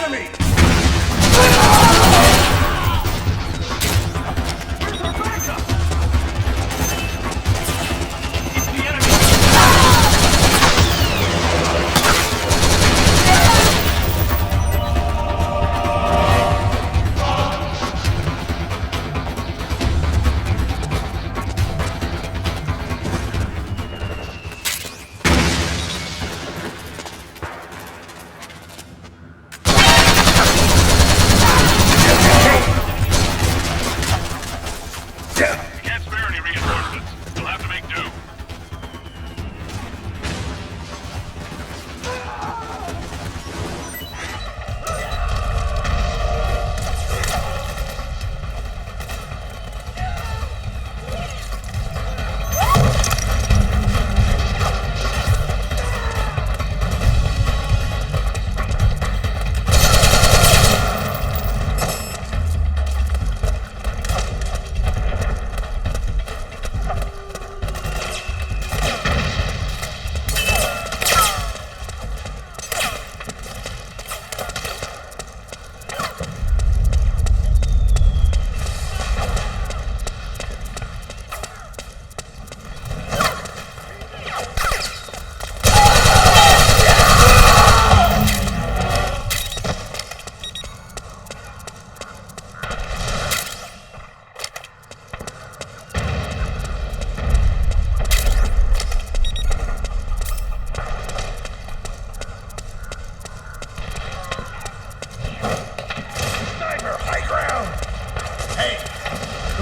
enemy! Can't spare any reinforcements. You'll have to make do.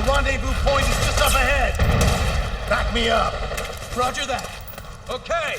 Rendezvous point is just up ahead. Back me up. Roger that. Okay.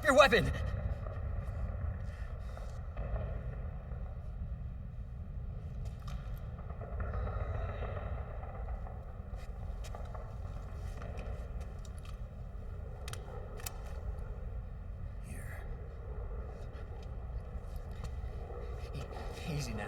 Drop your weapon! Here. Easy now.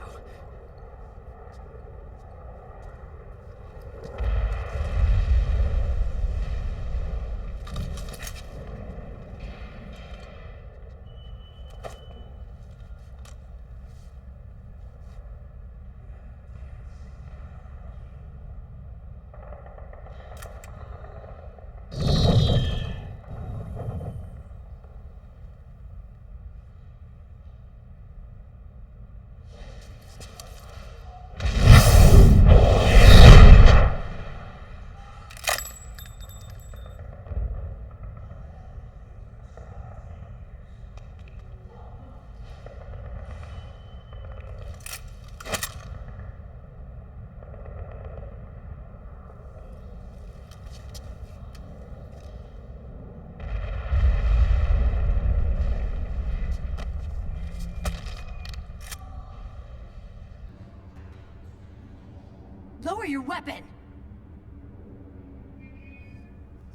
Lower your weapon!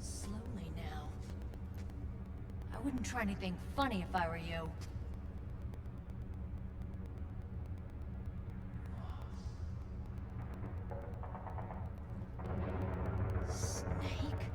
Slowly now. I wouldn't try anything funny if I were you. Snake?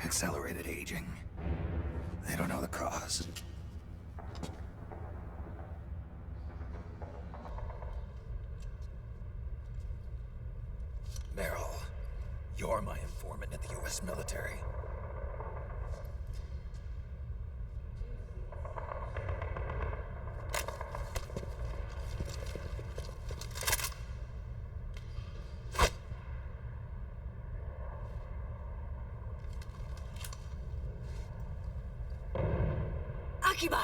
Accelerated aging. They don't know the cause. Meryl, you're my informant in the U.S. military. Akiba!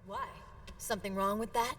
Why? Something wrong with that?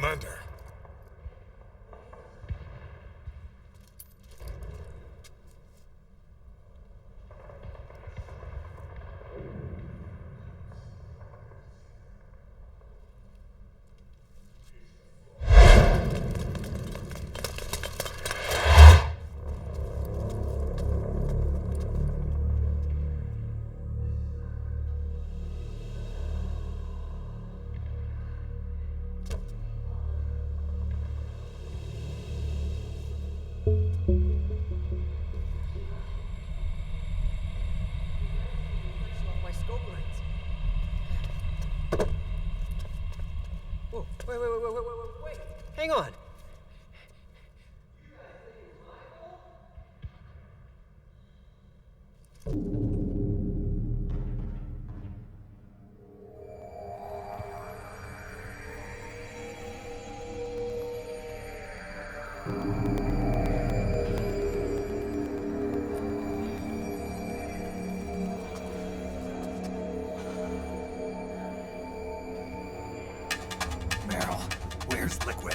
Commander. My scope lens. Whoa, wait. Hang on. Meryl, where's Liquid?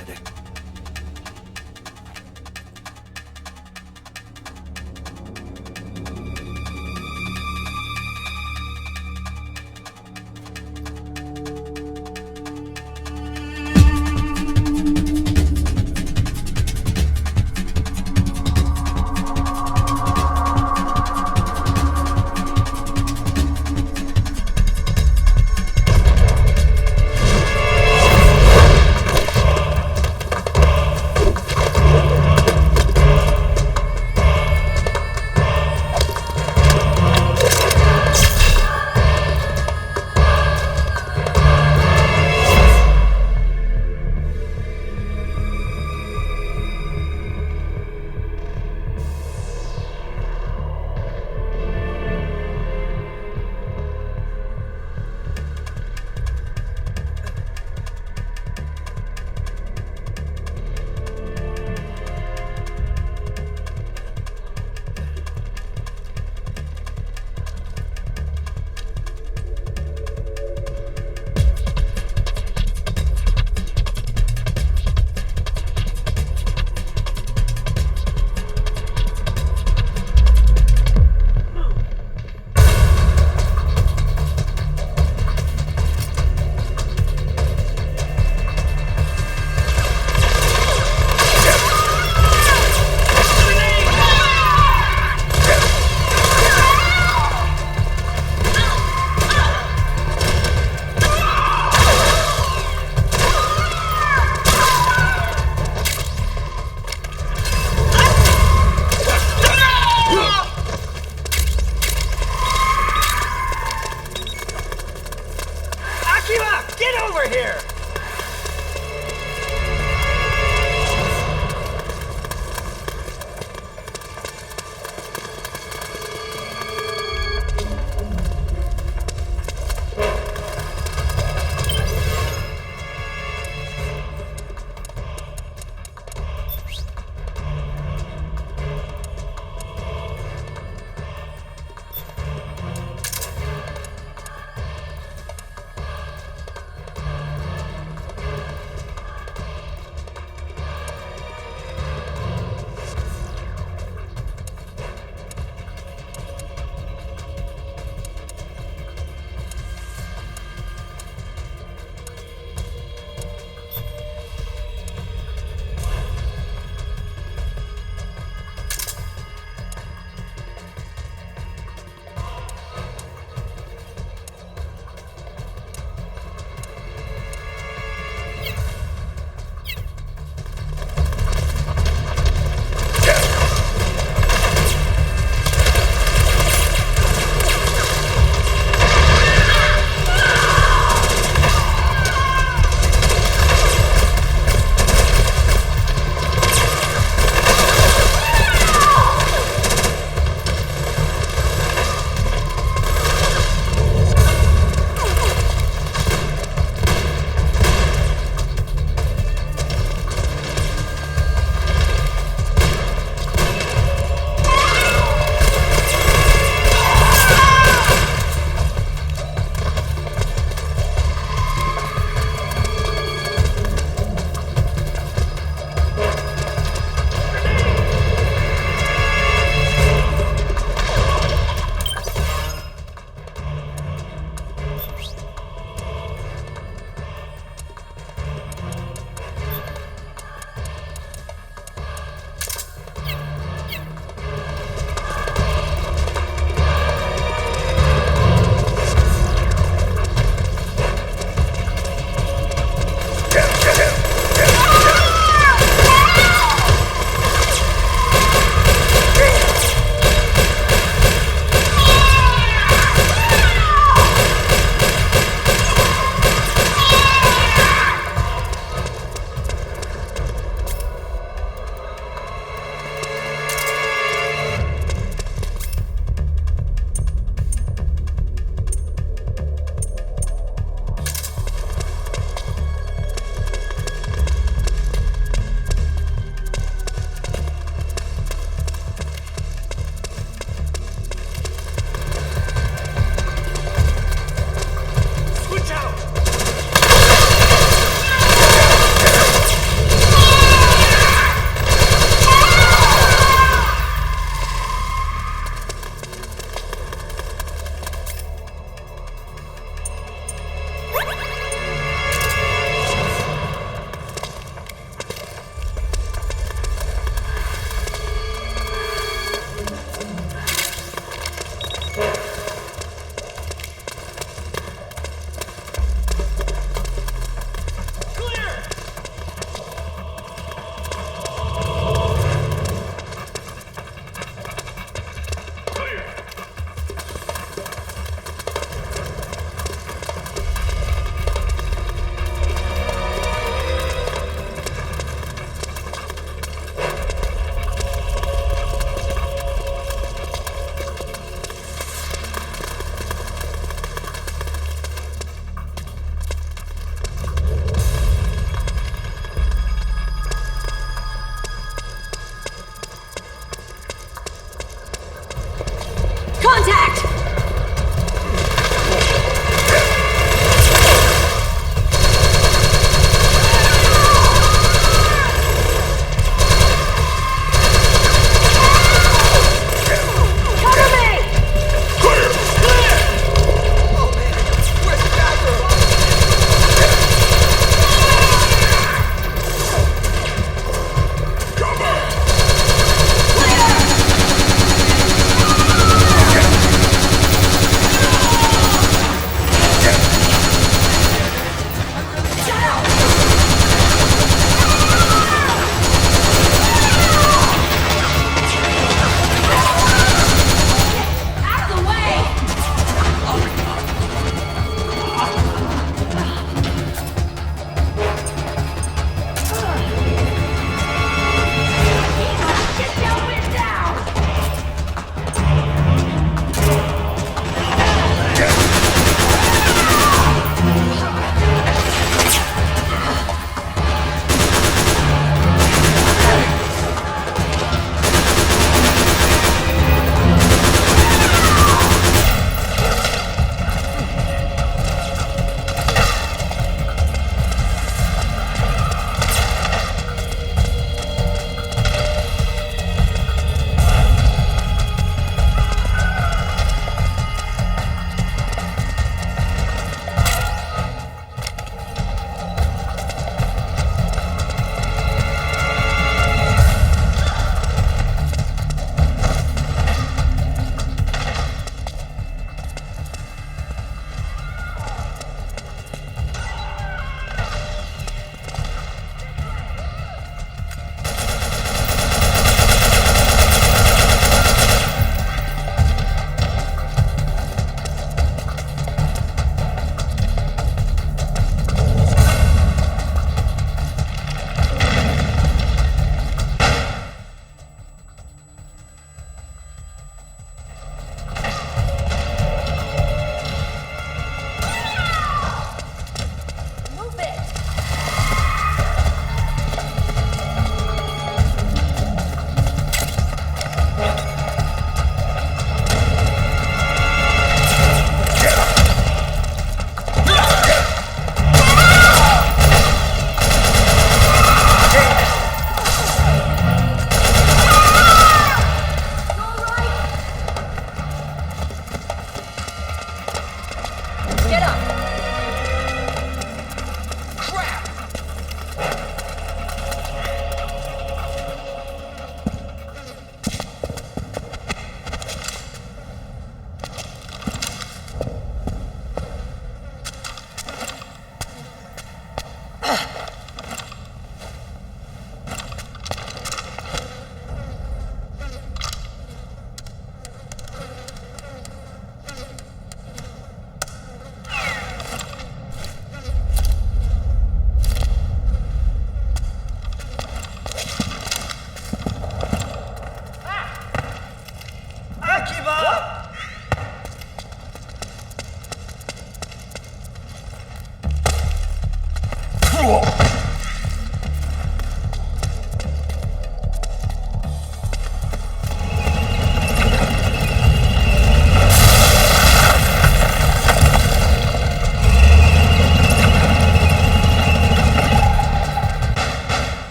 can't keep up!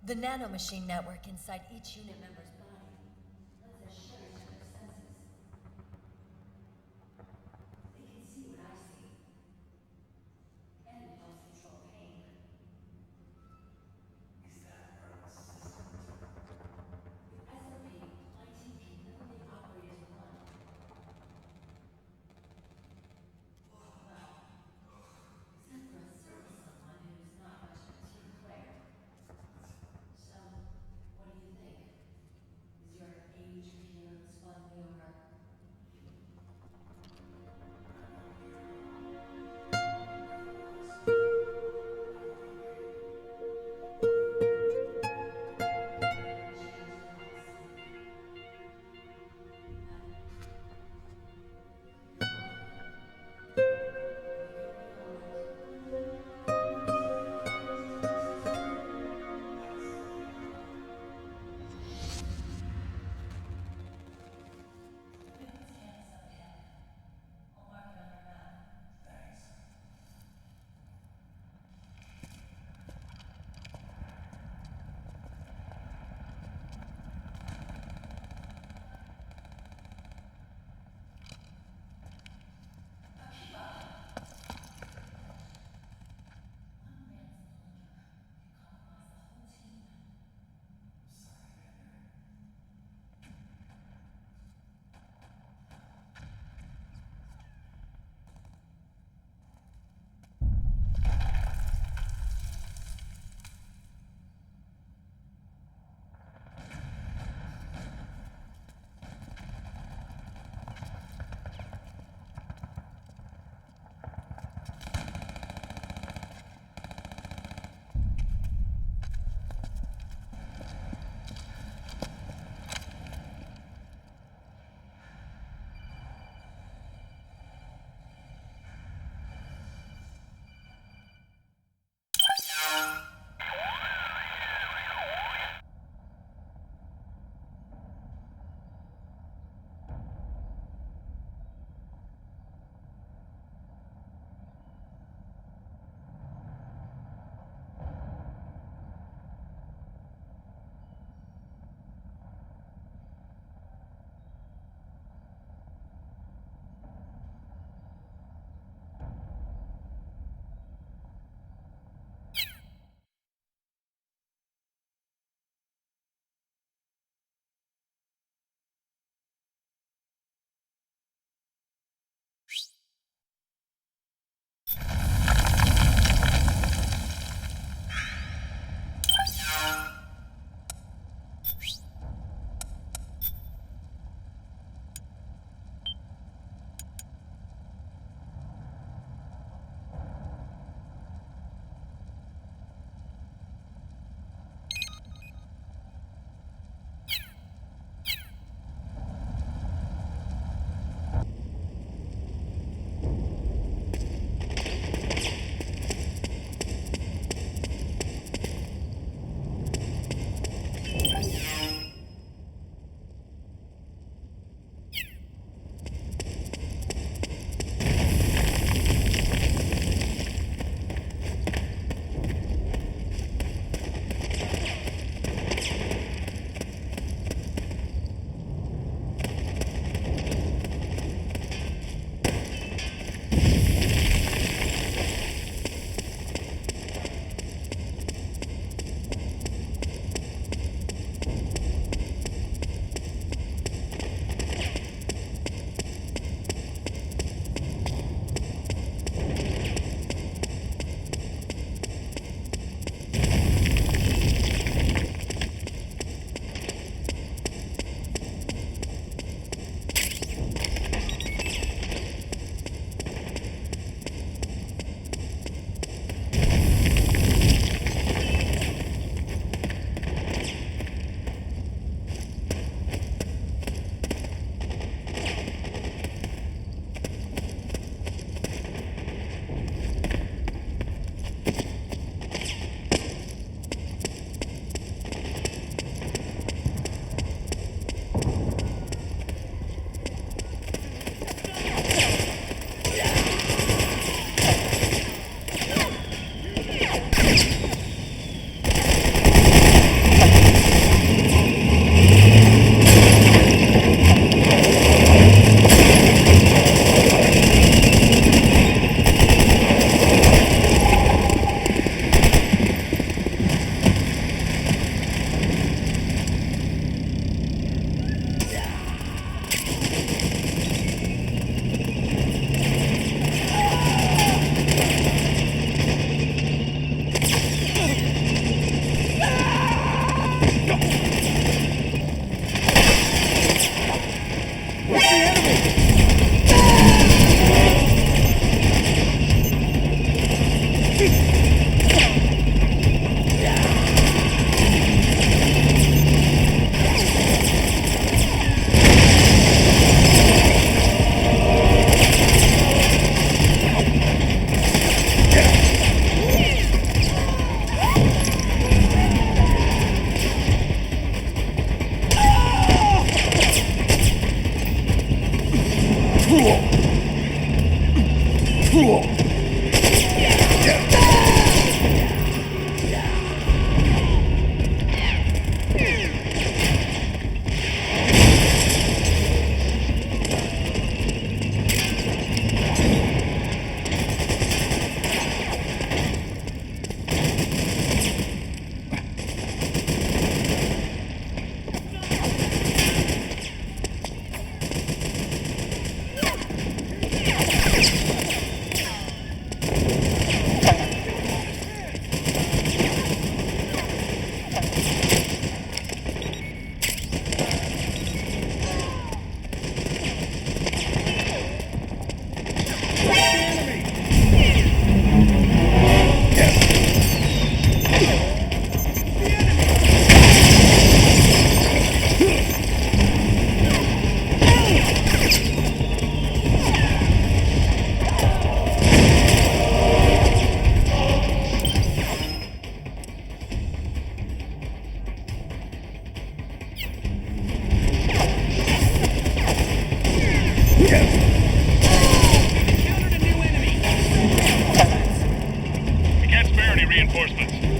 The nanomachine network inside each unit member's body lets us share each other's senses. They can see what I see. And it helps control pain. Is that part of the system? With SOP, my team can literally operate as one. Well, except for a certain someone who's not much of a team player. So, what do you think?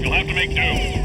You'll have to make do.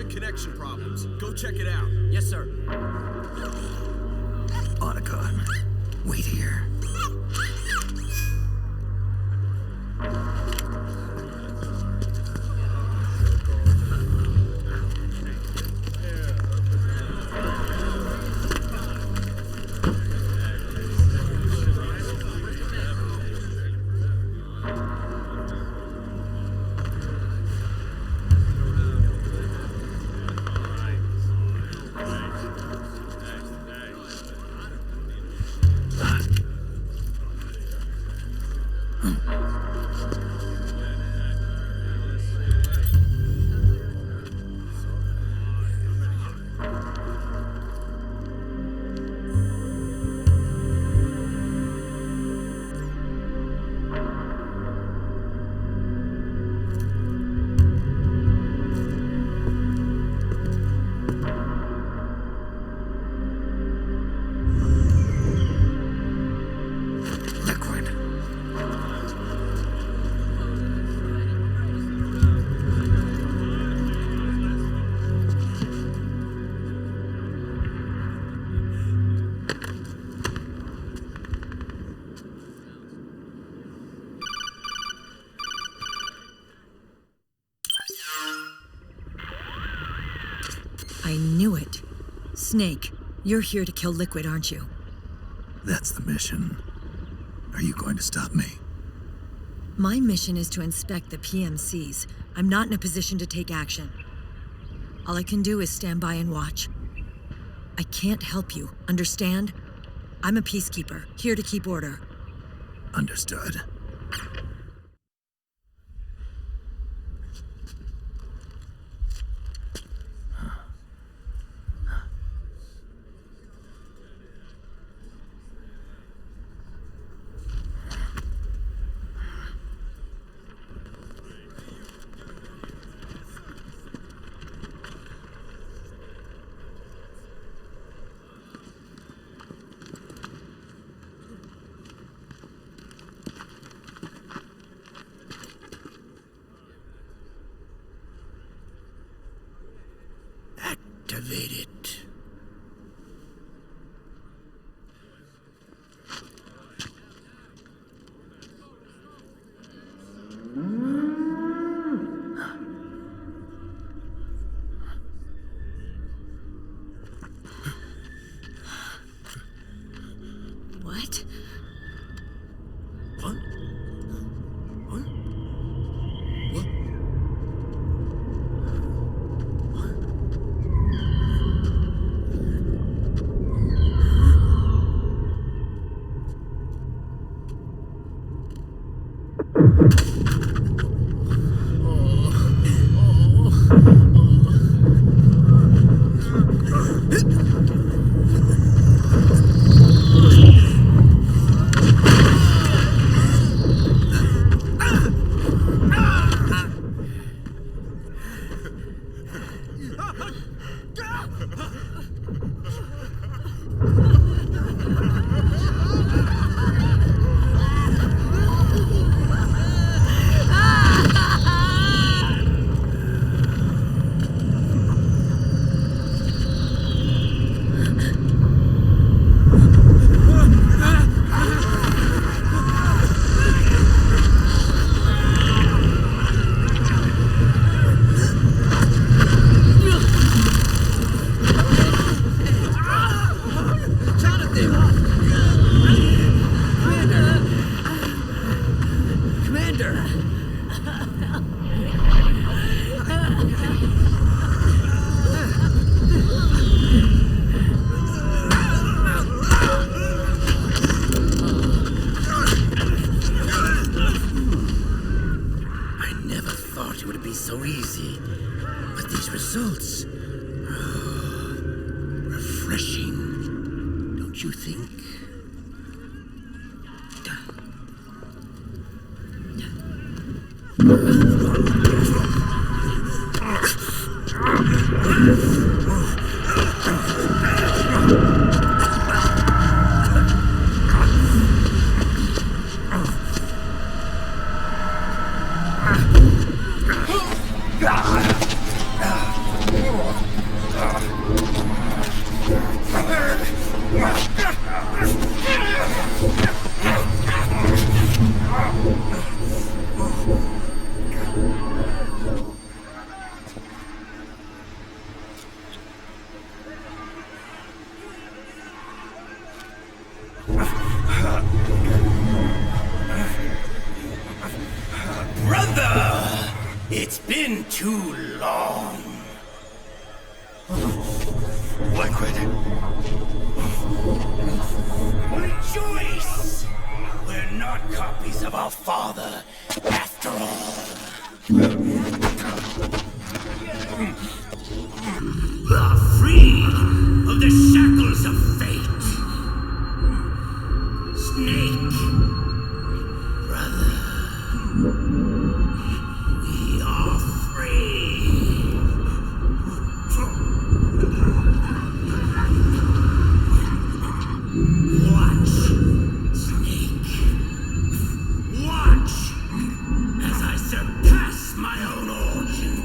having connection problems. Go check it out. Yes, sir. Otacon, wait here. I knew it. Snake, you're here to kill Liquid, aren't you? That's the mission. Are you going to stop me? My mission is to inspect the PMCs. I'm not in a position to take action. All I can do is stand by and watch. I can't help you, understand? I'm a peacekeeper, here to keep order. Understood. Activate it. What? What? What? What? So easy. But these results... refreshing. Don't you think? It's been too long. Liquid. Rejoice! We're not copies of our father, after all. Are free of the shackles of fate. Snake, brother, we are free. Watch, Snake. Watch as I surpass my own origin.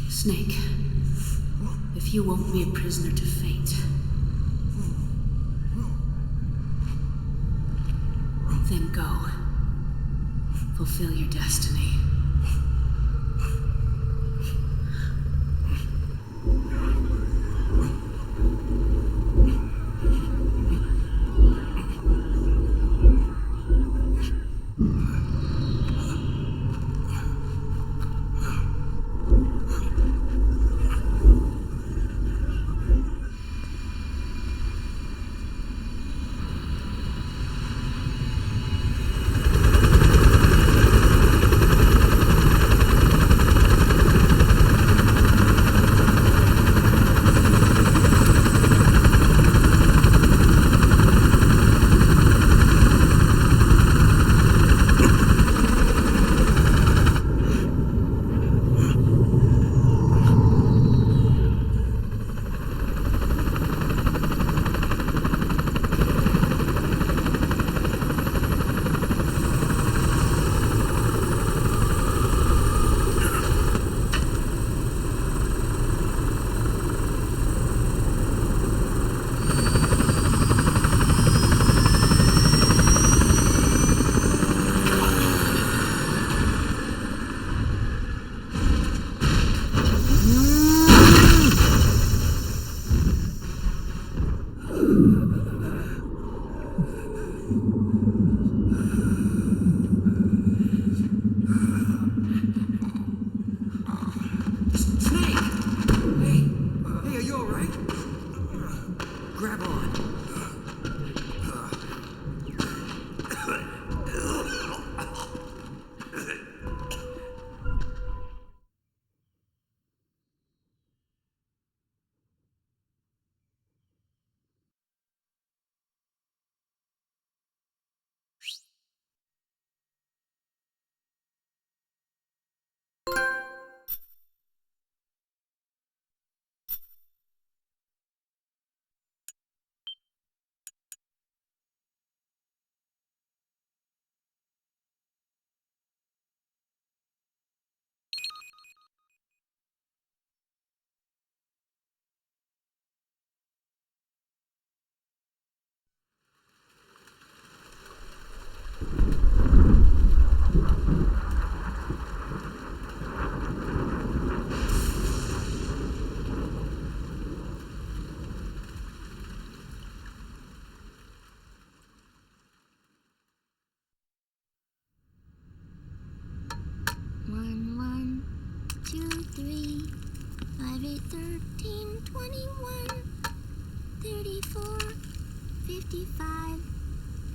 Snake, if you won't be a prisoner to fate, then go. Fulfill your destiny.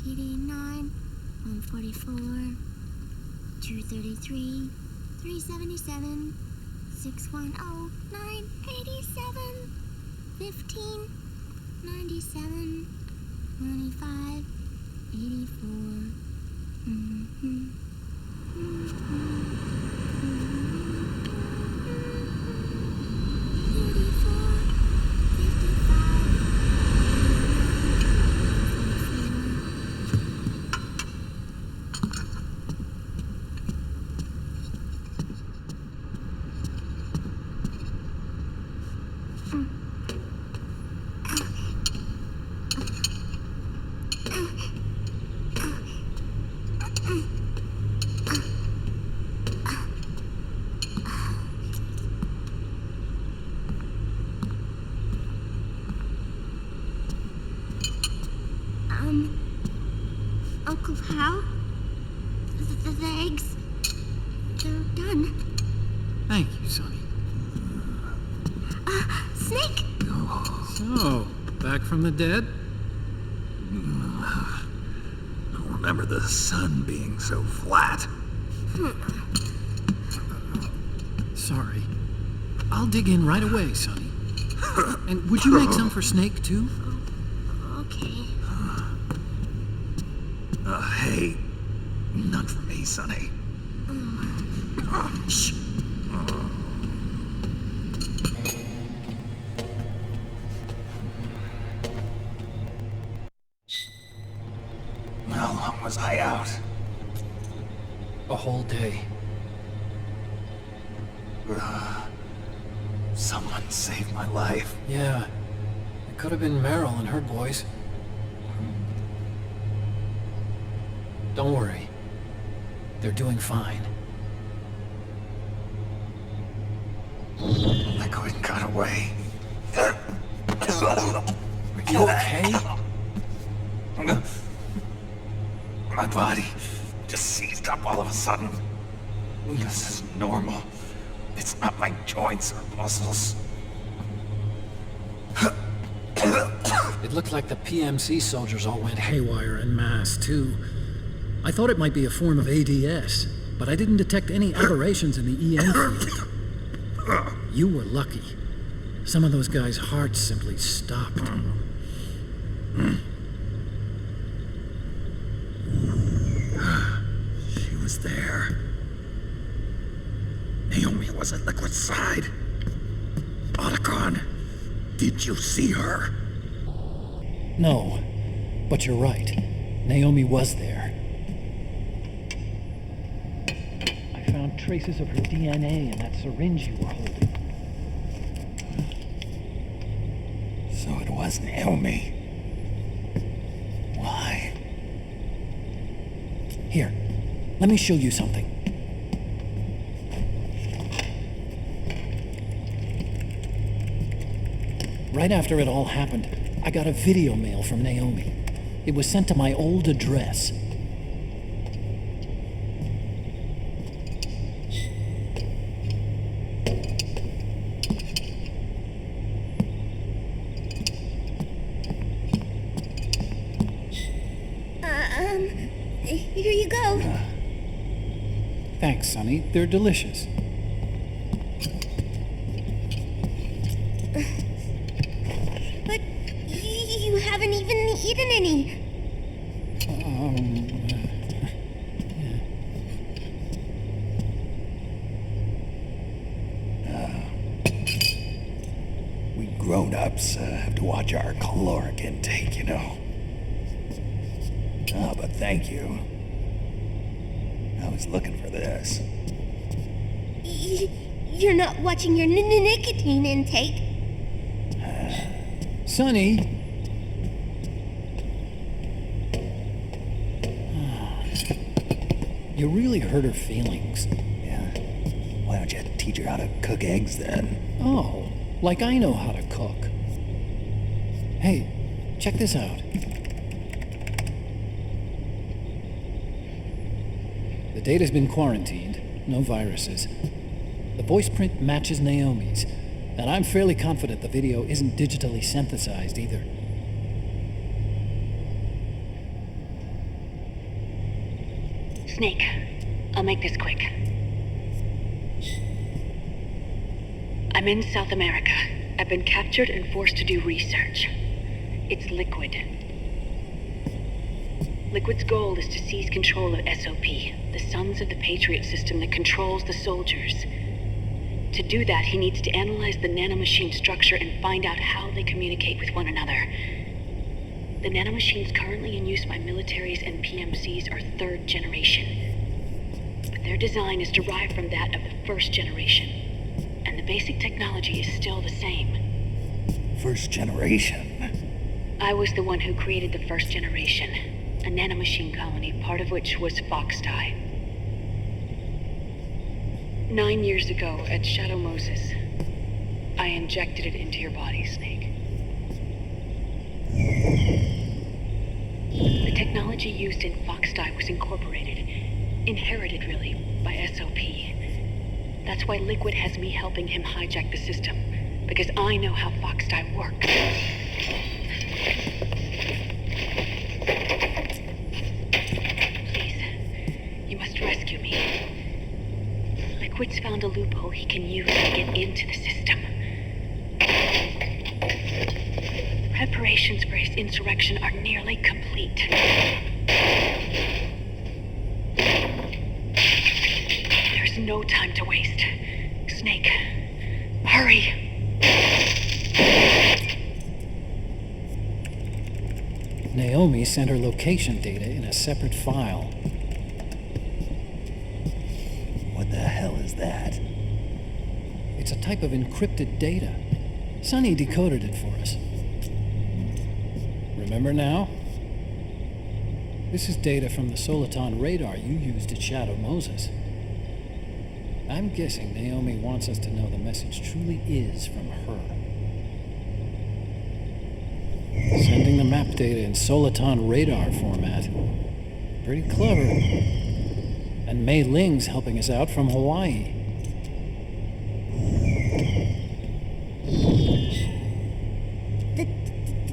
$89, $144, $233, $377, $610, $987, $15, $97, $95, Uncle Hal? The eggs, they're done. Thank you, Sonny. Snake? So, back from the dead? I don't remember the sun being so flat. Sorry. I'll dig in right away, Sonny. And would you make some for Snake, too? Okay. Hey, none for me, Sonny. Shh. How long was I out? A whole day. Someone saved my life. Yeah. It could have been Meryl and her boys. Don't worry. They're doing fine. Liquid got away. Are you okay? My body just seized up all of a sudden. This is normal. It's not my joints or muscles. It looked like the PMC soldiers all went haywire en masse, too. I thought it might be a form of ADS, but I didn't detect any aberrations in the EM field. You were lucky. Some of those guys' hearts simply stopped. She was there. Naomi was at Liquid's side. Otacon, did you see her? No, but you're right. Naomi was there. I found traces of her DNA in that syringe you were holding. So it was Naomi. Why? Here, let me show you something. Right after it all happened, I got a video mail from Naomi. It was sent to my old address. Here you go. Thanks, Sonny. They're delicious. But you haven't even eaten any. We grown-ups have to watch our caloric intake, you know. Oh, but thank you. I was looking for this. You're not watching your nicotine intake. Sonny! You really hurt her feelings. Yeah. Why don't you teach her how to cook eggs then? Oh, like I know how to cook. Hey, check this out. The data's been quarantined, no viruses. The voice print matches Naomi's, and I'm fairly confident the video isn't digitally synthesized either. Snake, I'll make this quick. I'm in South America. I've been captured and forced to do research. It's Liquid. Liquid's goal is to seize control of SOP, the Sons of the Patriot system that controls the soldiers. To do that, he needs to analyze the nanomachine structure and find out how they communicate with one another. The nanomachines currently in use by militaries and PMCs are third generation. But their design is derived from that of the first generation. And the basic technology is still the same. First generation? I was the one who created the first generation. A nanomachine colony, part of which was Foxdie. 9 years ago, at Shadow Moses, I injected it into your body, Snake. The technology used in Foxdie was incorporated, inherited really, by SOP. That's why Liquid has me helping him hijack the system, because I know how Foxdie works. Rescue me. Liquid's found a loophole he can use to get into the system. Preparations for his insurrection are nearly complete. There's no time to waste. Snake, hurry! Naomi sent her location data in a separate file. What the hell is that? It's a type of encrypted data. Sonny decoded it for us. Remember now? This is data from the Soliton radar you used at Shadow Moses. I'm guessing Naomi wants us to know the message truly is from her. Sending the map data in Soliton radar format. Pretty clever. And Mei Ling's helping us out from Hawaii. The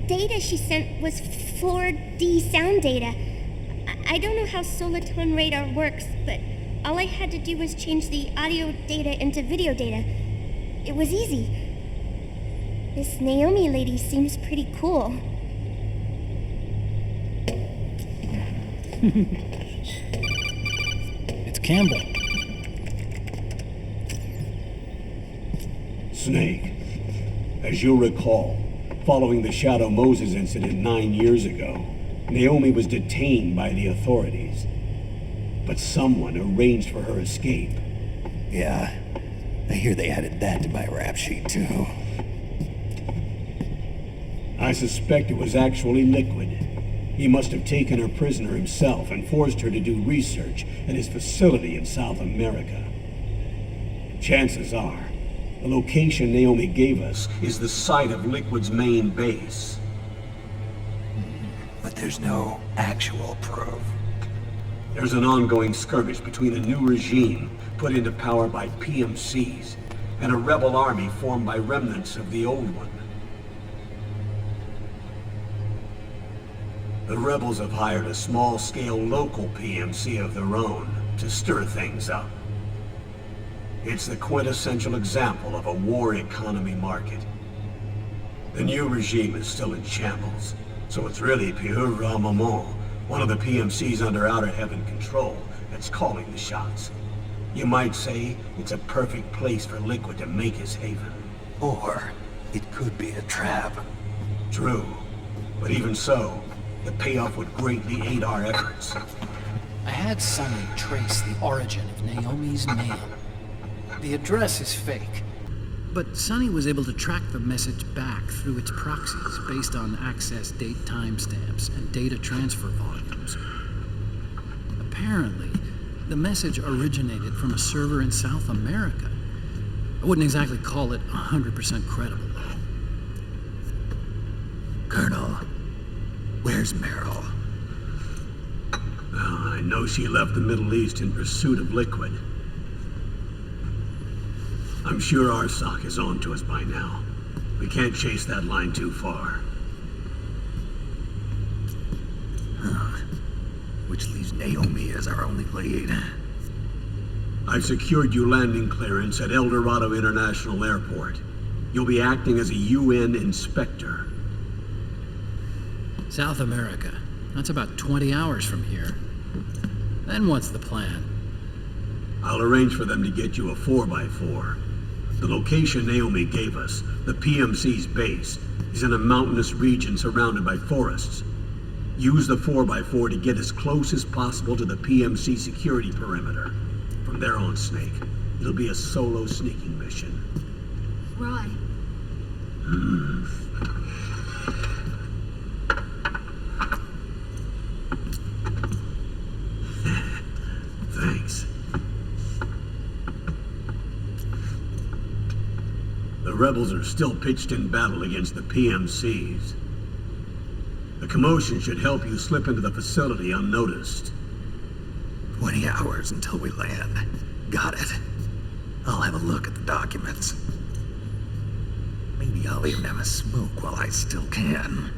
data she sent was 4D sound data. I don't know how Soliton radar works, but all I had to do was change the audio data into video data. It was easy. This Naomi lady seems pretty cool. It's Campbell. Snake, as you'll recall, following the Shadow Moses incident 9 years ago, Naomi was detained by the authorities. But someone arranged for her escape. Yeah, I hear they added that to my rap sheet too. I suspect it was actually Liquid. He must have taken her prisoner himself and forced her to do research at his facility in South America. Chances are, the location Naomi gave us is the site of Liquid's main base. But there's no actual proof. There's an ongoing skirmish between a new regime put into power by PMCs and a rebel army formed by remnants of the old one. The rebels have hired a small-scale local PMC of their own to stir things up. It's the quintessential example of a war economy market. The new regime is still in shambles, so it's really Pure Ramamon, one of the PMCs under Outer Heaven control, that's calling the shots. You might say it's a perfect place for Liquid to make his haven. Or it could be a trap. True, but even so, the payoff would greatly aid our efforts. I had Sonny trace the origin of Naomi's mail. The address is fake, but Sonny was able to track the message back through its proxies based on access date timestamps and data transfer volumes. Apparently, the message originated from a server in South America. I wouldn't exactly call it 100% credible, though. Colonel, where's Meryl? Well, I know she left the Middle East in pursuit of Liquid. I'm sure Arsak is on to us by now. We can't chase that line too far. Which leaves Naomi as our only lead. I've secured you landing clearance at El Dorado International Airport. You'll be acting as a UN inspector. South America. That's about 20 hours from here. Then what's the plan? I'll arrange for them to get you a 4x4. The location Naomi gave us, the PMC's base, is in a mountainous region surrounded by forests. Use the 4x4 to get as close as possible to the PMC security perimeter. From there on, Snake, it'll be a solo sneaking mission. Right. Thanks. The rebels are still pitched in battle against the PMCs. The commotion should help you slip into the facility unnoticed. 20 hours until we land. Got it. I'll have a look at the documents. Maybe I'll even have a smoke while I still can.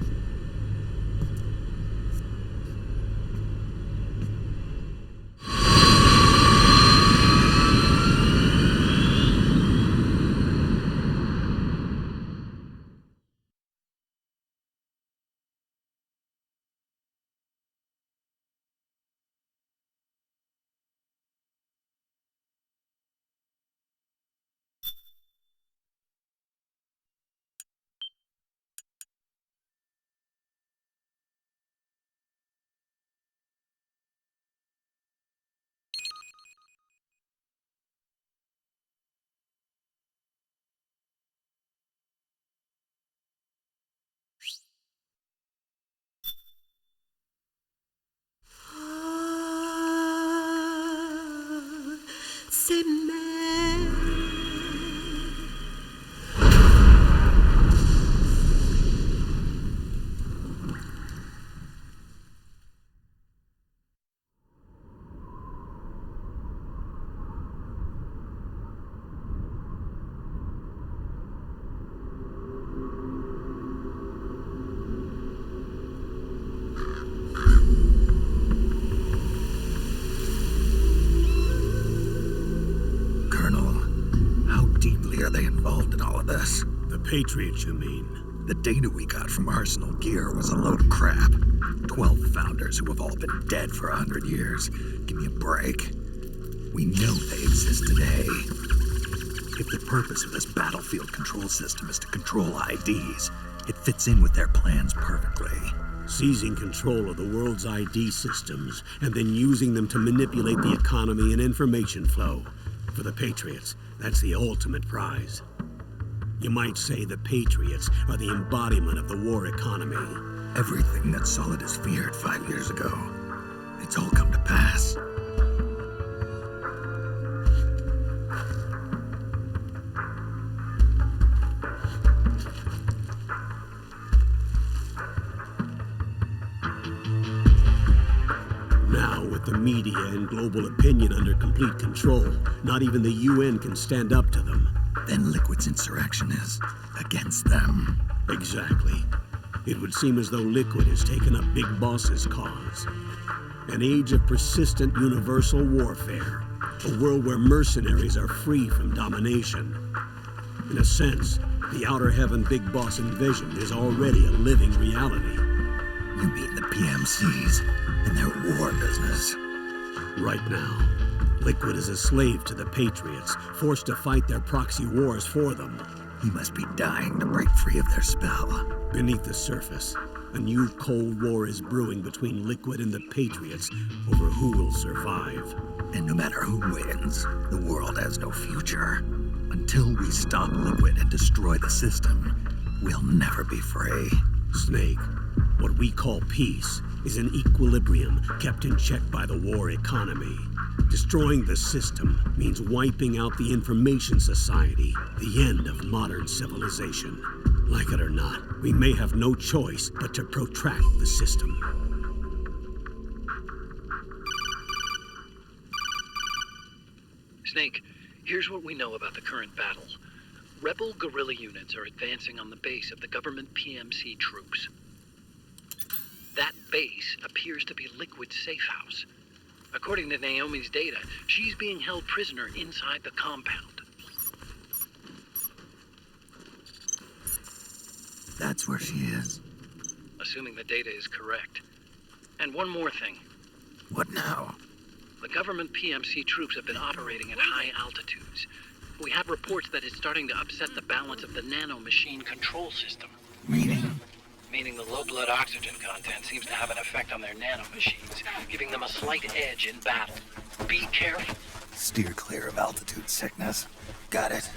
Patriots, you mean? The data we got from Arsenal Gear was a load of crap. 12 founders who have all been dead for 100 years. Give me a break. We know they exist today. If the purpose of this battlefield control system is to control IDs, it fits in with their plans perfectly. Seizing control of the world's ID systems and then using them to manipulate the economy and information flow. For the Patriots, that's the ultimate prize. You might say the Patriots are the embodiment of the war economy. Everything that Solid has feared 5 years ago, it's all come to pass. Now, with the media and global opinion under complete control, not even the UN can stand up to them. Then Liquid's insurrection is against them. Exactly. It would seem as though Liquid has taken up Big Boss's cause. An age of persistent universal warfare. A world where mercenaries are free from domination. In a sense, the Outer Heaven Big Boss envisioned is already a living reality. You mean the PMCs and their war business? Right now, Liquid is a slave to the Patriots, forced to fight their proxy wars for them. He must be dying to break free of their spell. Beneath the surface, a new Cold War is brewing between Liquid and the Patriots over who will survive. And no matter who wins, the world has no future. Until we stop Liquid and destroy the system, we'll never be free. Snake, what we call peace is an equilibrium kept in check by the war economy. Destroying the system means wiping out the information society, the end of modern civilization. Like it or not, we may have no choice but to protract the system. Snake, here's what we know about the current battle. Rebel guerrilla units are advancing on the base of the government PMC troops. That base appears to be Liquid's safe house. According to Naomi's data, she's being held prisoner inside the compound. That's where she is. Assuming the data is correct. And one more thing. What now? The government PMC troops have been operating at high altitudes. We have reports that it's starting to upset the balance of the nanomachine control system. Meaning? Meaning the low blood oxygen content seems to have an effect on their nanomachines, giving them a slight edge in battle. Be careful. Steer clear of altitude sickness. Got it.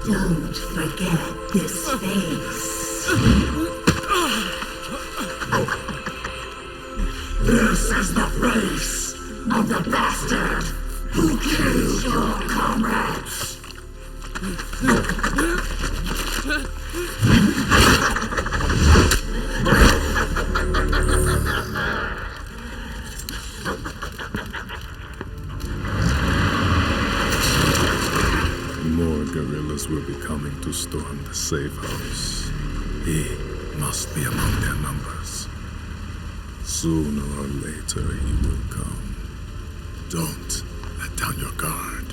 Don't forget this face. This is the face of the bastard who killed your comrades. More guerrillas will be coming to storm the safe house. He must be among their numbers. Sooner or later he will come. Don't let down your guard.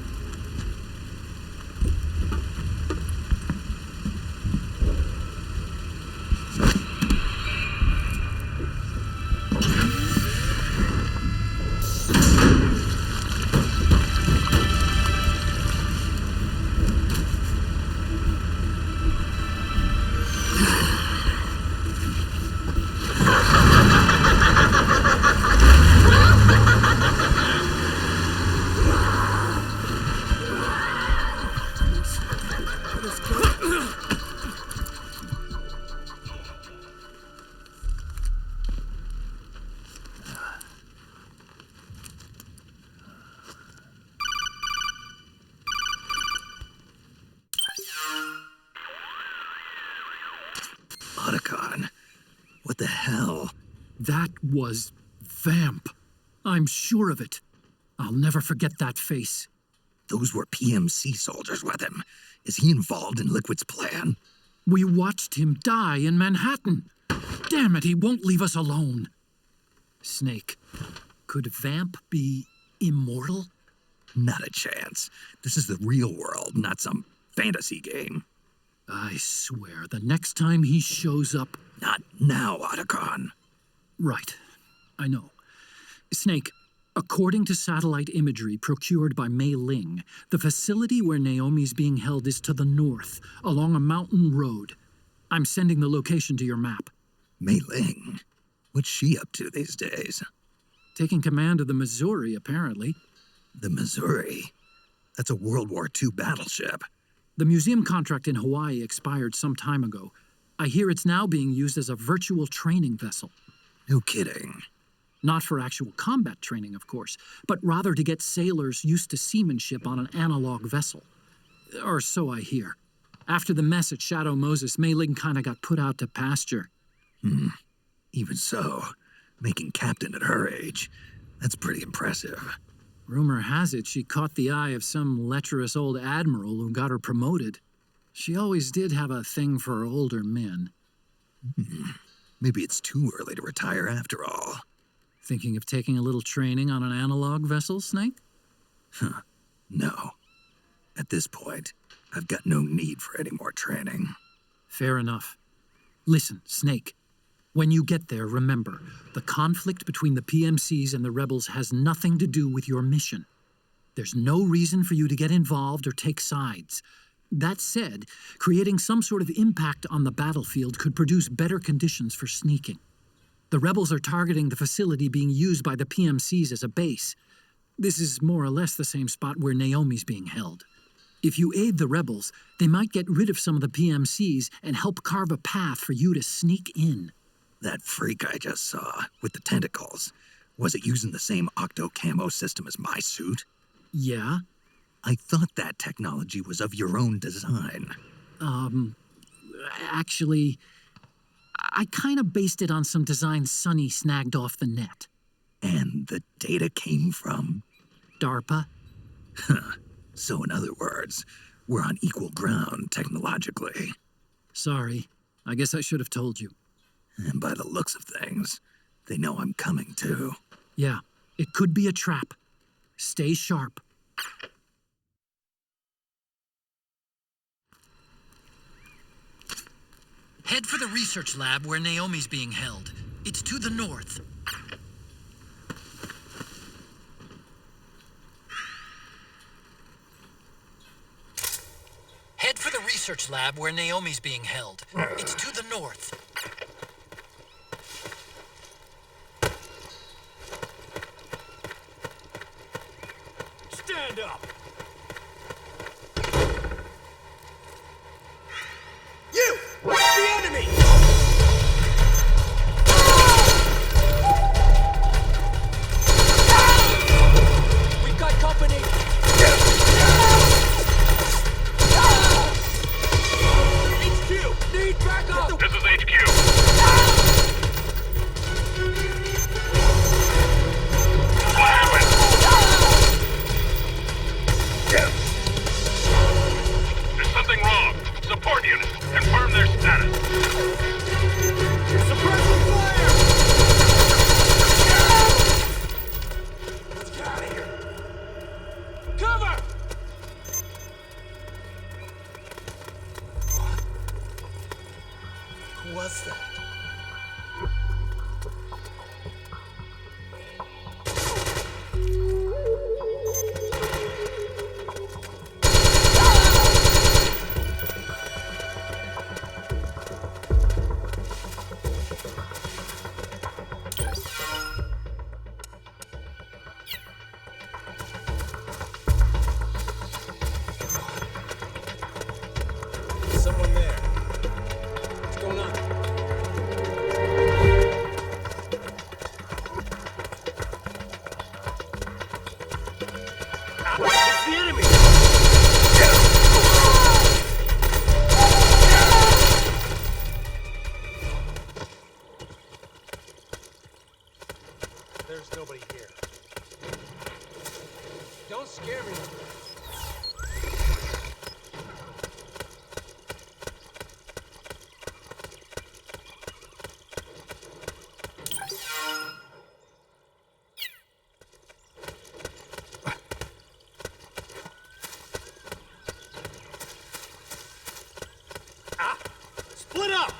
Otacon, what the hell? That was Vamp. I'm sure of it. I'll never forget that face. Those were PMC soldiers with him. Is he involved in Liquid's plan? We watched him die in Manhattan. Damn it, he won't leave us alone. Snake, could Vamp be immortal? Not a chance. This is the real world, not some fantasy game. I swear, the next time he shows up... Not now, Otacon. Right. I know. Snake, according to satellite imagery procured by Mei Ling, the facility where Naomi's being held is to the north, along a mountain road. I'm sending the location to your map. Mei Ling? What's she up to these days? Taking command of the Missouri, apparently. The Missouri? That's a World War II battleship. The museum contract in Hawaii expired some time ago. I hear it's now being used as a virtual training vessel. No kidding. Not for actual combat training, of course, but rather to get sailors used to seamanship on an analog vessel. Or so I hear. After the mess at Shadow Moses, Mei Ling kinda got put out to pasture. Even so, making captain at her age, that's pretty impressive. Rumor has it she caught the eye of some lecherous old admiral who got her promoted. She always did have a thing for older men. Maybe it's too early to retire after all. Thinking of taking a little training on an analog vessel, Snake? No. At this point, I've got no need for any more training. Fair enough. Listen, Snake. When you get there, remember, the conflict between the PMCs and the rebels has nothing to do with your mission. There's no reason for you to get involved or take sides. That said, creating some sort of impact on the battlefield could produce better conditions for sneaking. The rebels are targeting the facility being used by the PMCs as a base. This is more or less the same spot where Naomi's being held. If you aid the rebels, they might get rid of some of the PMCs and help carve a path for you to sneak in. That freak I just saw, with the tentacles, was it using the same octo-camo system as my suit? Yeah? I thought that technology was of your own design. Actually, I kind of based it on some designs Sonny snagged off the net. And the data came from? DARPA. So in other words, we're on equal ground technologically. Sorry. I guess I should have told you. And by the looks of things, they know I'm coming too. Yeah, it could be a trap. Stay sharp. Head for the research lab where Naomi's being held. It's to the north. Head for the research lab where Naomi's being held. It's to the north. Stand up! You! What's the enemy? We've got company! HQ! Need backup! This is HQ. What happened? There's something wrong. Support unit, confirm their status. Suppressing fire! Let's get out of here! Cover! Who was that? Someone there. What's going on? It's the enemy! There's nobody here. Don't scare me. Split up!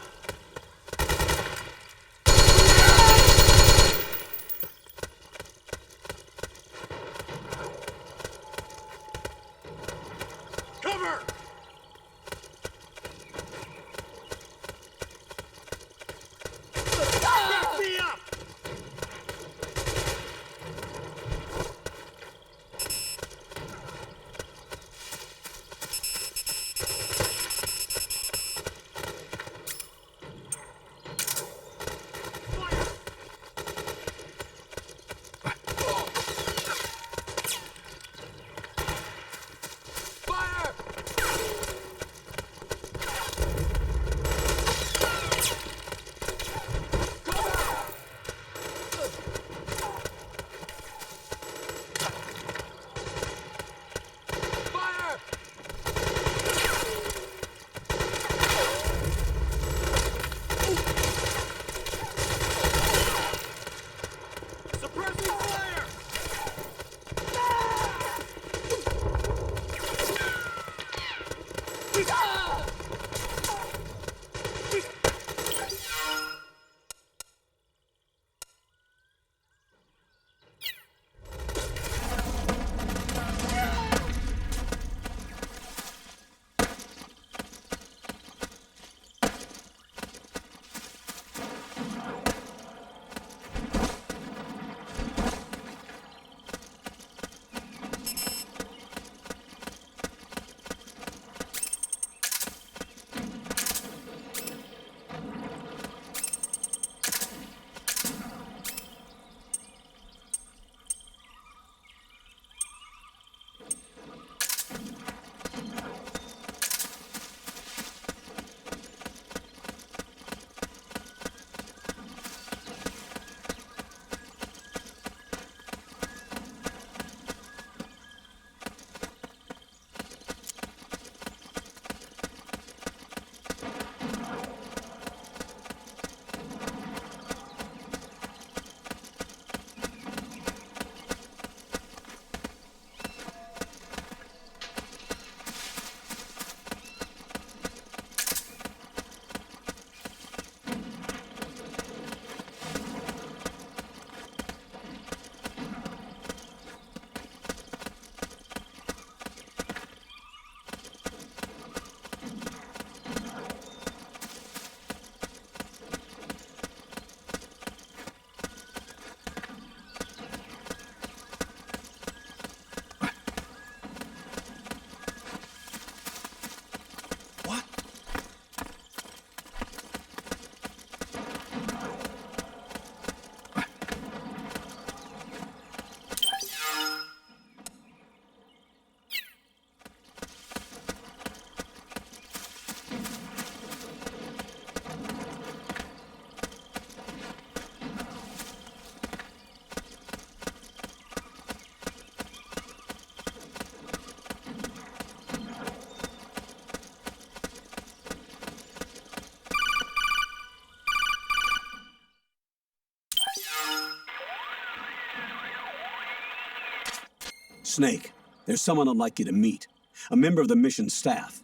Snake, there's someone I'd like you to meet. A member of the mission staff.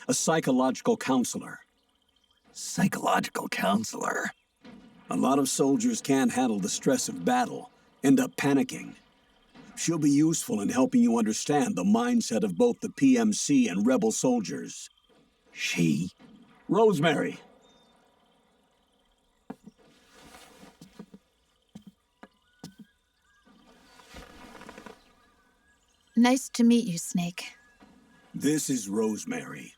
A psychological counselor. Psychological counselor? A lot of soldiers can't handle the stress of battle, end up panicking. She'll be useful in helping you understand the mindset of both the PMC and rebel soldiers. She? Rosemary. Nice to meet you, Snake. This is Rosemary.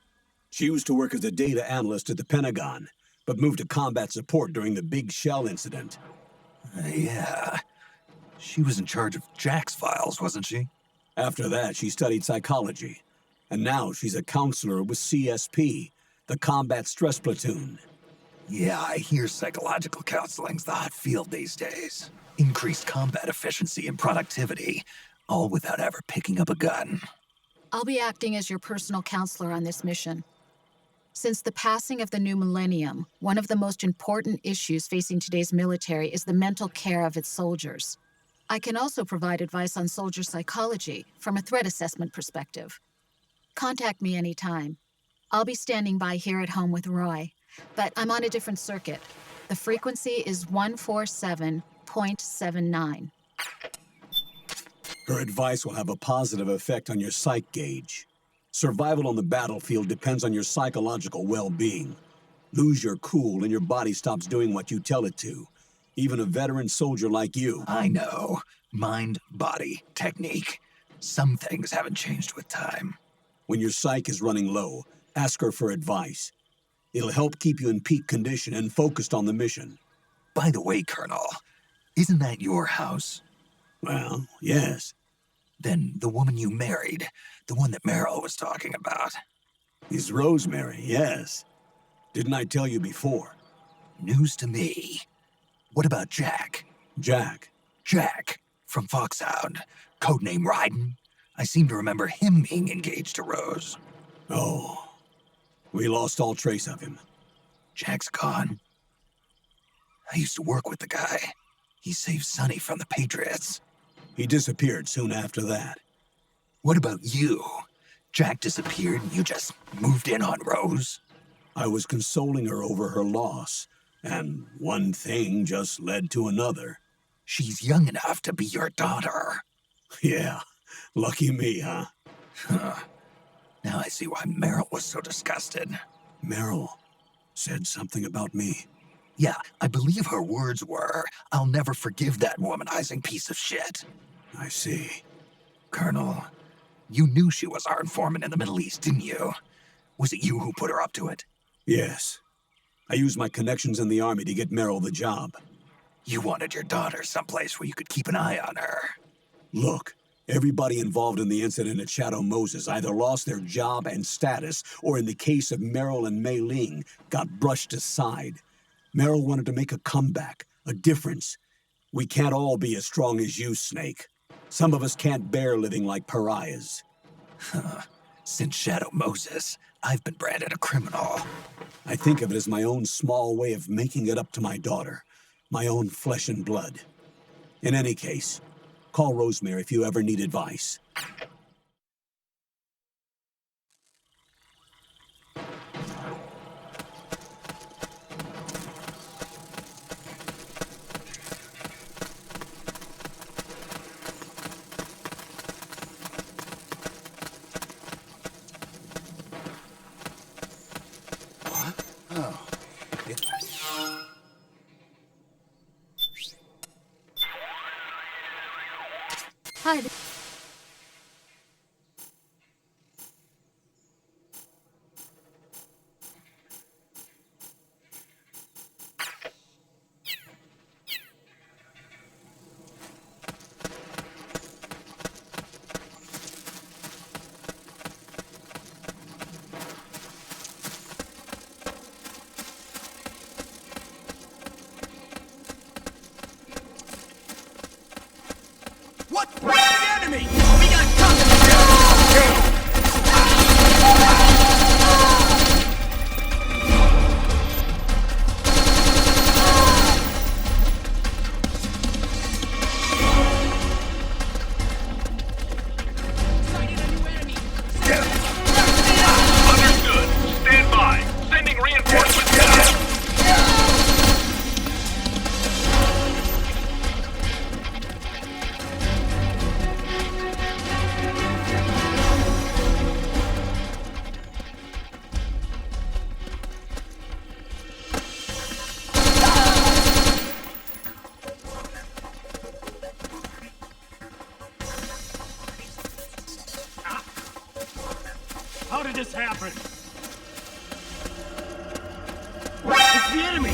She used to work as a data analyst at the Pentagon, but moved to combat support during the Big Shell incident. Yeah. She was in charge of Jack's files, wasn't she? After that, she studied psychology. And now she's a counselor with CSP, the Combat Stress Platoon. Yeah, I hear psychological counseling's the hot field these days. Increased combat efficiency and productivity, all without ever picking up a gun. I'll be acting as your personal counselor on this mission. Since the passing of the new millennium, one of the most important issues facing today's military is the mental care of its soldiers. I can also provide advice on soldier psychology from a threat assessment perspective. Contact me anytime. I'll be standing by here at home with Roy, but I'm on a different circuit. The frequency is 147.79. Her advice will have a positive effect on your psych gauge. Survival on the battlefield depends on your psychological well-being. Lose your cool and your body stops doing what you tell it to. Even a veteran soldier like you. I know. Mind, body, technique. Some things haven't changed with time. When your psyche is running low, ask her for advice. It'll help keep you in peak condition and focused on the mission. By the way, Colonel, isn't that your house? Well, yes. Then the woman you married, the one that Meryl was talking about. Is Rosemary, yes. Didn't I tell you before? News to me. What about Jack? Jack? Jack, from Foxhound. Codename Ryden. I seem to remember him being engaged to Rose. Oh. We lost all trace of him. Jack's gone. I used to work with the guy. He saved Sonny from the Patriots. He disappeared soon after that. What about you? Jack disappeared and you just moved in on Rose? I was consoling her over her loss, and one thing just led to another. She's young enough to be your daughter. Yeah, lucky me, huh? Now I see why Meryl was so disgusted. Meryl said something about me. Yeah, I believe her words were, "I'll never forgive that womanizing piece of shit." I see. Colonel, you knew she was our informant in the Middle East, didn't you? Was it you who put her up to it? Yes. I used my connections in the army to get Meryl the job. You wanted your daughter someplace where you could keep an eye on her. Look, everybody involved in the incident at Shadow Moses either lost their job and status, or in the case of Meryl and Mei Ling, got brushed aside. Meryl wanted to make a comeback, a difference. We can't all be as strong as you, Snake. Some of us can't bear living like pariahs. Since Shadow Moses, I've been branded a criminal. I think of it as my own small way of making it up to my daughter, my own flesh and blood. In any case, call Rosemary if you ever need advice. Hi. How did this happen? It's the enemy!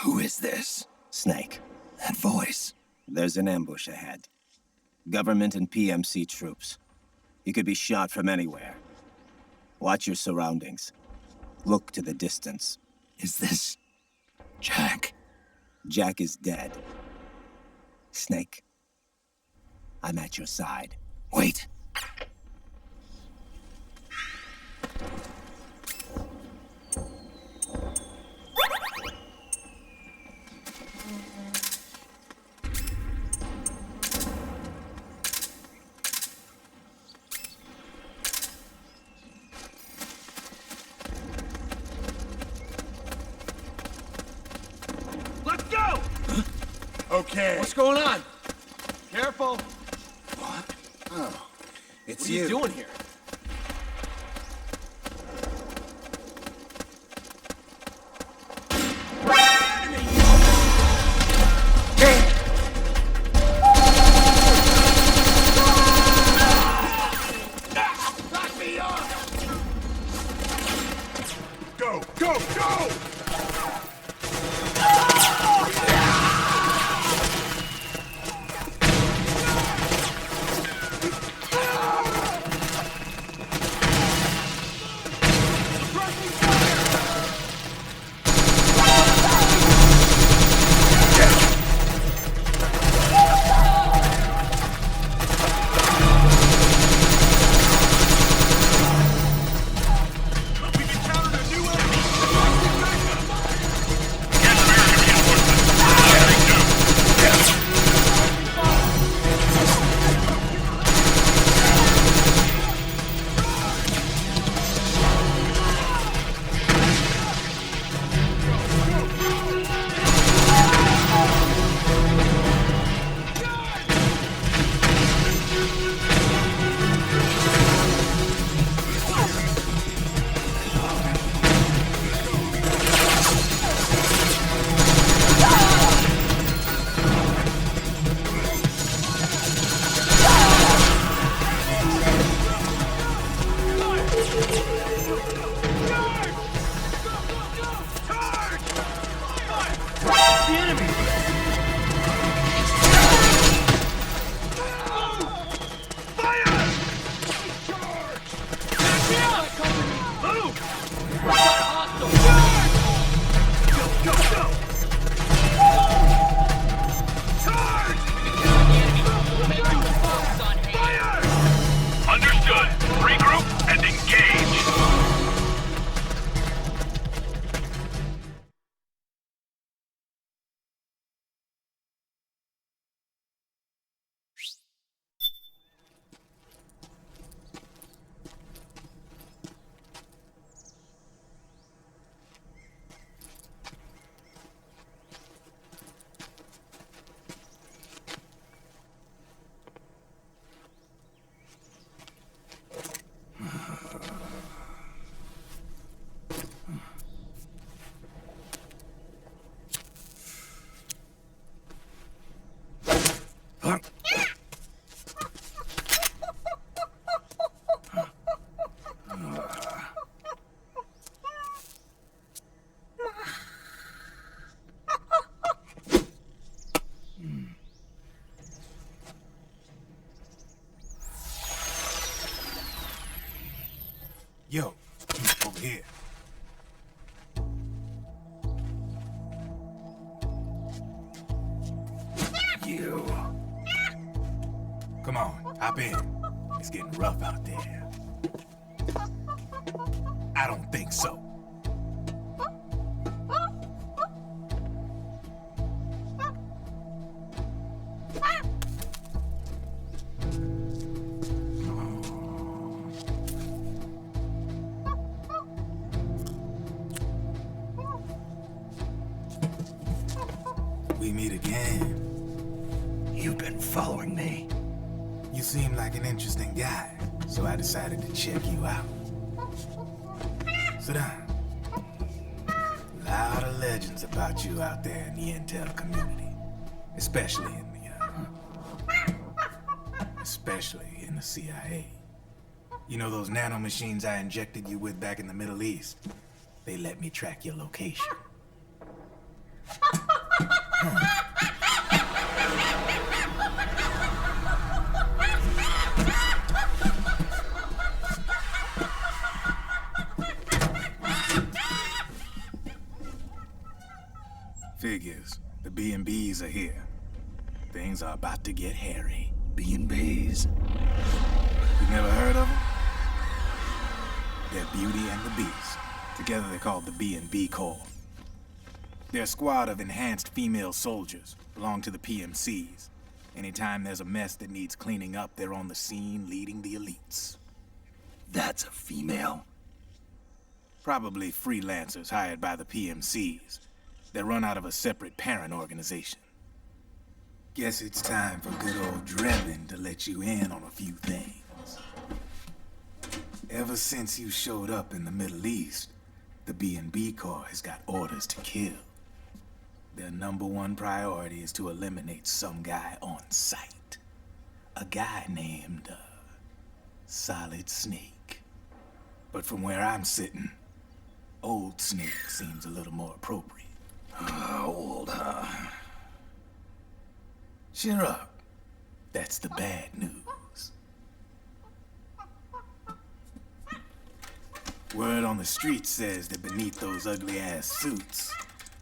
Who is this? Snake. That voice. There's an ambush ahead. Government and PMC troops. You could be shot from anywhere. Watch your surroundings. Look to the distance. Is this Jack? Jack is dead. Snake. I'm at your side. Wait. Let's go! Okay. What's going on? Careful. What? Oh, it's What are you doing here? Knock me off! Go, go, go! Understood. Regroup and engage. Yo, over here. You. Come on, hop in. It's getting rough out there. I don't think so. meet again. You've been following me. You seem like an interesting guy, so I decided to check you out. Sit down. A lot of legends about you out there in the intel community, especially in the CIA. You know those nanomachines I injected you with back in the Middle East? They let me track your location. Figures. The B&Bs are here. Things are about to get hairy. B&Bs? You never heard of them? They're Beauty and the Beast. Together they're called the B&B Corps. They're a squad of enhanced female soldiers, belong to the PMCs. Anytime there's a mess that needs cleaning up, they're on the scene leading the elites. That's a female? Probably freelancers hired by the PMCs. They're run out of a separate parent organization. Guess it's time for good old Drebin to let you in on a few things. Ever since you showed up in the Middle East, the B&B Corps has got orders to kill. Their #1 priority is to eliminate some guy on sight. A guy named, Solid Snake. But from where I'm sitting, Old Snake seems a little more appropriate. Old, huh? Cheer up. That's the bad news. Word on the street says that beneath those ugly-ass suits,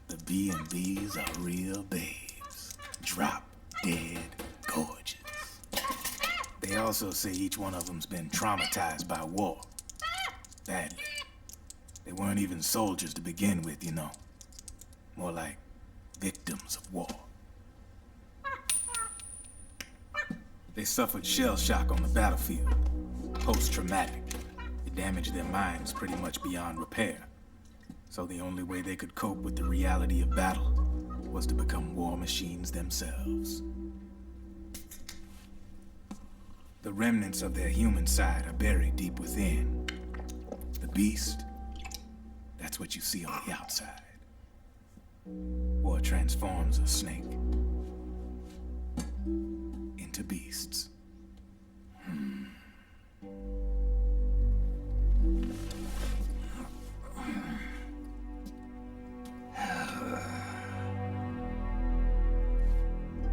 the B&Bs are real babes. Drop dead gorgeous. They also say each one of them's been traumatized by war. Badly. They weren't even soldiers to begin with, you know. More like victims of war. They suffered shell shock on the battlefield. Post-traumatic. It damaged their minds pretty much beyond repair. So the only way they could cope with the reality of battle was to become war machines themselves. The remnants of their human side are buried deep within. The beast, that's what you see on the outside. War transforms a snake into beasts.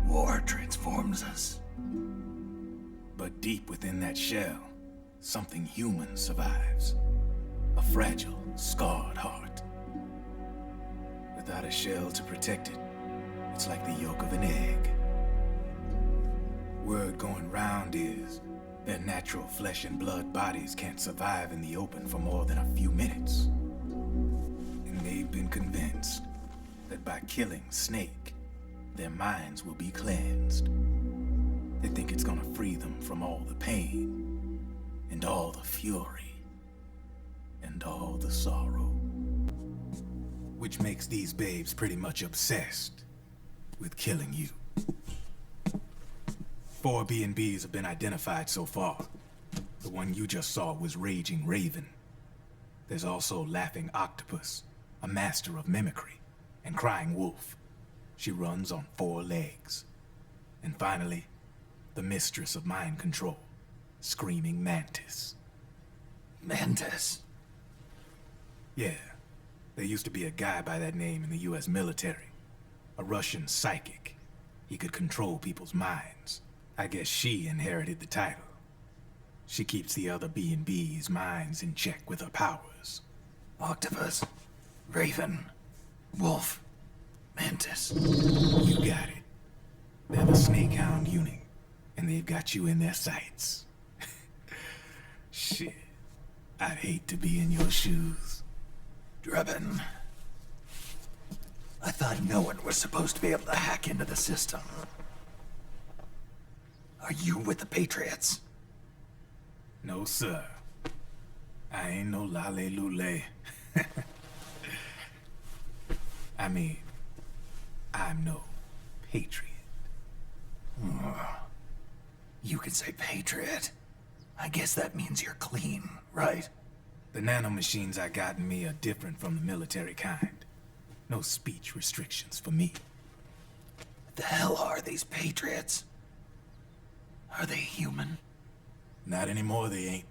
War transforms us. But deep within that shell, something human survives. A fragile, scarred heart. Without a shell to protect it, it's like the yolk of an egg. Word going round is their natural flesh and blood bodies can't survive in the open for more than a few minutes. And they've been convinced that by killing Snake, their minds will be cleansed. They think it's gonna free them from all the pain, and all the fury, and all the sorrow. Which makes these babes pretty much obsessed with killing you. 4 B&Bs have been identified so far. The one you just saw was Raging Raven. There's also Laughing Octopus, a master of mimicry, and Crying Wolf. She runs on 4 legs. And finally, the mistress of mind control, Screaming Mantis. Mantis? Yeah. There used to be a guy by that name in the US military. A Russian psychic. He could control people's minds. I guess she inherited the title. She keeps the other B&B's minds in check with her powers. Octopus, Raven, Wolf, Mantis. You got it. They're the Snakehound unit, and they've got you in their sights. Shit. I'd hate to be in your shoes. Drebin. I thought no one was supposed to be able to hack into the system. Are you with the Patriots? No, sir. I ain't no lale-lule. I mean, I'm no patriot. You can say patriot. I guess that means you're clean, right? The nanomachines I got in me are different from the military kind. No speech restrictions for me. What the hell are these patriots? Are they human? Not anymore, they ain't.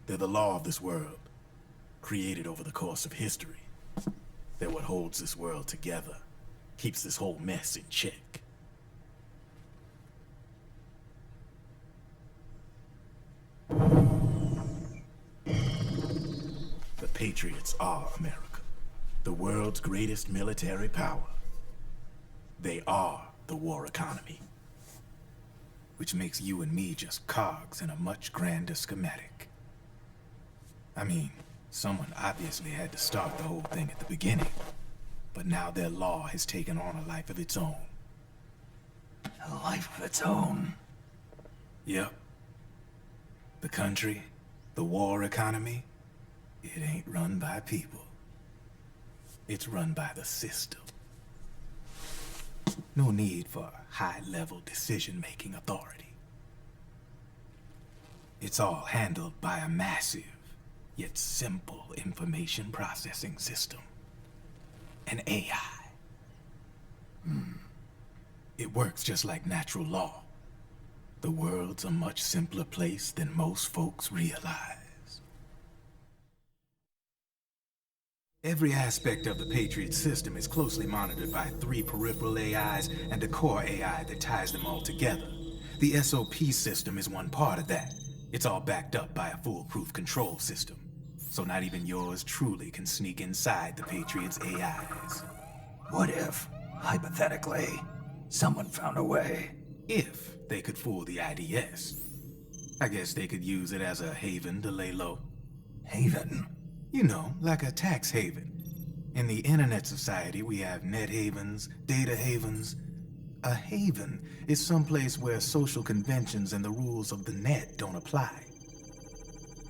They're the law of this world, created over the course of history. They're what holds this world together, keeps this whole mess in check. The Patriots are America, the world's greatest military power. They are the war economy, which makes you and me just cogs in a much grander schematic. I mean, someone obviously had to start the whole thing at the beginning, but now their law has taken on a life of its own. A life of its own? Yep. The country, the war economy, it ain't run by people. It's run by the system. No need for high-level decision-making authority. It's all handled by a massive, yet simple information processing system. An AI. It works just like natural law. The world's a much simpler place than most folks realize. Every aspect of the Patriot system is closely monitored by 3 peripheral AIs and a core AI that ties them all together. The SOP system is one part of that. It's all backed up by a foolproof control system. So not even yours truly can sneak inside the Patriots' AIs. What if, hypothetically, someone found a way? If they could fool the IDS. I guess they could use it as a haven to lay low. Haven? You know, like a tax haven. In the internet society, we have net havens, data havens. A haven is someplace where social conventions and the rules of the net don't apply.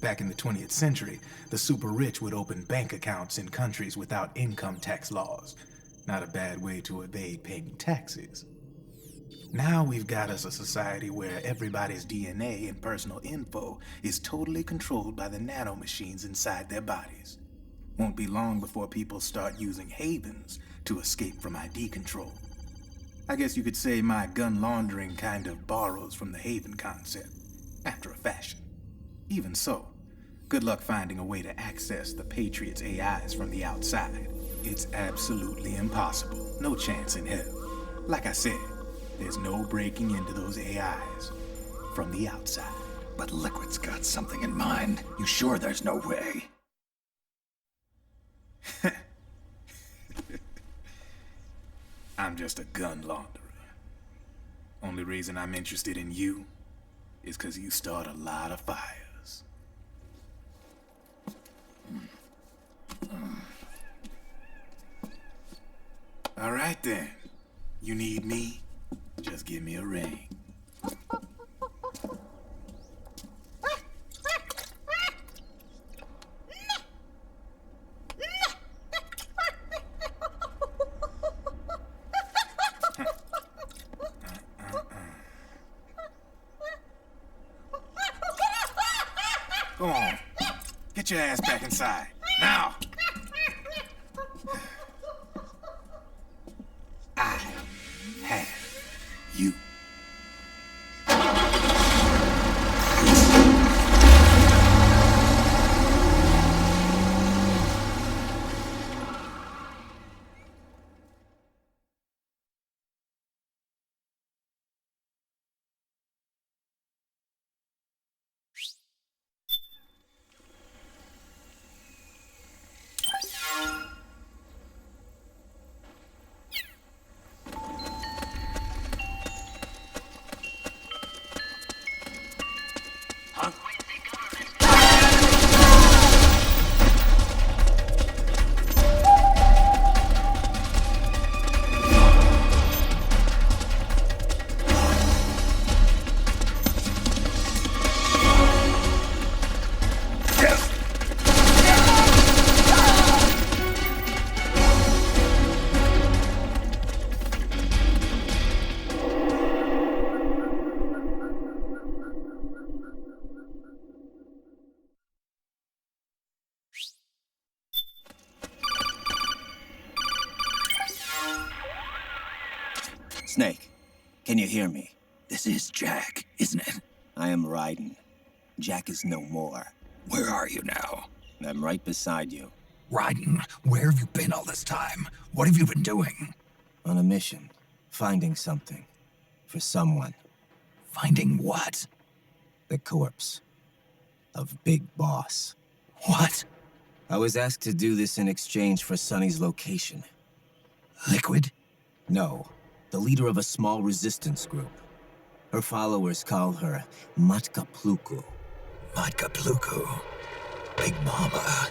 Back in the 20th century, the super rich would open bank accounts in countries without income tax laws. Not a bad way to evade paying taxes. Now we've got us a society where everybody's DNA and personal info is totally controlled by the nanomachines inside their bodies. Won't be long before people start using havens to escape from ID control. I guess you could say my gun laundering kind of borrows from the haven concept, after a fashion. Even so, good luck finding a way to access the Patriots' AIs from the outside. It's absolutely impossible. No chance in hell. Like I said, there's no breaking into those AIs from the outside. But Liquid's got something in mind. You sure there's no way? I'm just a gun launderer. Only reason I'm interested in you is because you start a lot of fires. All right then. You need me? Just give me a ring. Go on. Get your ass back inside. Now! I have you. Snake, can you hear me? This is Jack, isn't it? I am Raiden. Jack is no more. Where are you now? I'm right beside you. Raiden, where have you been all this time? What have you been doing? On a mission. Finding something. For someone. Finding what? The corpse. Of Big Boss. What? I was asked to do this in exchange for Sonny's location. Liquid? No. The leader of a small resistance group. Her followers call her Matka Pluku. Matka Pluku. Big Mama.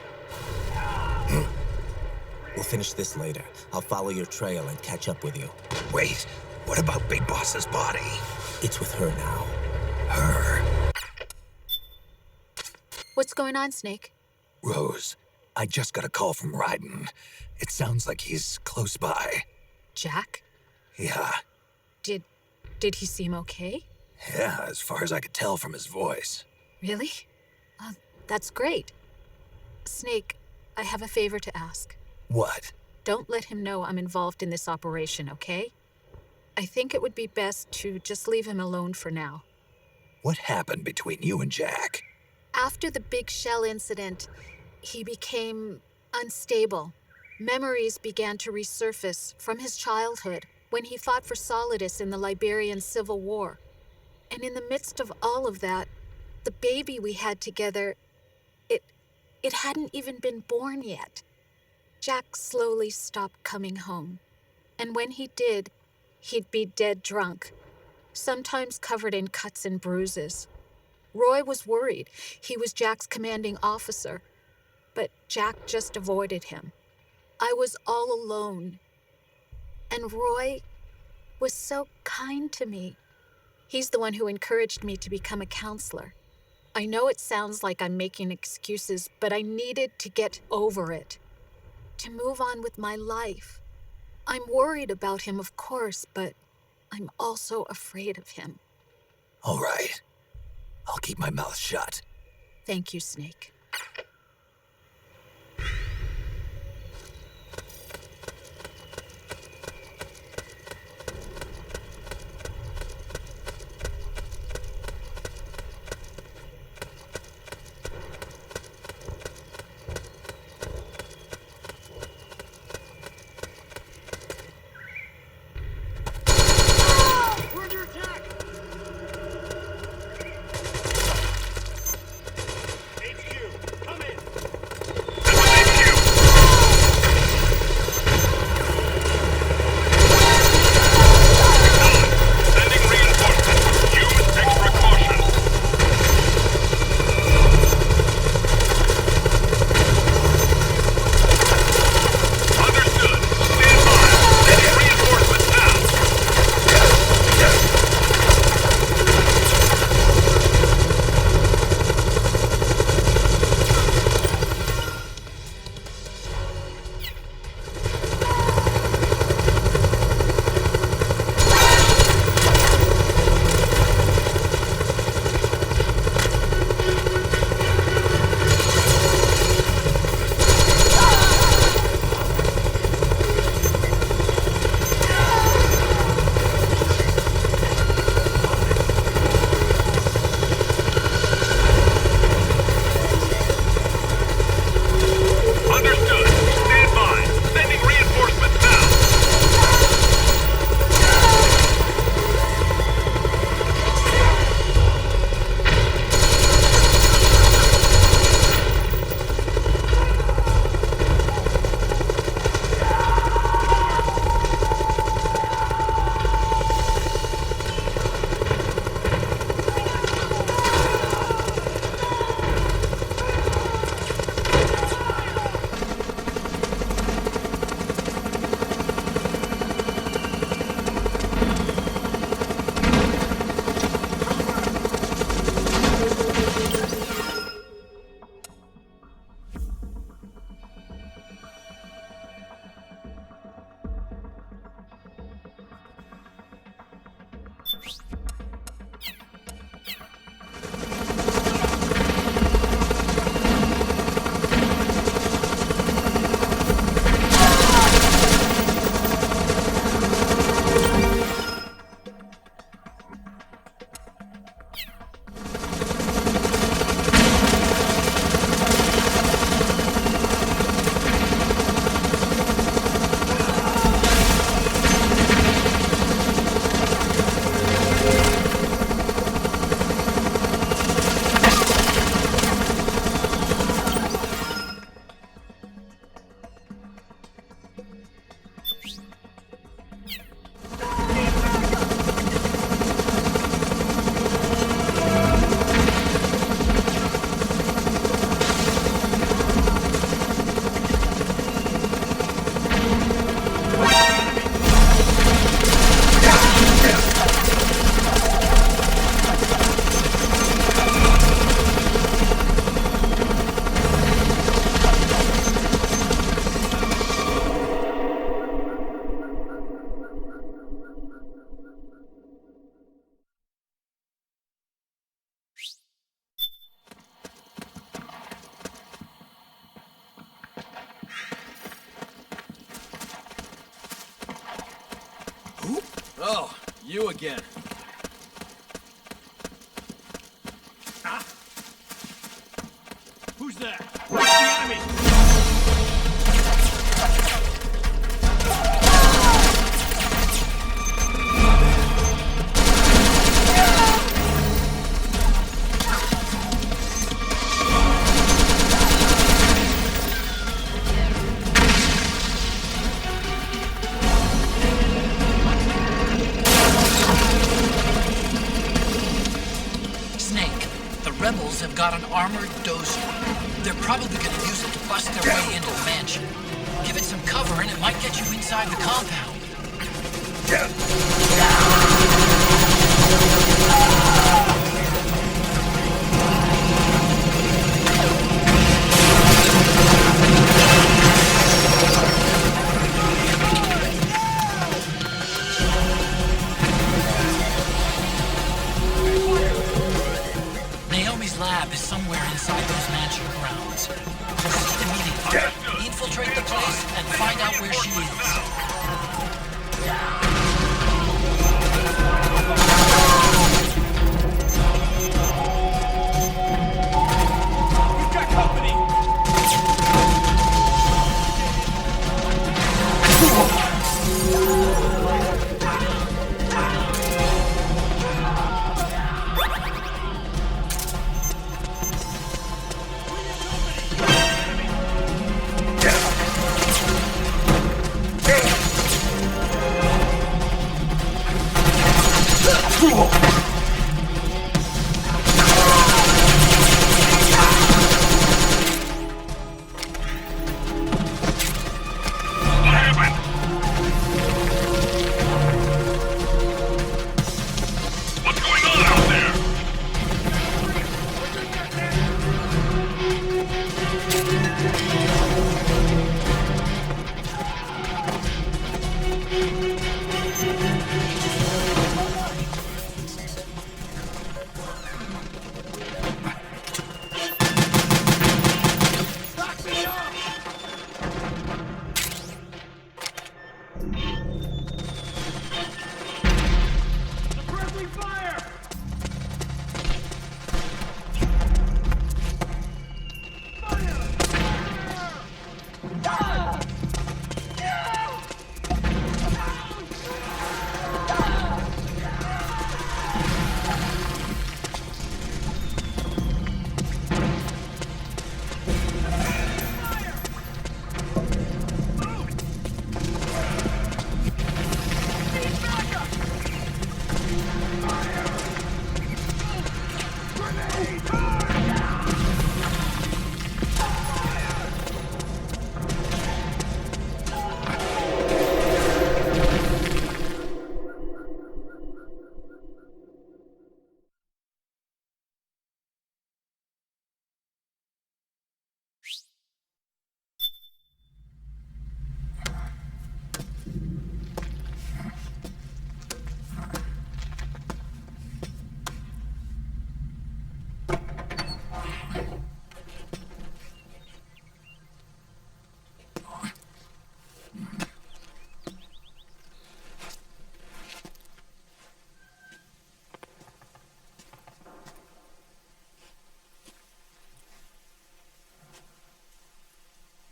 We'll finish this later. I'll follow your trail and catch up with you. Wait, what about Big Boss's body? It's with her now. Her? What's going on, Snake? Rose, I just got a call from Raiden. It sounds like he's close by. Jack? Yeah. Did he seem okay? Yeah, as far as I could tell from his voice. Really? That's great. Snake, I have a favor to ask. What? Don't let him know I'm involved in this operation, okay? I think it would be best to just leave him alone for now. What happened between you and Jack? After the Big Shell incident, he became unstable. Memories began to resurface from his childhood when he fought for Solidus in the Liberian Civil War. And in the midst of all of that, the baby we had together, it hadn't even been born yet. Jack slowly stopped coming home. And when he did, he'd be dead drunk, sometimes covered in cuts and bruises. Roy was worried. He was Jack's commanding officer. But Jack just avoided him. I was all alone. And Roy was so kind to me. He's the one who encouraged me to become a counselor. I know it sounds like I'm making excuses, but I needed to get over it. To move on with my life. I'm worried about him, of course, but I'm also afraid of him. All right. I'll keep my mouth shut. Thank you, Snake. Oh, you again. Ah. Who's there? Where's the enemy? Have got an armored dozer. They're probably going to use it to bust their way into the mansion. Give it some cover and it might get you inside the compound. Lab is somewhere inside those mansion grounds. Proceed immediately. Infiltrate the place and find out where she is.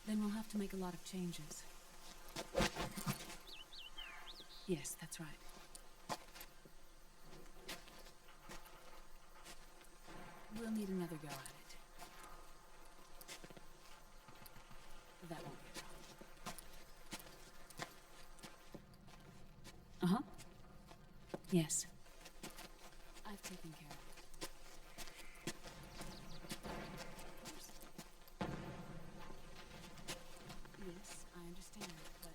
Then we'll have to make a lot of changes. Yes, that's right. We'll need another go at it. That won't be a problem. Uh-huh. Yes. I've taken care of it. Yes, I understand, but...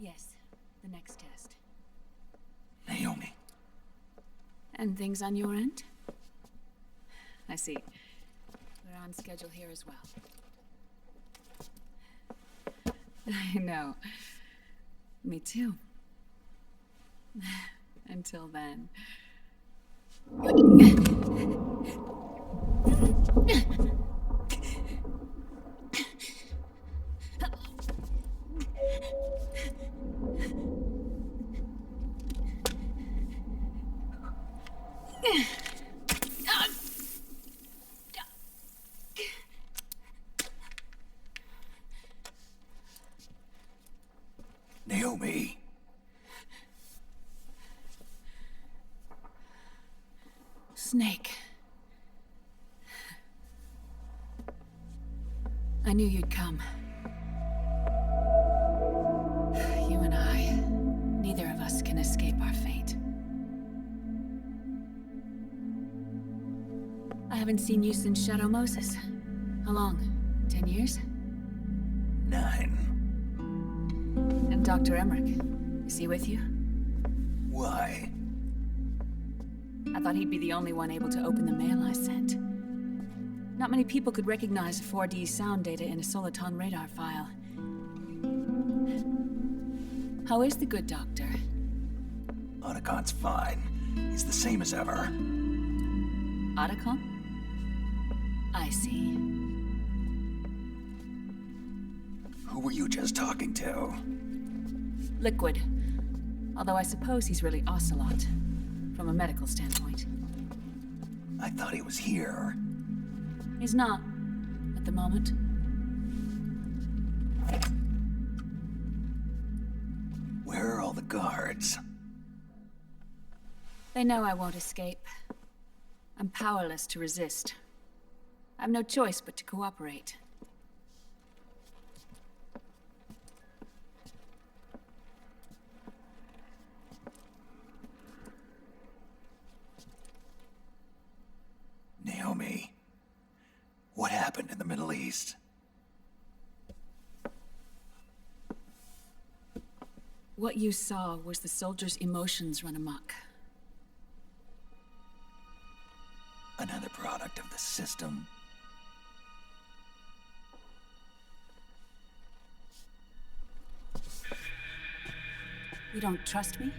Yes, the next test. Naomi. And things on your end? I see. We're on schedule here as well. I know. Me too. Until then. Naomi. Snake. I knew you'd come. You and I, neither of us can escape our fate. I haven't seen you since Shadow Moses. How long? 10 years? 9. And Dr. Emmerich, is he with you? Why? I thought he'd be the only one able to open the mail I sent. Not many people could recognize 4D sound data in a Soliton radar file. How is the good doctor? Otacon's fine. He's the same as ever. Otacon? I see. Who were you just talking to? Liquid. Although I suppose he's really Ocelot, from a medical standpoint. I thought he was here. He's not, at the moment. Where are all the guards? They know I won't escape. I'm powerless to resist. I've no choice but to cooperate. Naomi, what happened in the Middle East? What you saw was the soldiers' emotions run amok. Another product of the system. You don't trust me?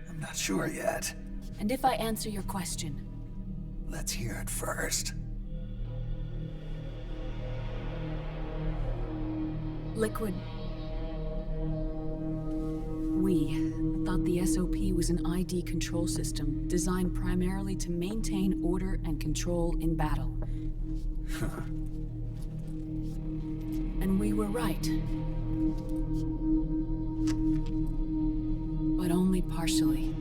I'm not sure yet. And if I answer your question? Let's hear it first. Liquid. We thought the SOP was an ID control system designed primarily to maintain order and control in battle. And we were right. But only partially.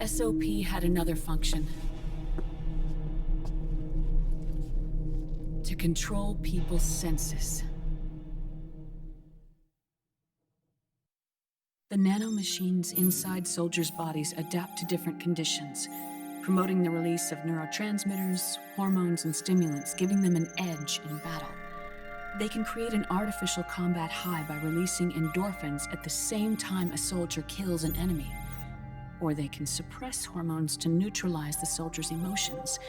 SOP had another function. To control people's senses. The nanomachines inside soldiers' bodies adapt to different conditions, promoting the release of neurotransmitters, hormones, and stimulants, giving them an edge in battle. They can create an artificial combat high by releasing endorphins at the same time a soldier kills an enemy. Or they can suppress hormones to neutralize the soldier's emotions,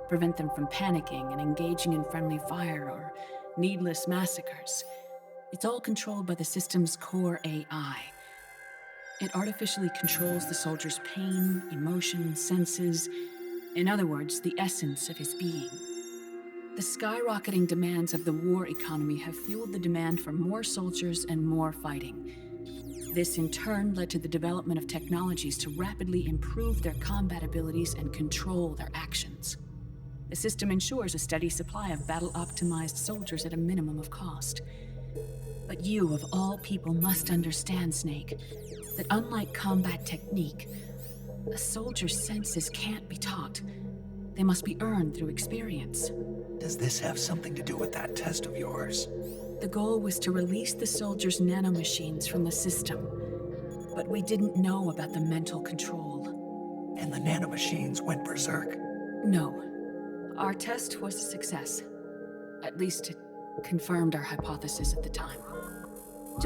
prevent them from panicking and engaging in friendly fire or needless massacres. It's all controlled by the system's core AI. It artificially controls the soldier's pain, emotion, senses, in other words, the essence of his being. The skyrocketing demands of the war economy have fueled the demand for more soldiers and more fighting. This in turn led to the development of technologies to rapidly improve their combat abilities and control their actions. The system ensures a steady supply of battle-optimized soldiers at a minimum of cost. But you, of all people, must understand, Snake, that unlike combat technique, a soldier's senses can't be taught. They must be earned through experience. Does this have something to do with that test of yours? The goal was to release the soldiers' nanomachines from the system, but we didn't know about the mental control. And the nanomachines went berserk? No. Our test was a success. At least it confirmed our hypothesis at the time.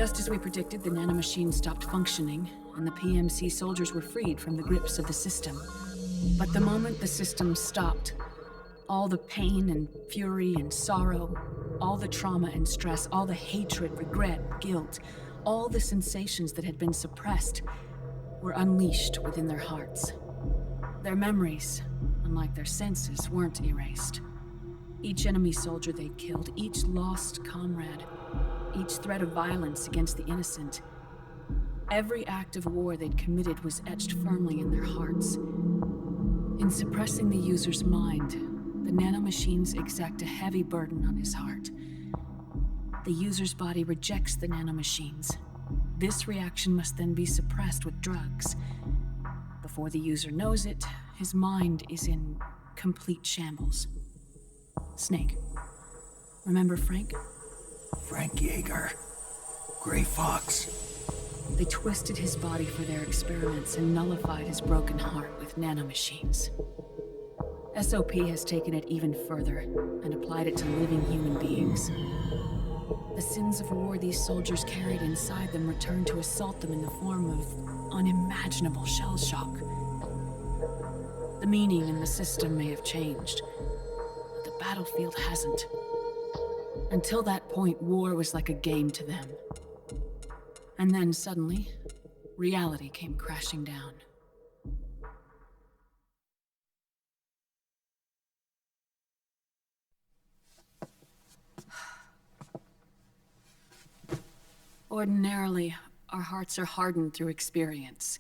Just as we predicted, the nanomachine stopped functioning, and the PMC soldiers were freed from the grips of the system. But the moment the system stopped, all the pain and fury and sorrow, all the trauma and stress, all the hatred, regret, guilt, all the sensations that had been suppressed were unleashed within their hearts. Their memories, unlike their senses, weren't erased. Each enemy soldier they'd killed, each lost comrade, each threat of violence against the innocent, every act of war they'd committed was etched firmly in their hearts. In suppressing the user's mind, the nanomachines exact a heavy burden on his heart. The user's body rejects the nanomachines. This reaction must then be suppressed with drugs. Before the user knows it, his mind is in complete shambles. Snake. Remember Frank? Frank Yeager. Gray Fox. They twisted his body for their experiments and nullified his broken heart with nanomachines. SOP has taken it even further and applied it to living human beings. The sins of war these soldiers carried inside them returned to assault them in the form of unimaginable shell shock. The meaning in the system may have changed, but the battlefield hasn't. Until that point, war was like a game to them. And then suddenly, reality came crashing down. Ordinarily, our hearts are hardened through experience.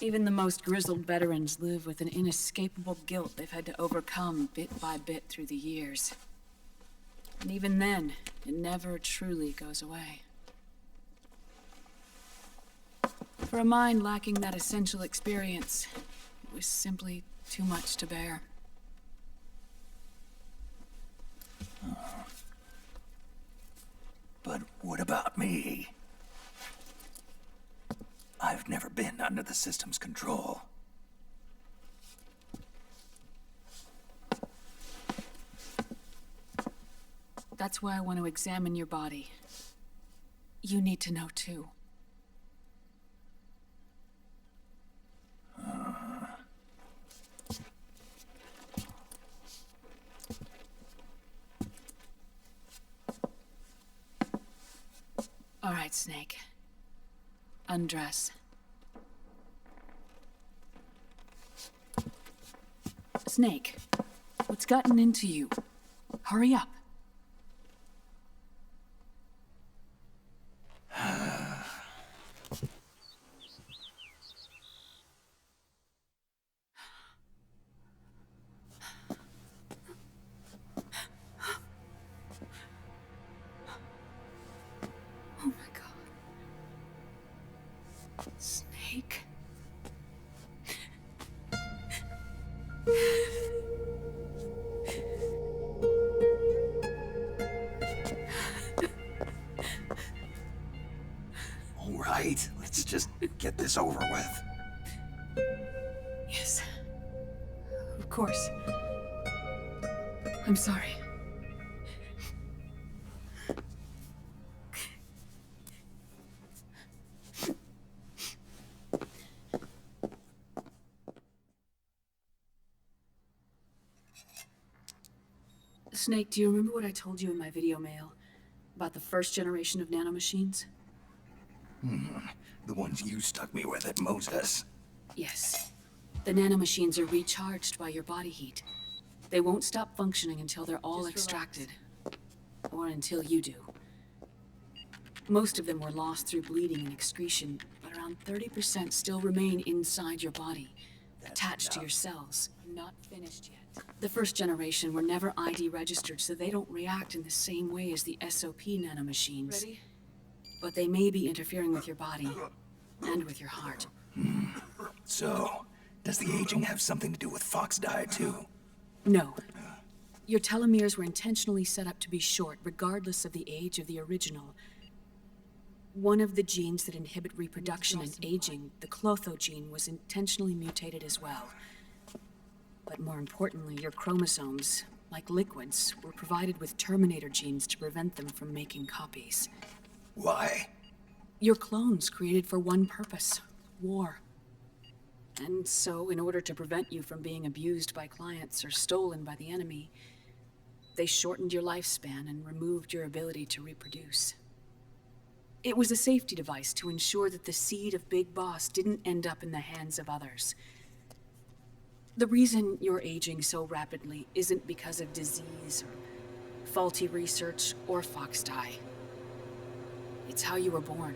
Even the most grizzled veterans live with an inescapable guilt they've had to overcome bit by bit through the years. And even then, it never truly goes away. For a mind lacking that essential experience, it was simply too much to bear. But what about me? I've never been under the system's control. That's why I want to examine your body. You need to know too. All right, Snake. Undress. Snake, what's gotten into you? Hurry up. Oh my God. Snake. All right, let's just get this over with. Yes. Of course. I'm sorry. Snake, do you remember what I told you in my video mail about the first generation of nanomachines? The ones you stuck me with at Moses. Yes. The nanomachines are recharged by your body heat. They won't stop functioning until they're all extracted. Or until you do. Most of them were lost through bleeding and excretion, but around 30% still remain inside your body, attached to your cells. I'm not finished yet. The first generation were never ID registered, so they don't react in the same way as the SOP nanomachines. Ready? But they may be interfering with your body, and with your heart. So, does the aging have something to do with Fox diet too? No. Your telomeres were intentionally set up to be short, regardless of the age of the original. One of the genes that inhibit reproduction and aging, the Clotho gene, was intentionally mutated as well. But more importantly, your chromosomes, like liquids, were provided with Terminator genes to prevent them from making copies. Why? Your clones created for one purpose: war. And so, in order to prevent you from being abused by clients or stolen by the enemy, they shortened your lifespan and removed your ability to reproduce. It was a safety device to ensure that the seed of Big Boss didn't end up in the hands of others. The reason you're aging so rapidly isn't because of disease or faulty research or fox dye. It's how you were born.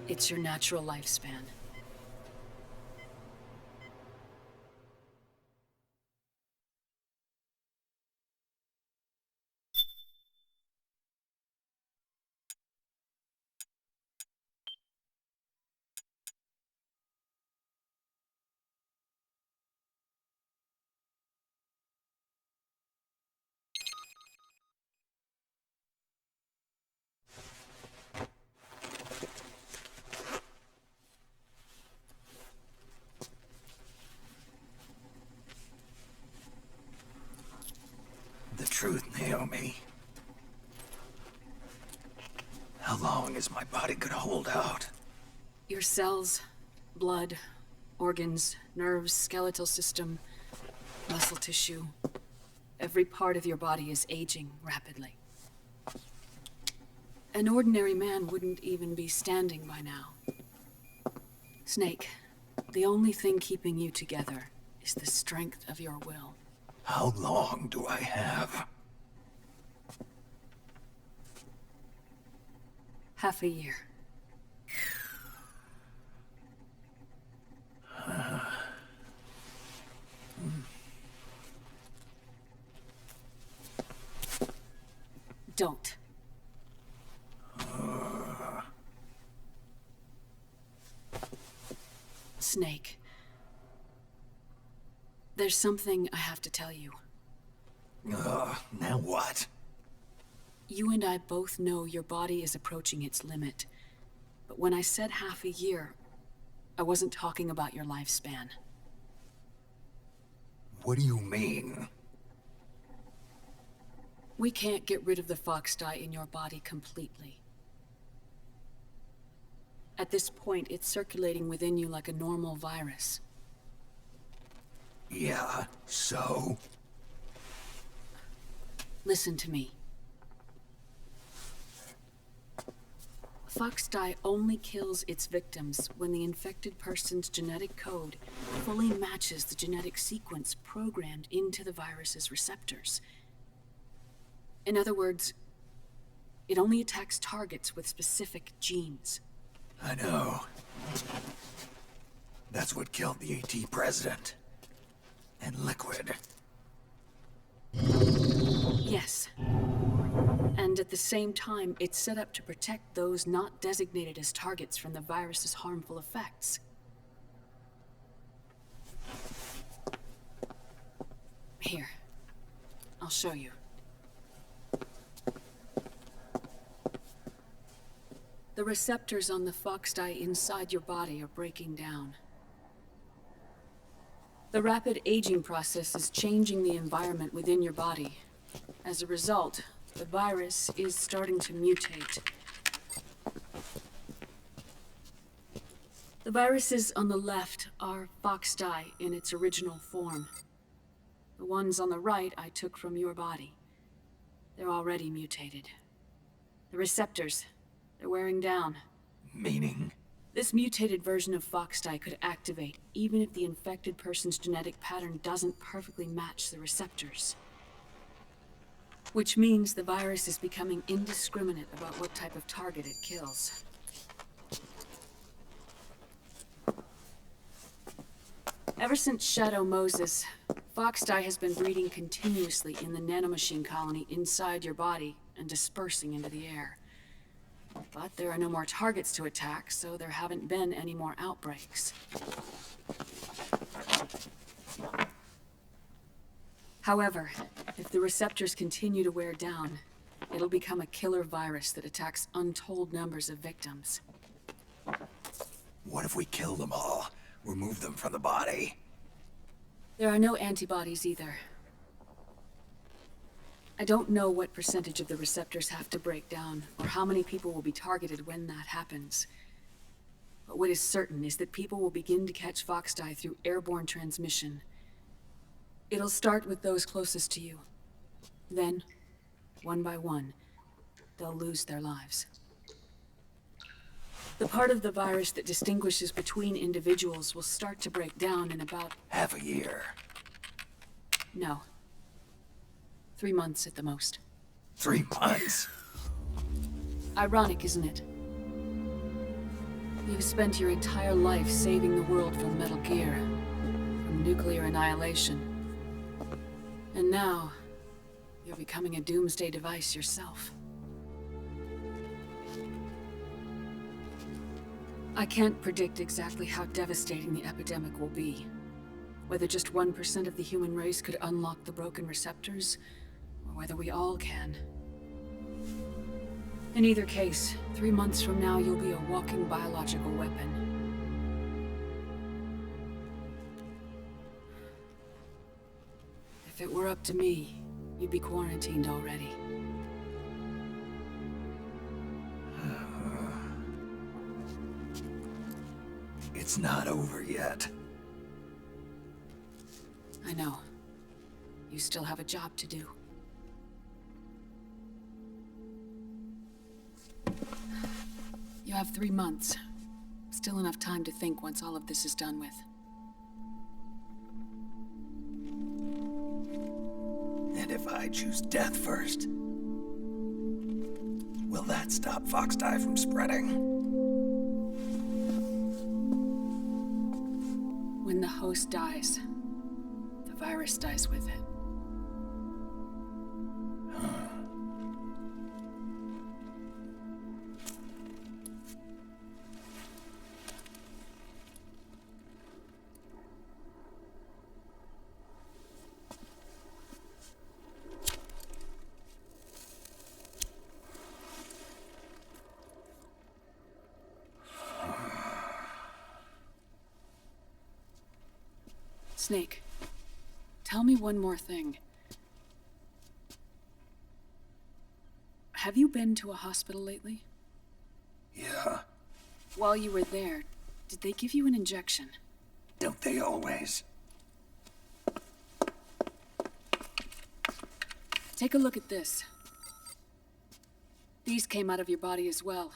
It's your natural lifespan. The truth, Naomi. How long is my body gonna hold out? Your cells, blood, organs, nerves, skeletal system, muscle tissue. Every part of your body is aging rapidly. An ordinary man wouldn't even be standing by now. Snake, the only thing keeping you together is the strength of your will. How long do I have? Half a year. Don't. Snake. There's something I have to tell you. Now what? You and I both know your body is approaching its limit. But when I said half a year, I wasn't talking about your lifespan. What do you mean? We can't get rid of the fox dye in your body completely. At this point, it's circulating within you like a normal virus. Yeah, so? Listen to me. Fox dye only kills its victims when the infected person's genetic code fully matches the genetic sequence programmed into the virus's receptors. In other words, it only attacks targets with specific genes. I know. That's what killed the AT president. And Liquid. Yes. And at the same time, it's set up to protect those not designated as targets from the virus's harmful effects. Here, I'll show you. The receptors on the fox dye inside your body are breaking down. The rapid aging process is changing the environment within your body. As a result, the virus is starting to mutate. The viruses on the left are fox dye in its original form. The ones on the right I took from your body. They're already mutated. The receptors, they're wearing down. Meaning? This mutated version of fox dye could activate even if the infected person's genetic pattern doesn't perfectly match the receptors. Which means the virus is becoming indiscriminate about what type of target it kills. Ever since Shadow Moses, fox dye has been breeding continuously in the nanomachine colony inside your body and dispersing into the air. But there are no more targets to attack, so there haven't been any more outbreaks. However, if the receptors continue to wear down, it'll become a killer virus that attacks untold numbers of victims. What if we kill them all? Remove them from the body? There are no antibodies either. I don't know what percentage of the receptors have to break down, or how many people will be targeted when that happens. But what is certain is that people will begin to catch Foxdie through airborne transmission. It'll start with those closest to you. Then, one by one, they'll lose their lives. The part of the virus that distinguishes between individuals will start to break down in about... Half a year. No. 3 months at the most. 3 months? Ironic, isn't it? You've spent your entire life saving the world from Metal Gear, from nuclear annihilation. And now, you're becoming a doomsday device yourself. I can't predict exactly how devastating the epidemic will be. Whether just 1% of the human race could unlock the broken receptors, or whether we all can. In either case, 3 months from now, you'll be a walking biological weapon. If it were up to me, you'd be quarantined already. It's not over yet. I know. You still have a job to do. You have 3 months. Still enough time to think once all of this is done with. And if I choose death first, will that stop Foxdie from spreading? When the host dies, the virus dies with it. Snake, tell me one more thing. Have you been to a hospital lately? Yeah. While you were there, did they give you an injection? Don't they always? Take a look at this. These came out of your body as well.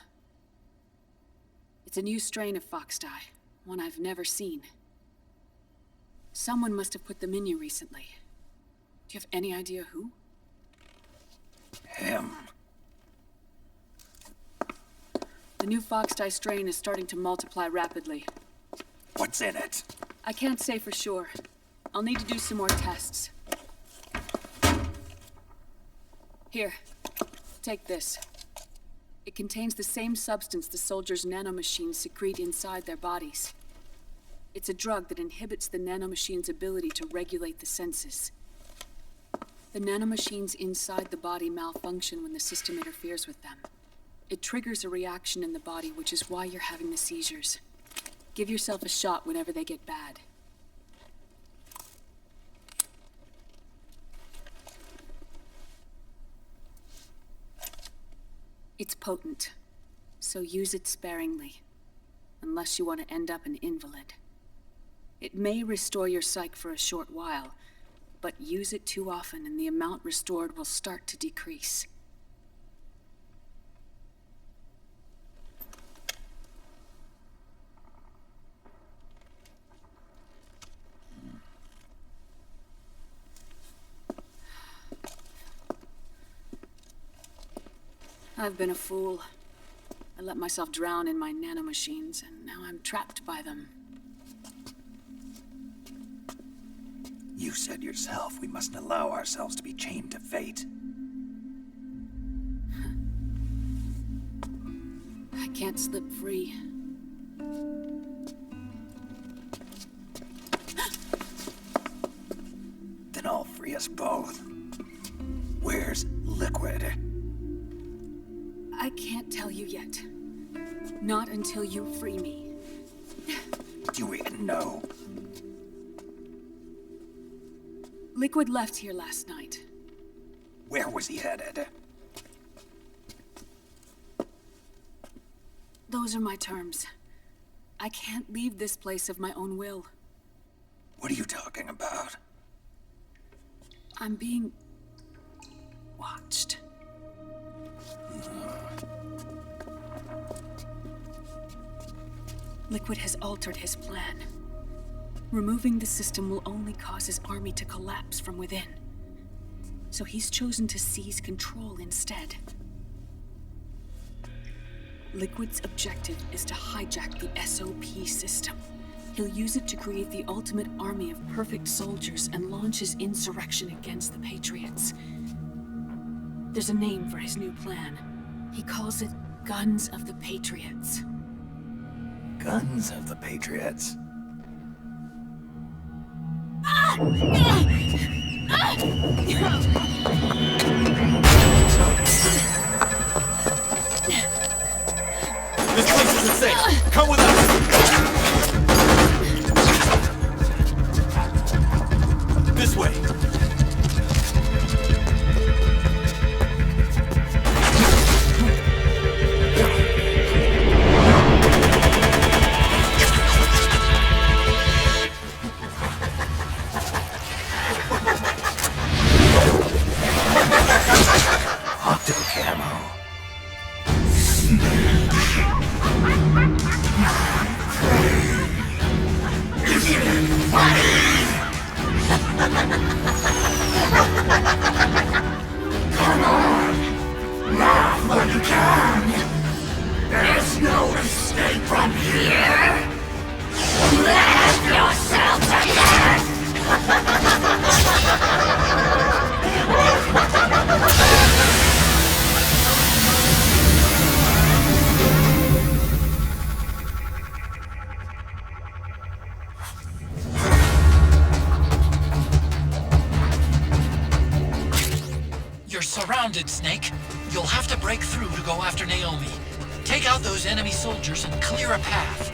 It's a new strain of Foxdie, one I've never seen. Someone must have put them in you recently. Do you have any idea who? Him. The new Foxdie strain is starting to multiply rapidly. What's in it? I can't say for sure. I'll need to do some more tests. Here, take this. It contains the same substance the soldiers' nanomachines secrete inside their bodies. It's a drug that inhibits the nanomachine's ability to regulate the senses. The nanomachines inside the body malfunction when the system interferes with them. It triggers a reaction in the body, which is why you're having the seizures. Give yourself a shot whenever they get bad. It's potent, so use it sparingly, unless you want to end up an invalid. It may restore your psyche for a short while, but use it too often and the amount restored will start to decrease. I've been a fool. I let myself drown in my nanomachines, and now I'm trapped by them. You said yourself we mustn't allow ourselves to be chained to fate. I can't slip free. Then I'll free us both. Where's Liquid? I can't tell you yet. Not until you free me. Do we know? Liquid left here last night. Where was he headed? Those are my terms. I can't leave this place of my own will. What are you talking about? I'm being watched. Liquid has altered his plan. Removing the system will only cause his army to collapse from within. So he's chosen to seize control instead. Liquid's objective is to hijack the SOP system. He'll use it to create the ultimate army of perfect soldiers and launch his insurrection against the Patriots. There's a name for his new plan. He calls it Guns of the Patriots. Guns of the Patriots? This place isn't safe. Come with us. This way. Octo camo. Come on! Laugh when you can! There's no escape from here! Laugh yourself to death! You're surrounded, Snake. You'll have to break through to go after Naomi. Take out those enemy soldiers and clear a path.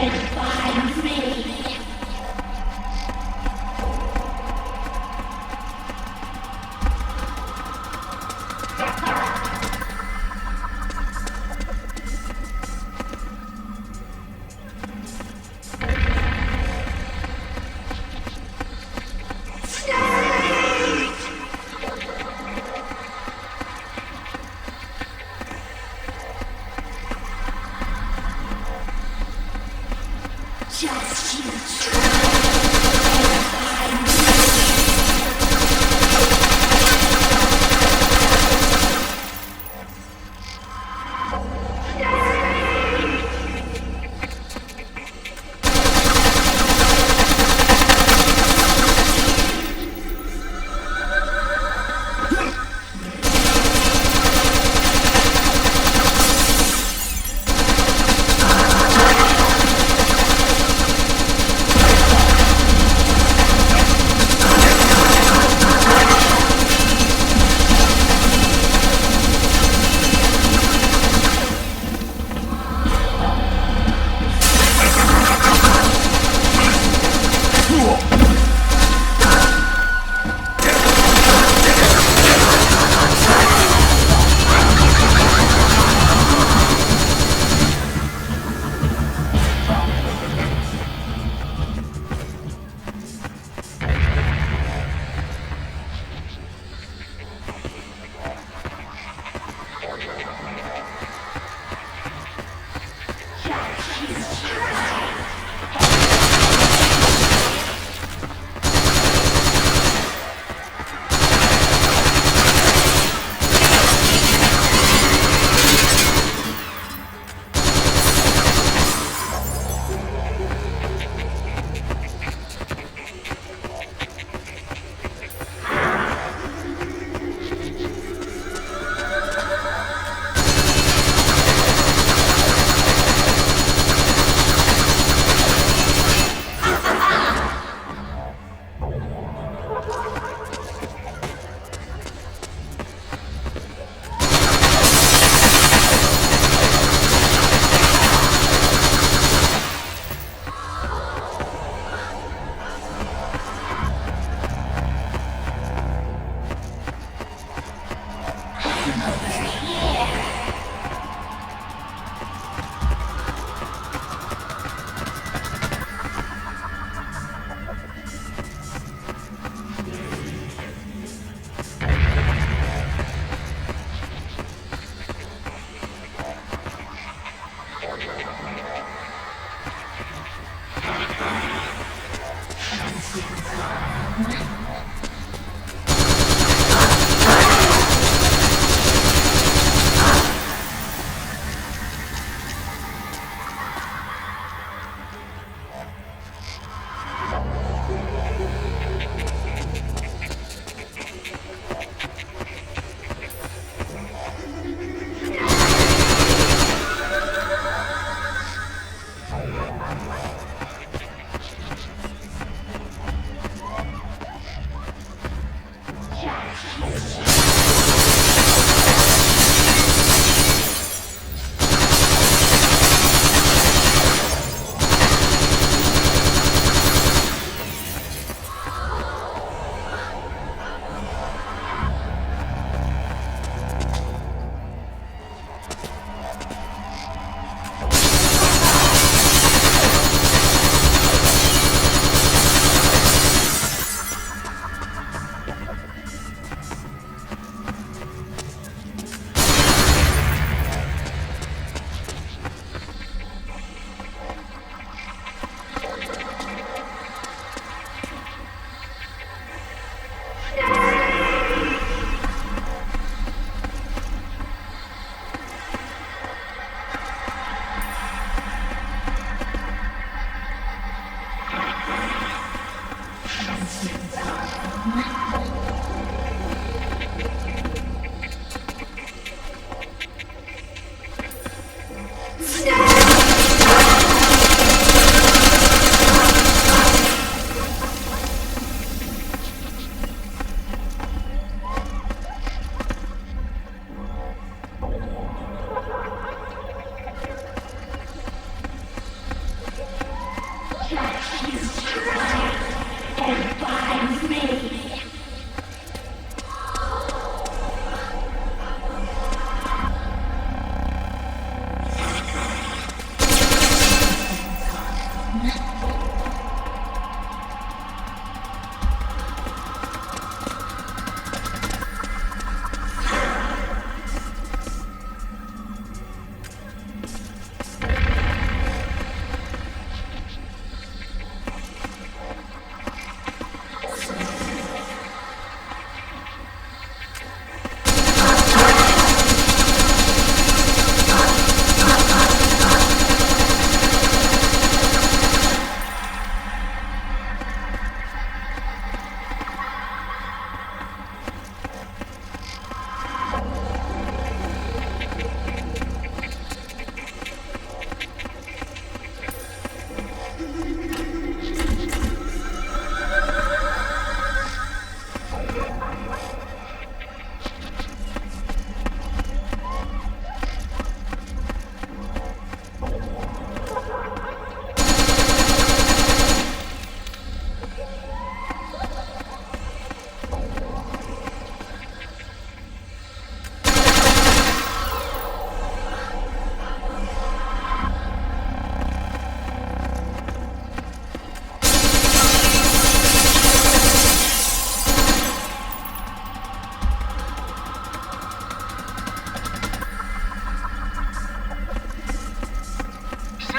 can find me.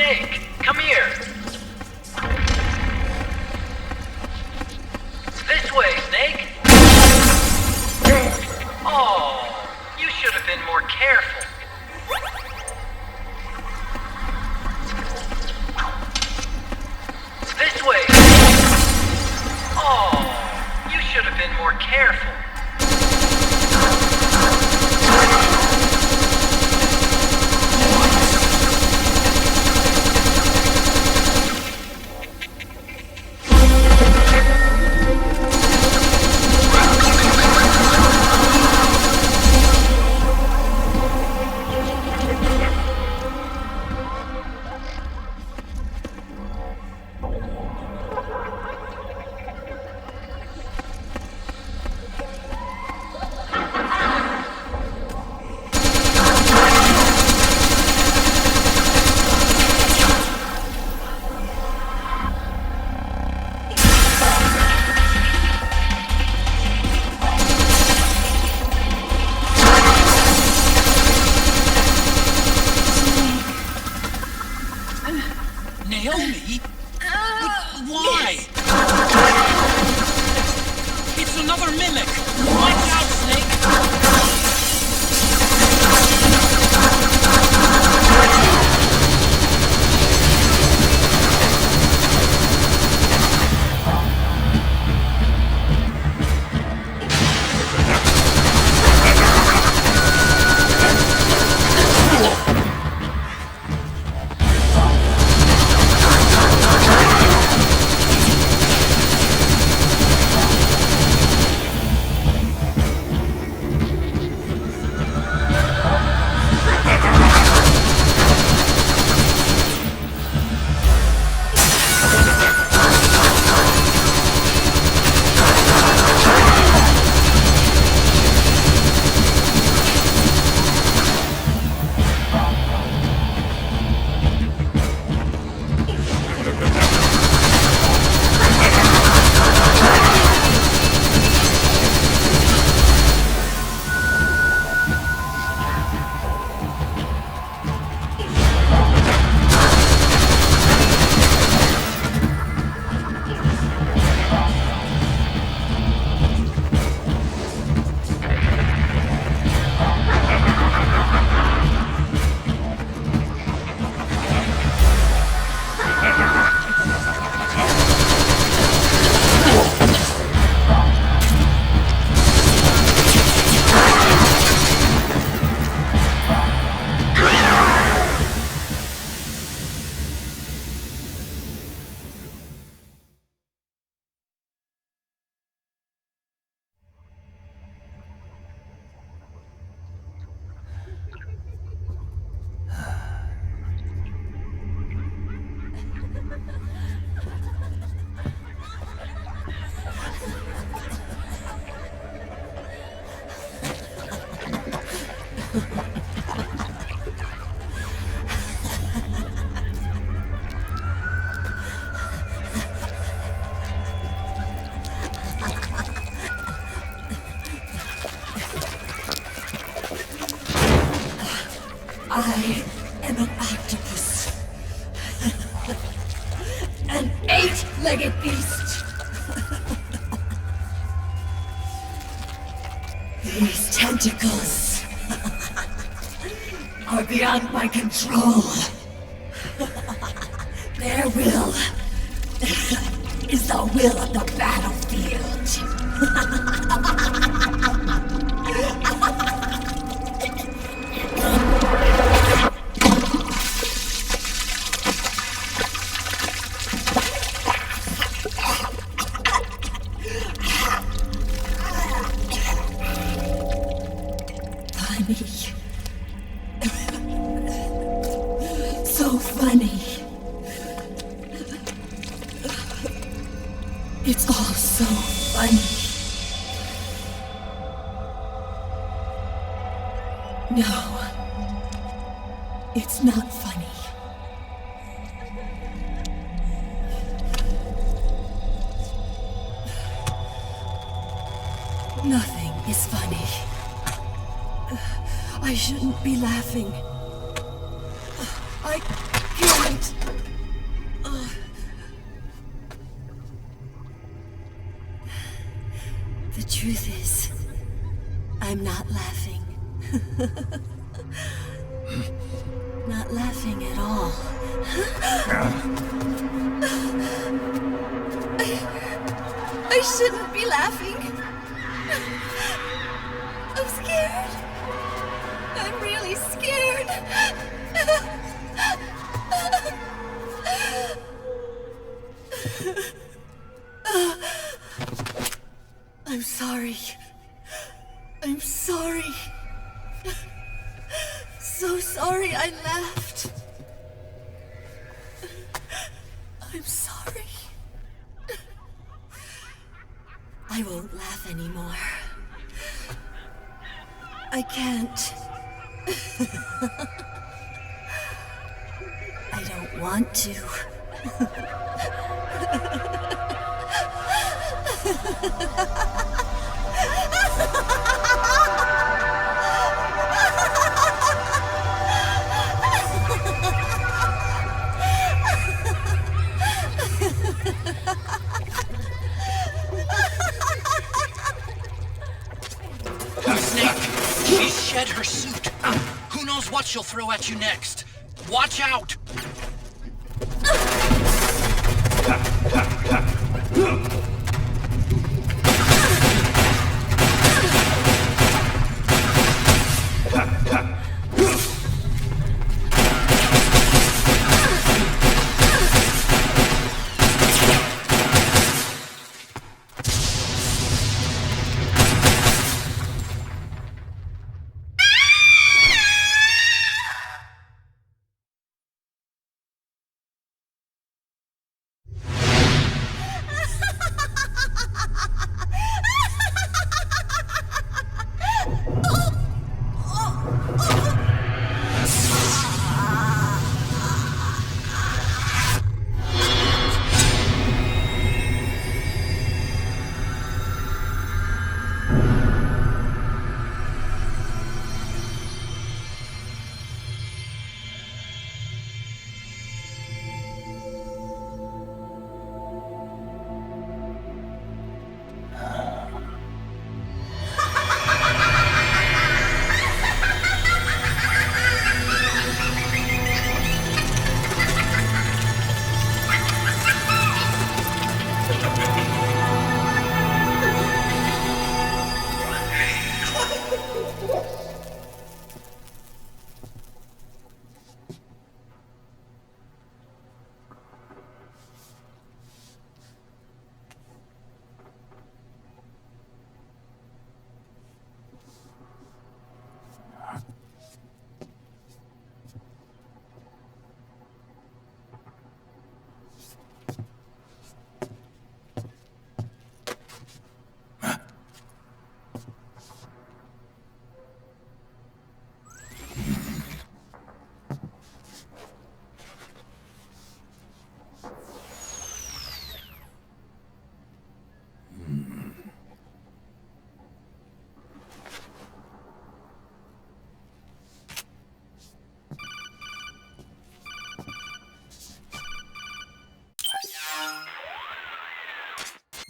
Snake, come here. This way, Snake. Oh, you should have been more careful. This way. Oh, you should have been more careful. Naomi? Why? It's another mimic! Watch out, Snake! I am an octopus. An eight-legged beast. These tentacles are beyond my control. Their will is the will of the battlefield. So funny. It's all so funny. No, it's not funny. Nothing is funny. I shouldn't be laughing. I can't. Ugh. The truth is, I'm not laughing. Not laughing at all. I shouldn't be laughing. I'm scared. I'm really scared. I'm sorry. I'm sorry. So sorry I laughed. I'm sorry. I won't laugh anymore. I can't. I don't want to. Snake, she's shed her suit. Who knows what she'll throw at you next? Watch out!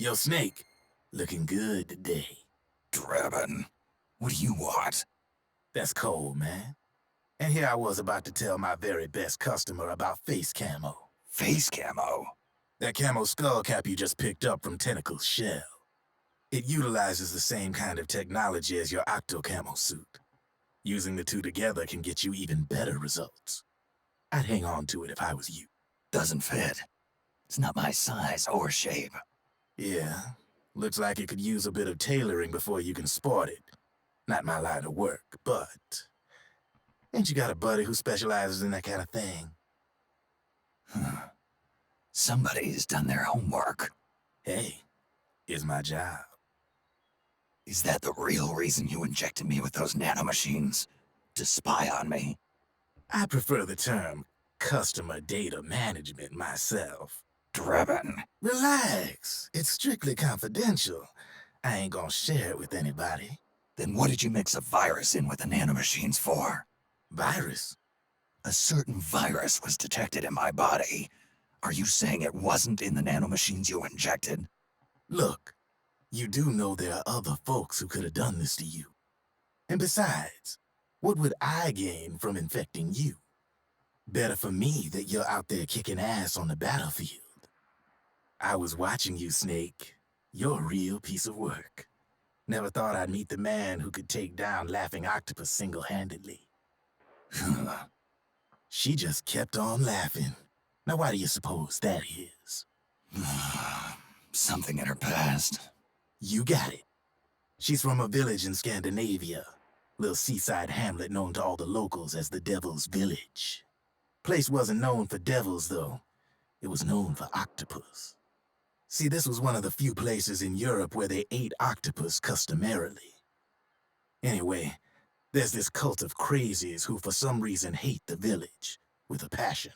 Yo, Snake, looking good today. Drebin, what do you want? That's cold, man. And here I was about to tell my very best customer about face camo. Face camo? That camo skull cap you just picked up from Tentacle's shell. It utilizes the same kind of technology as your octo camo suit. Using the two together can get you even better results. I'd hang on to it if I was you. Doesn't fit. It's not my size or shape. Yeah, looks like it could use a bit of tailoring before you can sport it. Not my line of work, but... ain't you got a buddy who specializes in that kind of thing? Somebody's done their homework. Hey, it's my job. Is that the real reason you injected me with those nanomachines? To spy on me? I prefer the term customer data management myself. Drebin. Relax. It's strictly confidential. I ain't gonna share it with anybody. Then what did you mix a virus in with the nanomachines for? Virus? A A certain virus was detected in my body. Are you saying it wasn't in the nanomachines you injected? Look, you do know there are other folks who could have done this to you. And besides, what would I gain from infecting you? Better for me that you're out there kicking ass on the battlefield. I was watching you, Snake. You're a real piece of work. Never thought I'd meet the man who could take down Laughing Octopus single-handedly. She just kept on laughing. Now why do you suppose that is? Something in her past. You got it. She's from a village in Scandinavia. Little seaside hamlet known to all the locals as the Devil's Village. Place wasn't known for devils, though. It was known for octopus. See, this was one of the few places in Europe where they ate octopus customarily. Anyway, there's this cult of crazies who for some reason hate the village with a passion.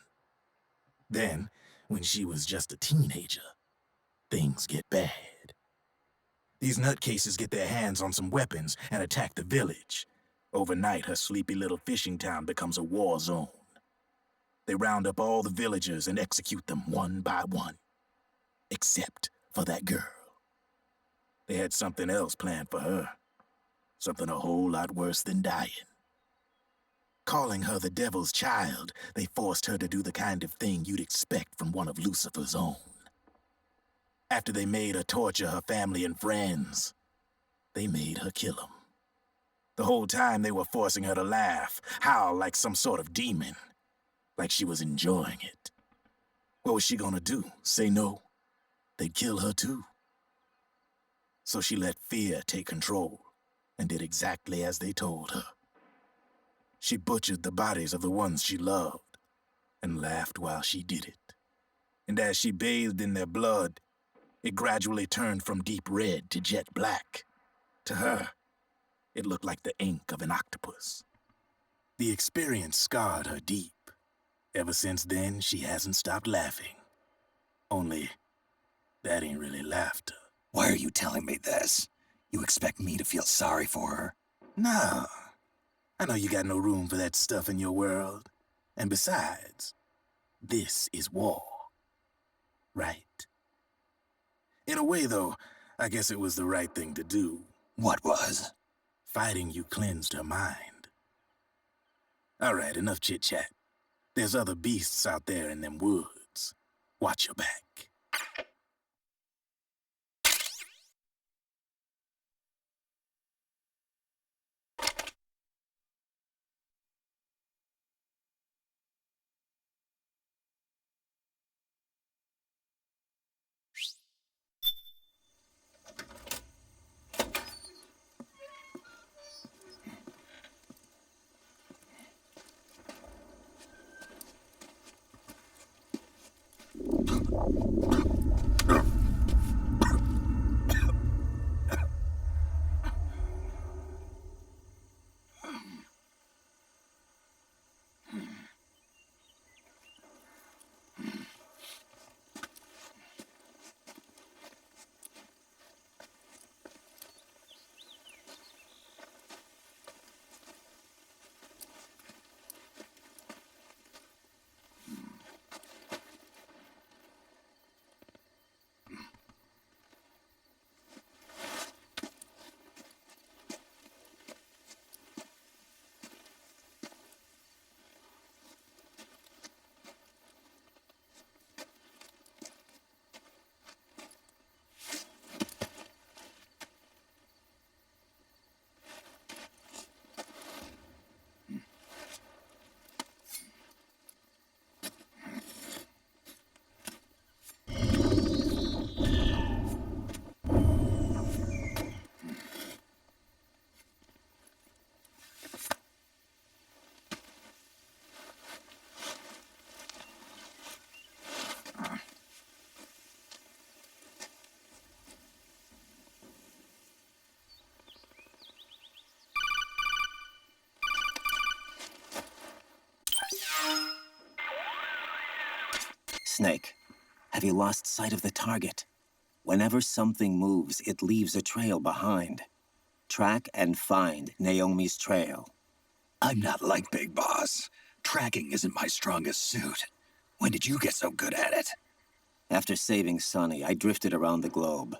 Then, when she was just a teenager, things get bad. These nutcases get their hands on some weapons and attack the village. Overnight, her sleepy little fishing town becomes a war zone. They round up all the villagers and execute them one by one. Except for that girl. They had something else planned for her. Something a whole lot worse than dying. Calling her the Devil's Child, they forced her to do the kind of thing you'd expect from one of Lucifer's own. After they made her torture her family and friends, they made her kill them. The whole time they were forcing her to laugh, howl like some sort of demon. Like she was enjoying it. What was she gonna do? Say no? They'd kill her too. So she let fear take control and did exactly as they told her. She butchered the bodies of the ones she loved and laughed while she did it. And as she bathed in their blood, it gradually turned from deep red to jet black. To her, it looked like the ink of an octopus. The experience scarred her deep. Ever since then, she hasn't stopped laughing. Only, that ain't really laughter. Why are you telling me this? You expect me to feel sorry for her? Nah. I know you got no room for that stuff in your world. And besides, this is war. Right? In a way, though, I guess it was the right thing to do. What was? Fighting you cleansed her mind. All right, enough chit-chat. There's other beasts out there in them woods. Watch your back. Snake, have you lost sight of the target? Whenever something moves, it leaves a trail behind. Track and find Naomi's trail. I'm not like Big Boss. Tracking isn't my strongest suit. When did you get so good at it? After saving Sonny, I drifted around the globe.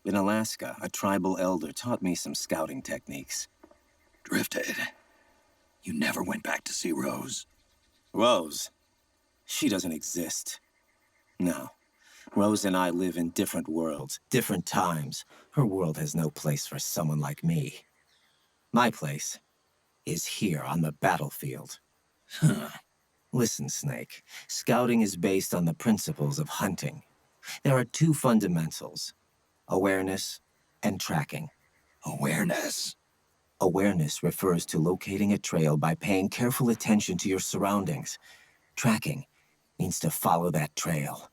In Alaska, a tribal elder taught me some scouting techniques. Drifted? You never went back to see Rose? Rose? She doesn't exist. No. Rose and I live in different worlds, different times. Her world has no place for someone like me. My place is here on the battlefield. Huh. Listen, Snake. Scouting is based on the principles of hunting. There are two fundamentals: awareness and tracking. Awareness? Awareness refers to locating a trail by paying careful attention to your surroundings. Tracking means to follow that trail.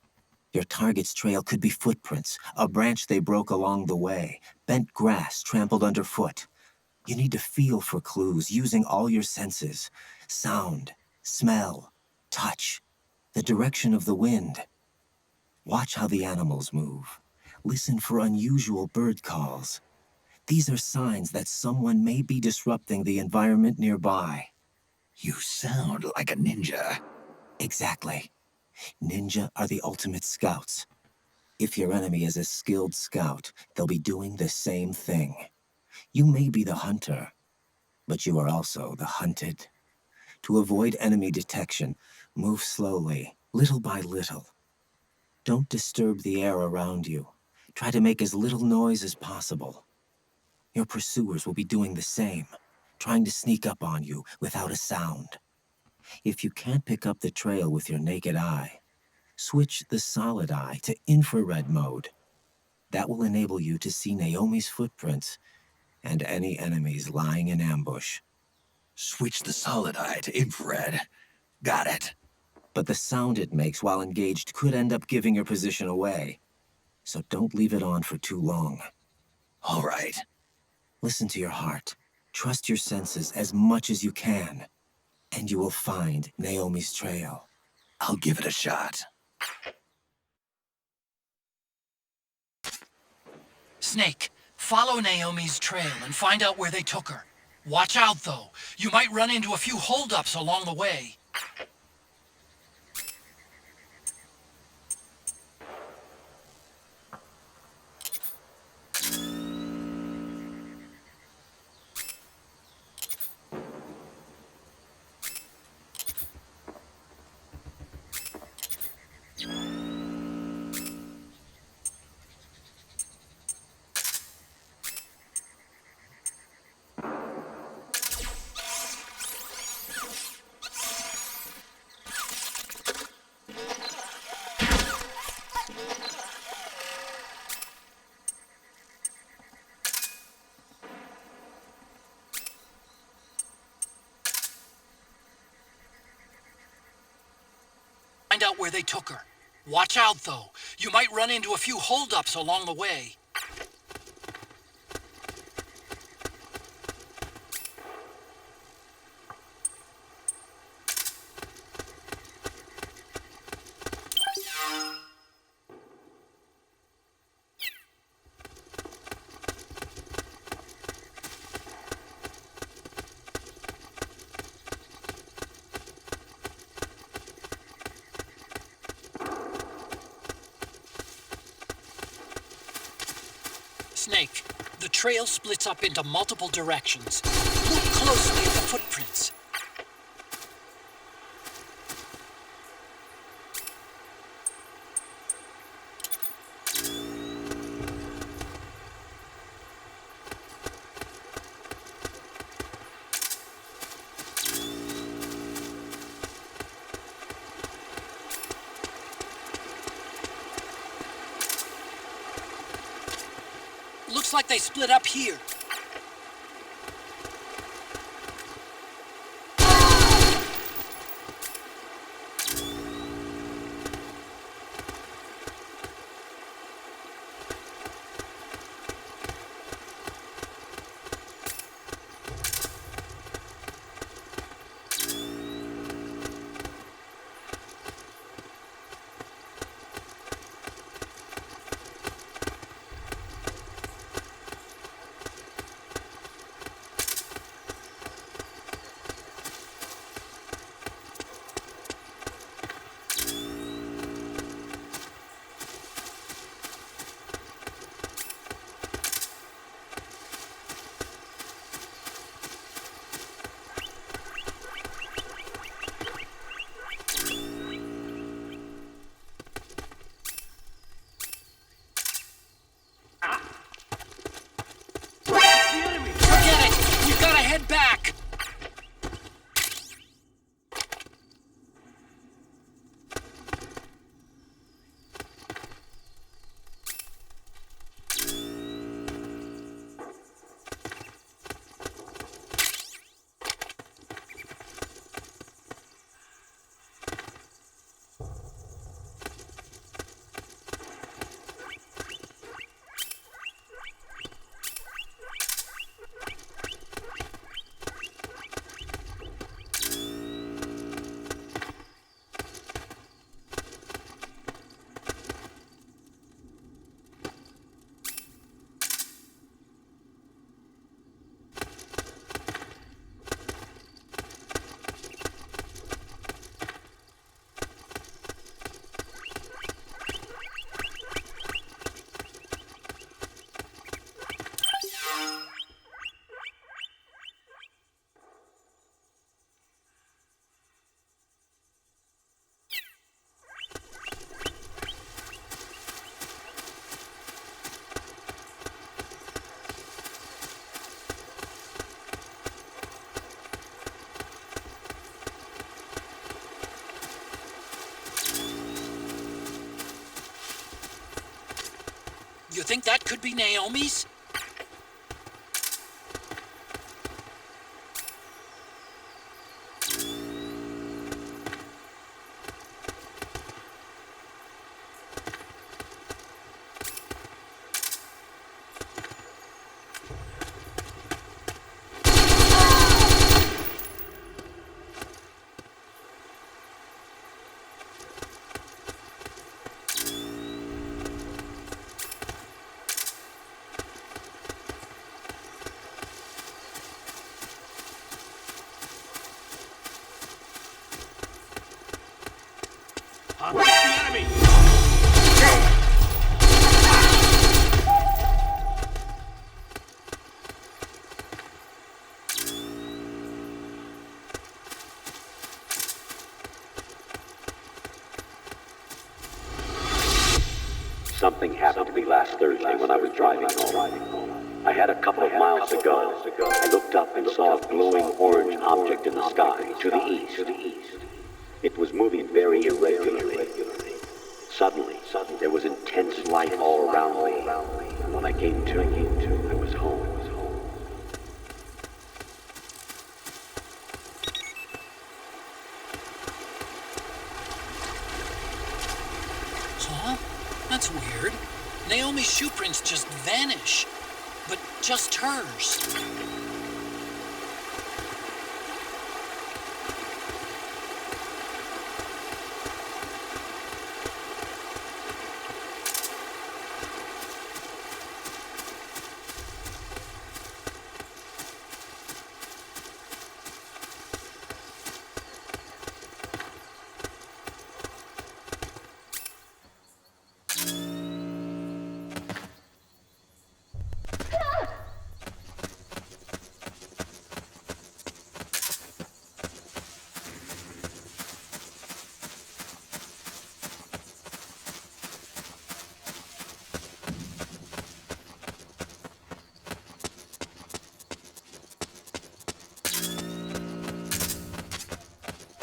Your target's trail could be footprints, a branch they broke along the way, bent grass trampled underfoot. You need to feel for clues using all your senses: sound, smell, touch, the direction of the wind. Watch how the animals move. Listen for unusual bird calls. These are signs that someone may be disrupting the environment nearby. You sound like a ninja. Exactly. Ninja are the ultimate scouts. If your enemy is a skilled scout, they'll be doing the same thing. You may be the hunter, but you are also the hunted. To avoid enemy detection, move slowly, little by little. Don't disturb the air around you. Try to make as little noise as possible. Your pursuers will be doing the same, trying to sneak up on you without a sound. If you can't pick up the trail with your naked eye, switch the solid eye to infrared mode. That will enable you to see Naomi's footprints and any enemies lying in ambush. Switch the solid eye to infrared. Got it. But the sound it makes while engaged could end up giving your position away. So don't leave it on for too long. All right. Listen to your heart. Trust your senses as much as you can. And you will find Naomi's trail. I'll give it a shot. Snake, follow Naomi's trail and find out where they took her. Watch out, though. You might run into a few holdups along the way. Find out where they took her. Watch out, though. You might run into a few holdups along the way. Snake, the trail splits up into multiple directions. Look closely at the footprints. Looks like they split up here. think that could be Naomi's? Something happened to me last Thursday when I was driving home. I had a couple of miles to go. I looked up and saw a glowing orange object in the sky to the east. It was moving very irregularly. Suddenly, there was intense light all around me. And when I came to, I was home. Huh? That's weird. Naomi's shoe prints just vanish. But just hers.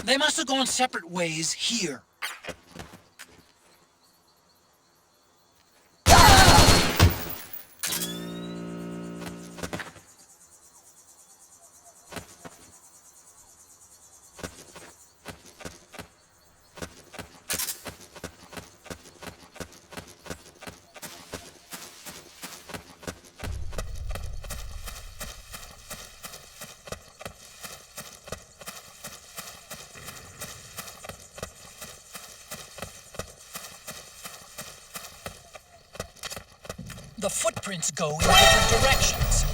They must have gone separate ways here. The footprints go in different directions.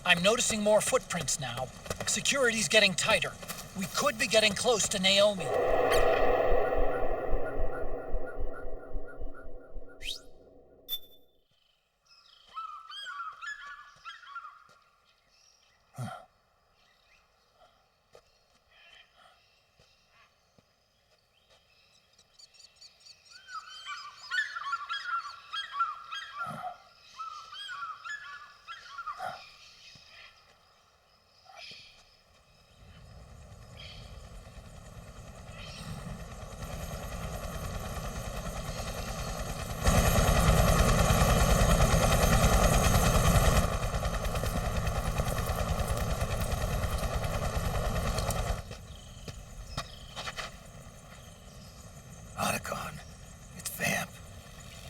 I'm noticing more footprints now. Security's getting tighter. We could be getting close to Naomi.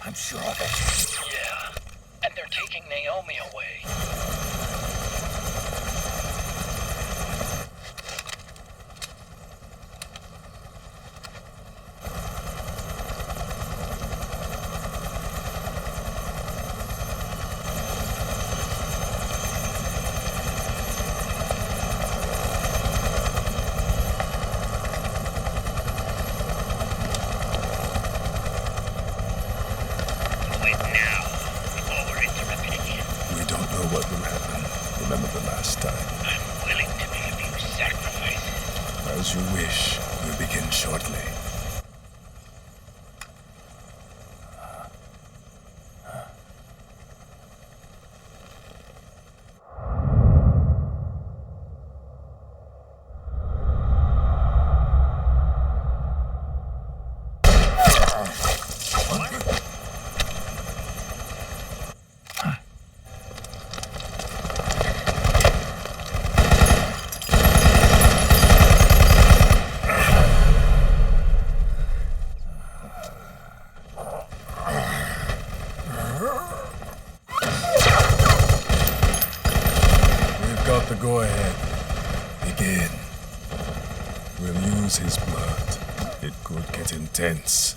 I'm sure of it. Yeah, and they're taking Naomi away. shortly. We've got the go-ahead. Begin. We'll use his blood. It could get intense.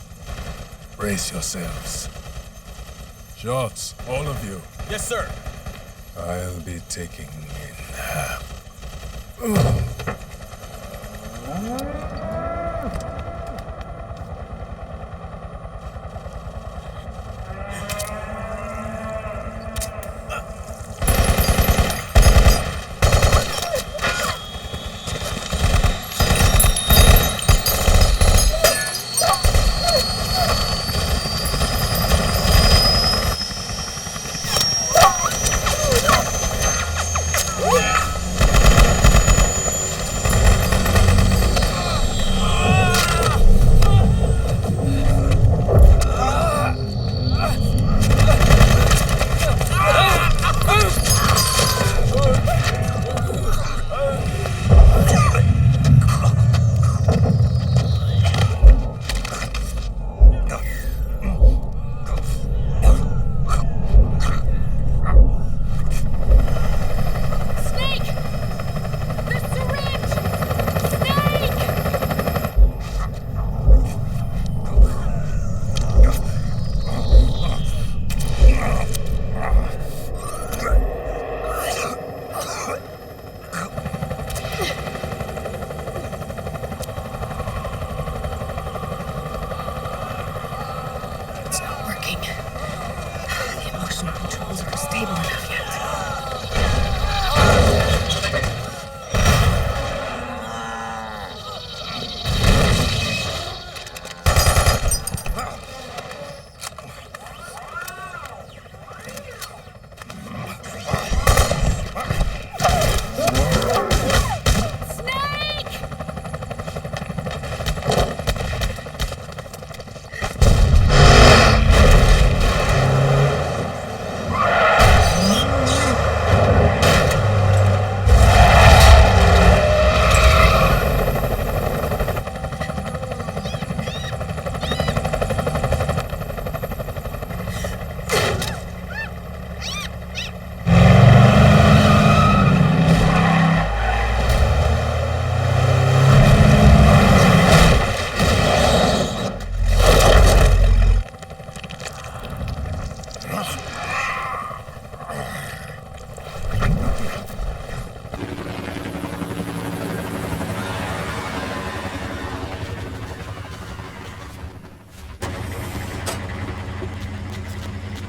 Brace yourselves. Shots, all of you. Yes, sir. I'll be taking in half.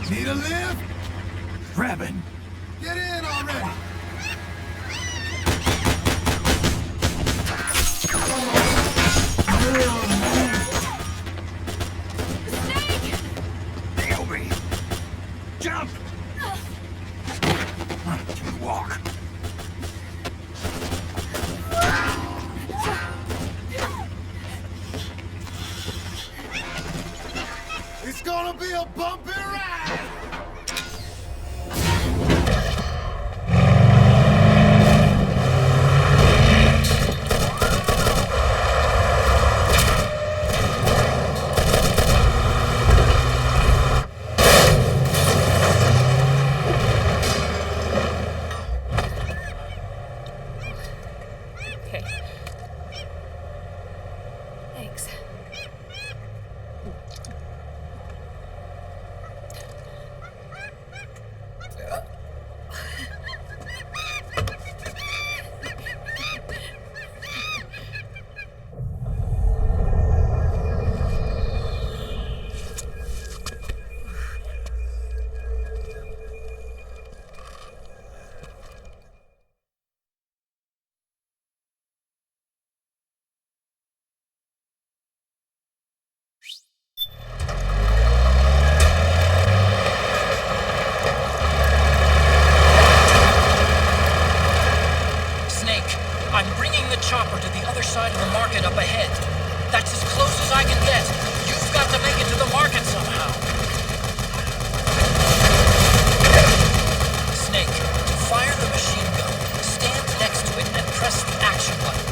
Need a lift? Grabbing. Get in already! Naomi! Jump! Walk. It's gonna be a bumpy ride! market up ahead. That's as close as I can get. You've got to make it to the market somehow. Snake, to fire the machine gun, stand next to it and press the action button.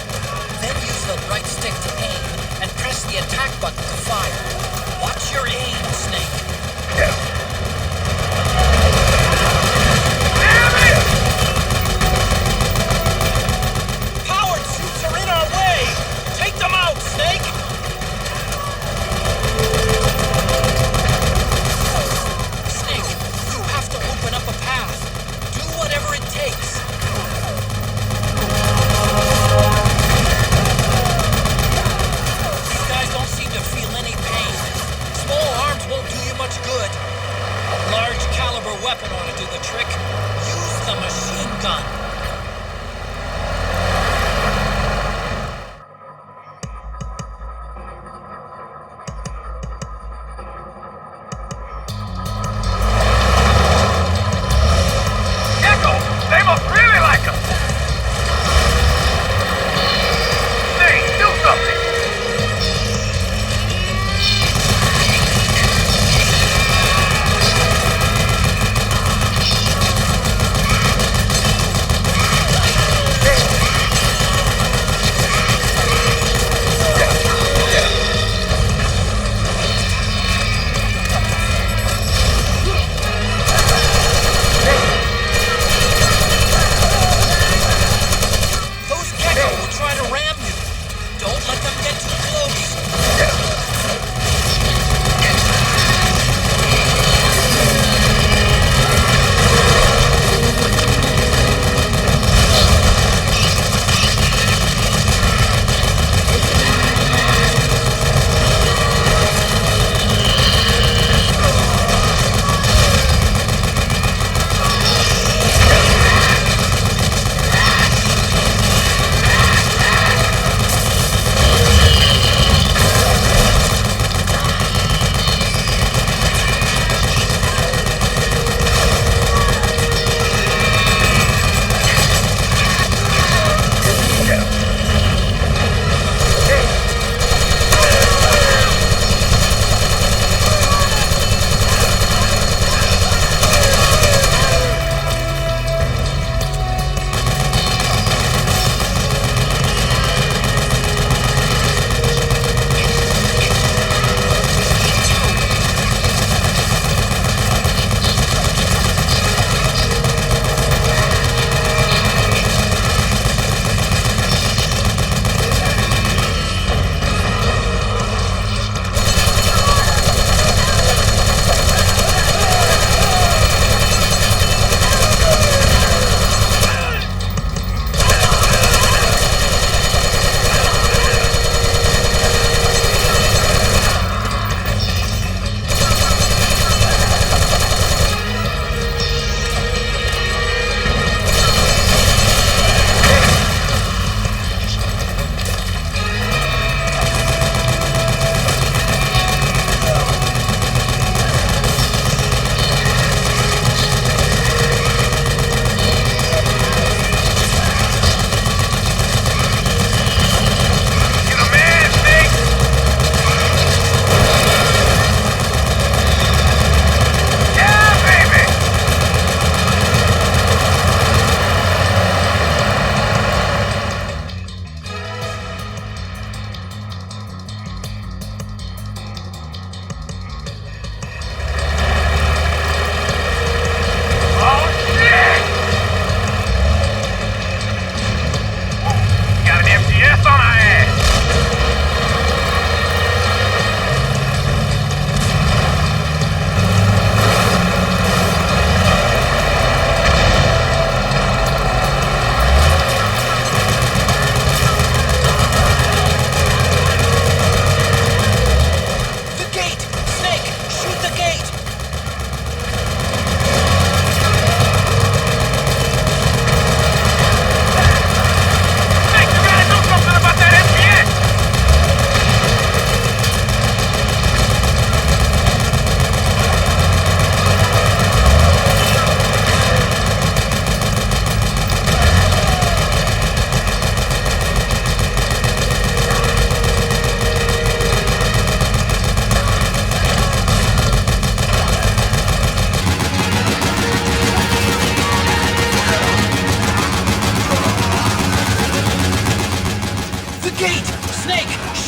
Then use the right stick to aim and press the attack button to fire. Watch your aim, Snake. Powered suits are in our way! Take them out, Snake!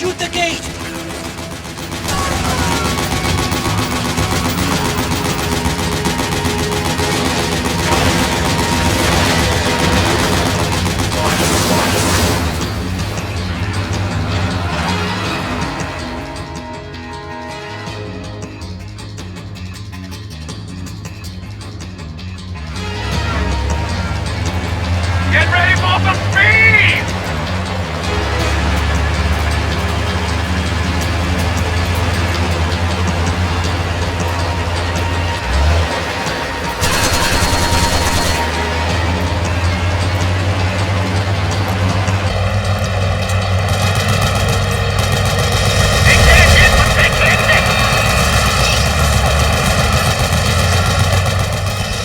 Shoot the gate! Get ready for some speed!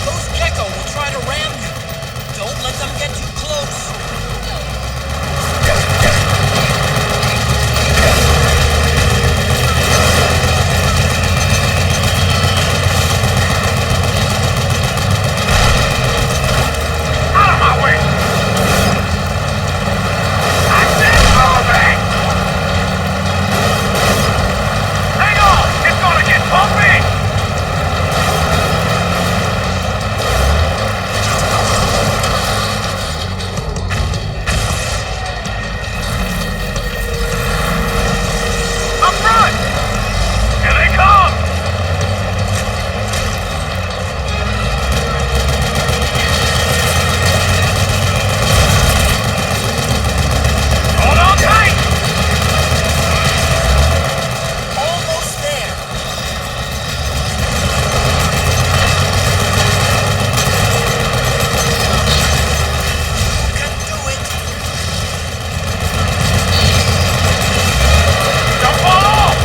Those Gecko will try to ram you. Don't let them get too close. Out of my way! I said moving! Hang on! It's gonna get bumpy! Up front! Here they come! Hold on tight! Almost there. You can do it. Don't fall off!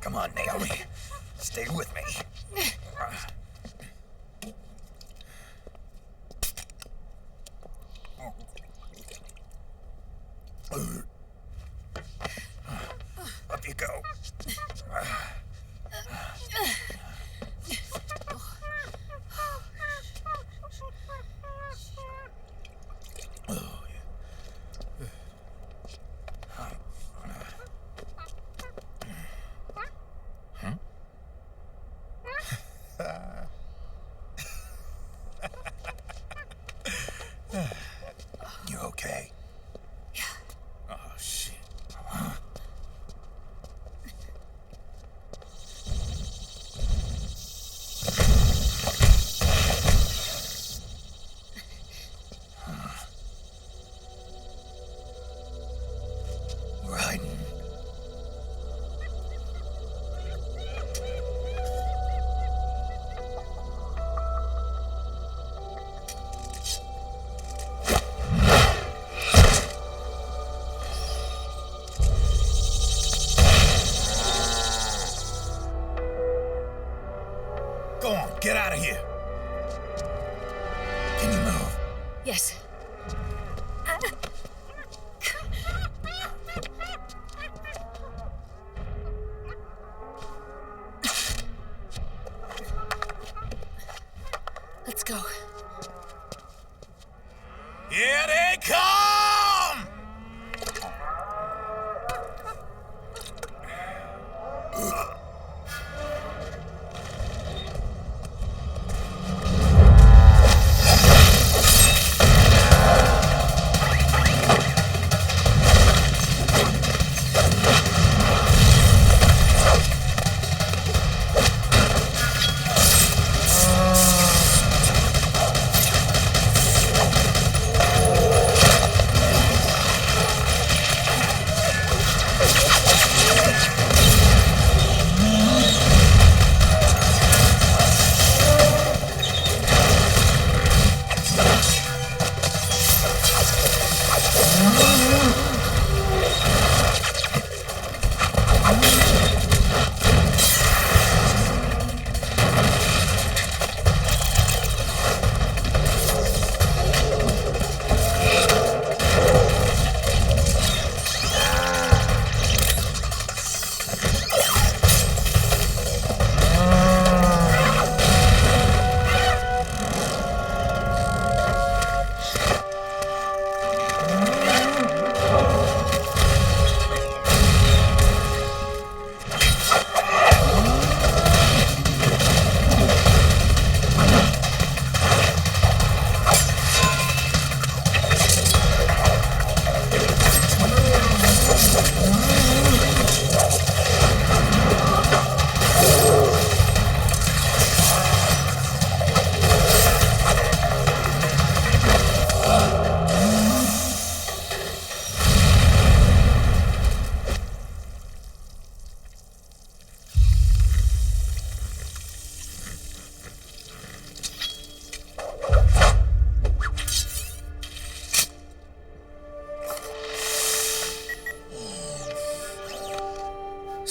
Come on, Naomi. Stay with me. Up you go. You okay? Yeah. Oh, shit. We're hiding. Go on, get out of here. Can you move? Yes. Let's go. Here they come!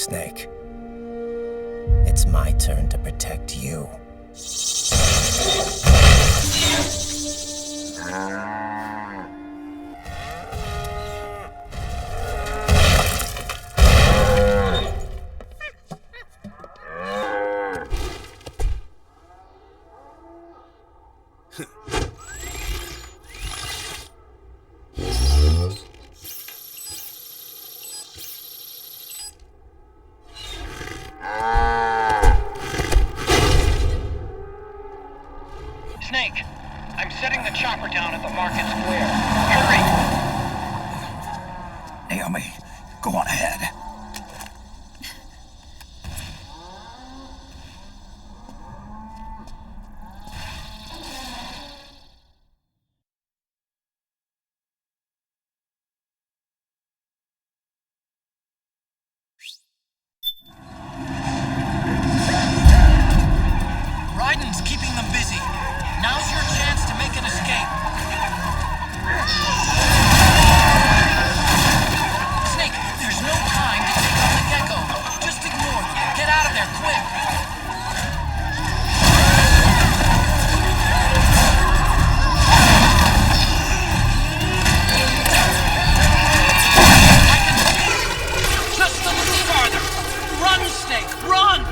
Snake. It's my turn to protect you. Snake, I'm setting the chopper down at the market square. Hurry! Naomi, go on ahead. Raiden's keeping them busy. Now's your chance to make an escape. Snake, there's no time to take on the gecko. Just ignore them. Get out of there quick. I can see you. Just a little farther. Run, Snake, run!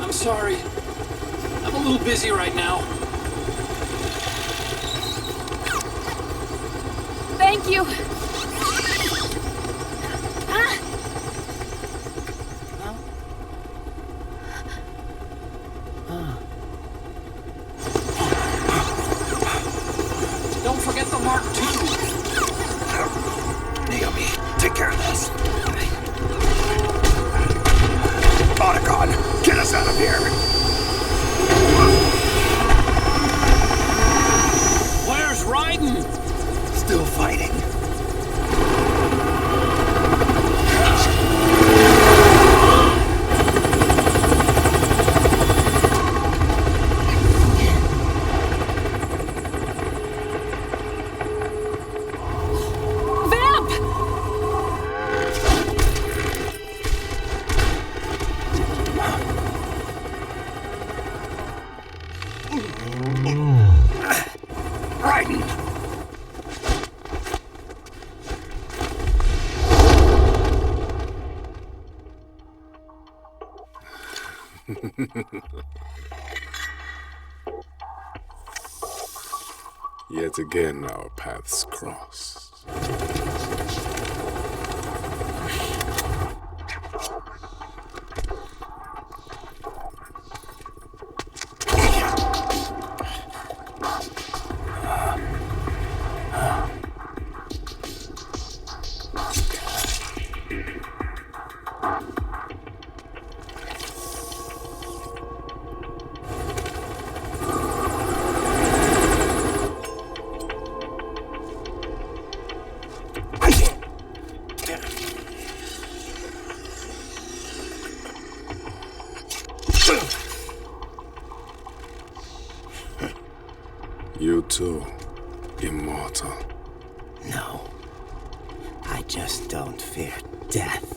I'm sorry. I'm a little busy right now. Thank you. Don't forget the Mark II. Naomi, take care of this. Otacon, get us out of here. Where's Raiden? Still fighting. Raiden! Yet again our paths cross. You too, immortal. No. I just don't fear death.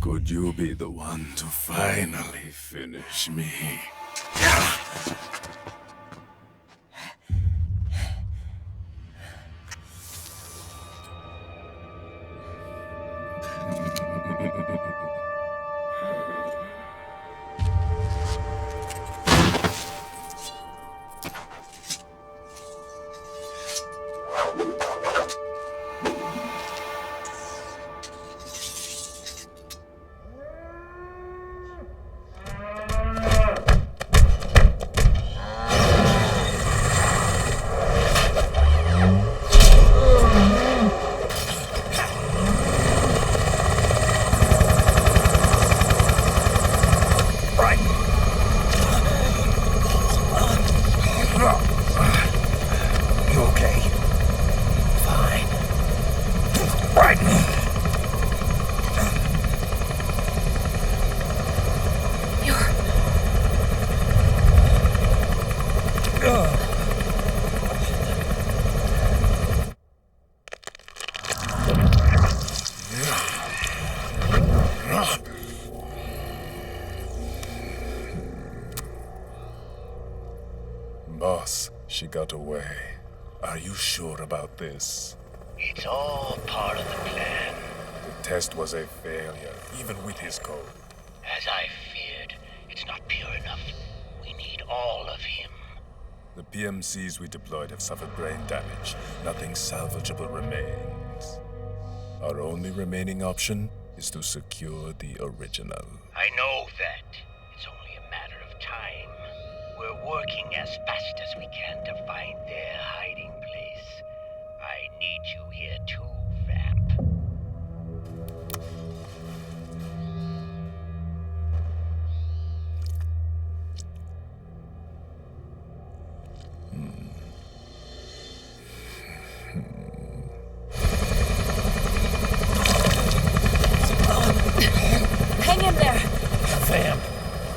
Could you be the one to finally finish me? Boss, she got away. Are you sure about this? It's all part of the plan. The test was a failure, even with his code. As I feared, it's not pure enough. We need all of him. The PMCs we deployed have suffered brain damage. Nothing salvageable remains. Our only remaining option is to secure the original. I know that. It's only a matter of time. We're working as fast as we can to find their hiding place. I need you here too, Vamp. Hang in there! Vamp.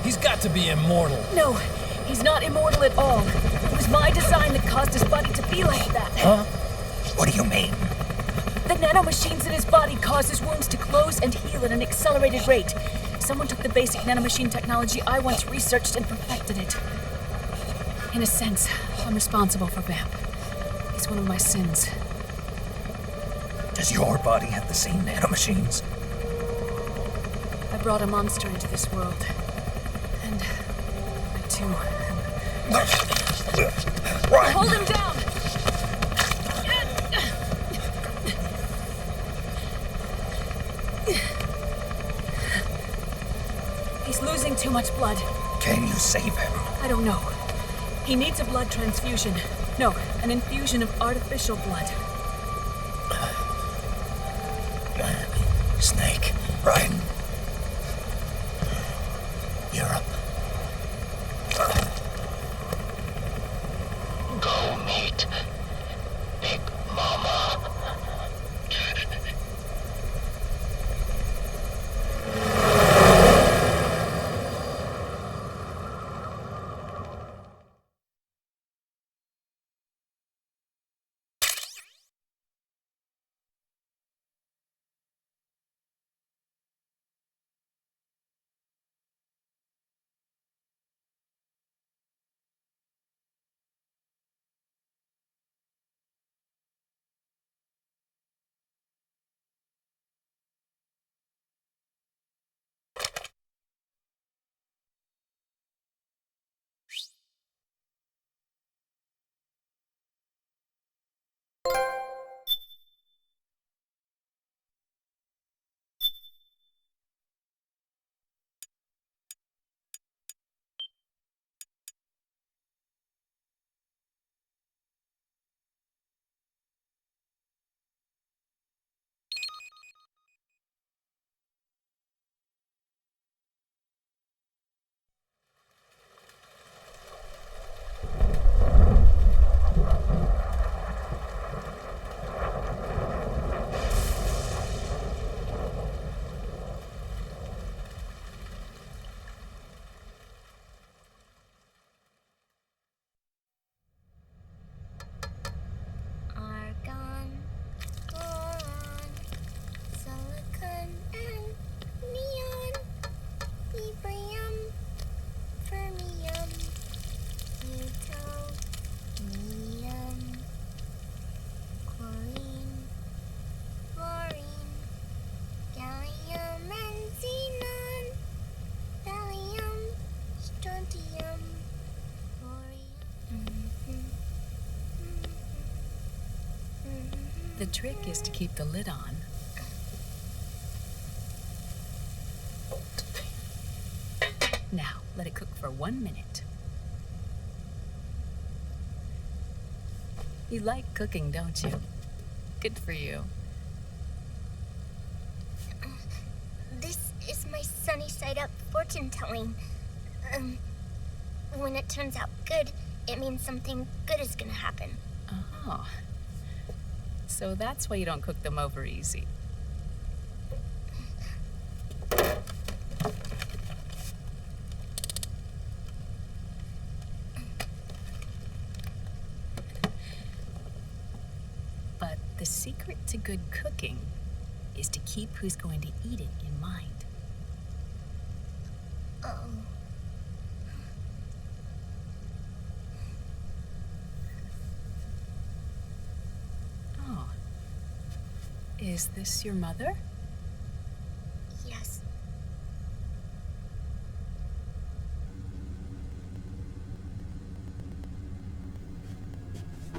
He's got to be immortal. No, he's not immortal at all. It was my design that caused his body to be like that. Huh? What do you mean? The nanomachines in his body cause his wounds to close and heal at an accelerated rate. Someone took the basic nanomachine technology I once researched and perfected it. In a sense, I'm responsible for Vamp. He's one of my sins. Does your body have the same nanomachines? I brought a monster into this world. And I too Right. Hold him down! He's losing too much blood. Can you save him? I don't know. He needs a blood transfusion. No, an infusion of artificial blood. Snake, right? You're up. Go meet Big Mama. The trick is to keep the lid on. Now, let it cook for 1 minute. You like cooking, don't you? Good for you. This is my sunny side up fortune telling. When it turns out good, it means something good is gonna happen. Oh. So that's why you don't cook them over easy. But the secret to good cooking is to keep who's going to eat it in mind. Oh. Oh. Is this your mother? Yes.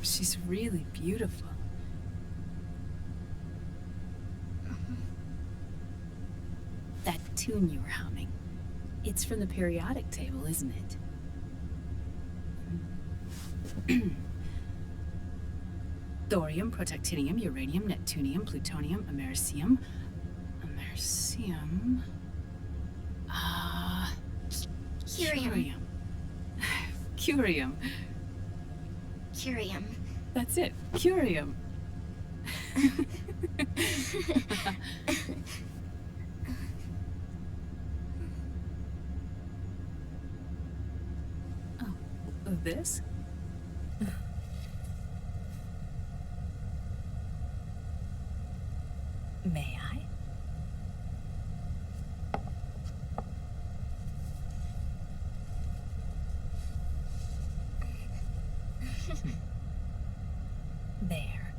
She's really beautiful. That tune you were humming, it's from the periodic table, isn't it? Thorium, protactinium, uranium, neptunium, plutonium, americium. Curium. Curium. Curium. That's it. Curium. This? May I? There.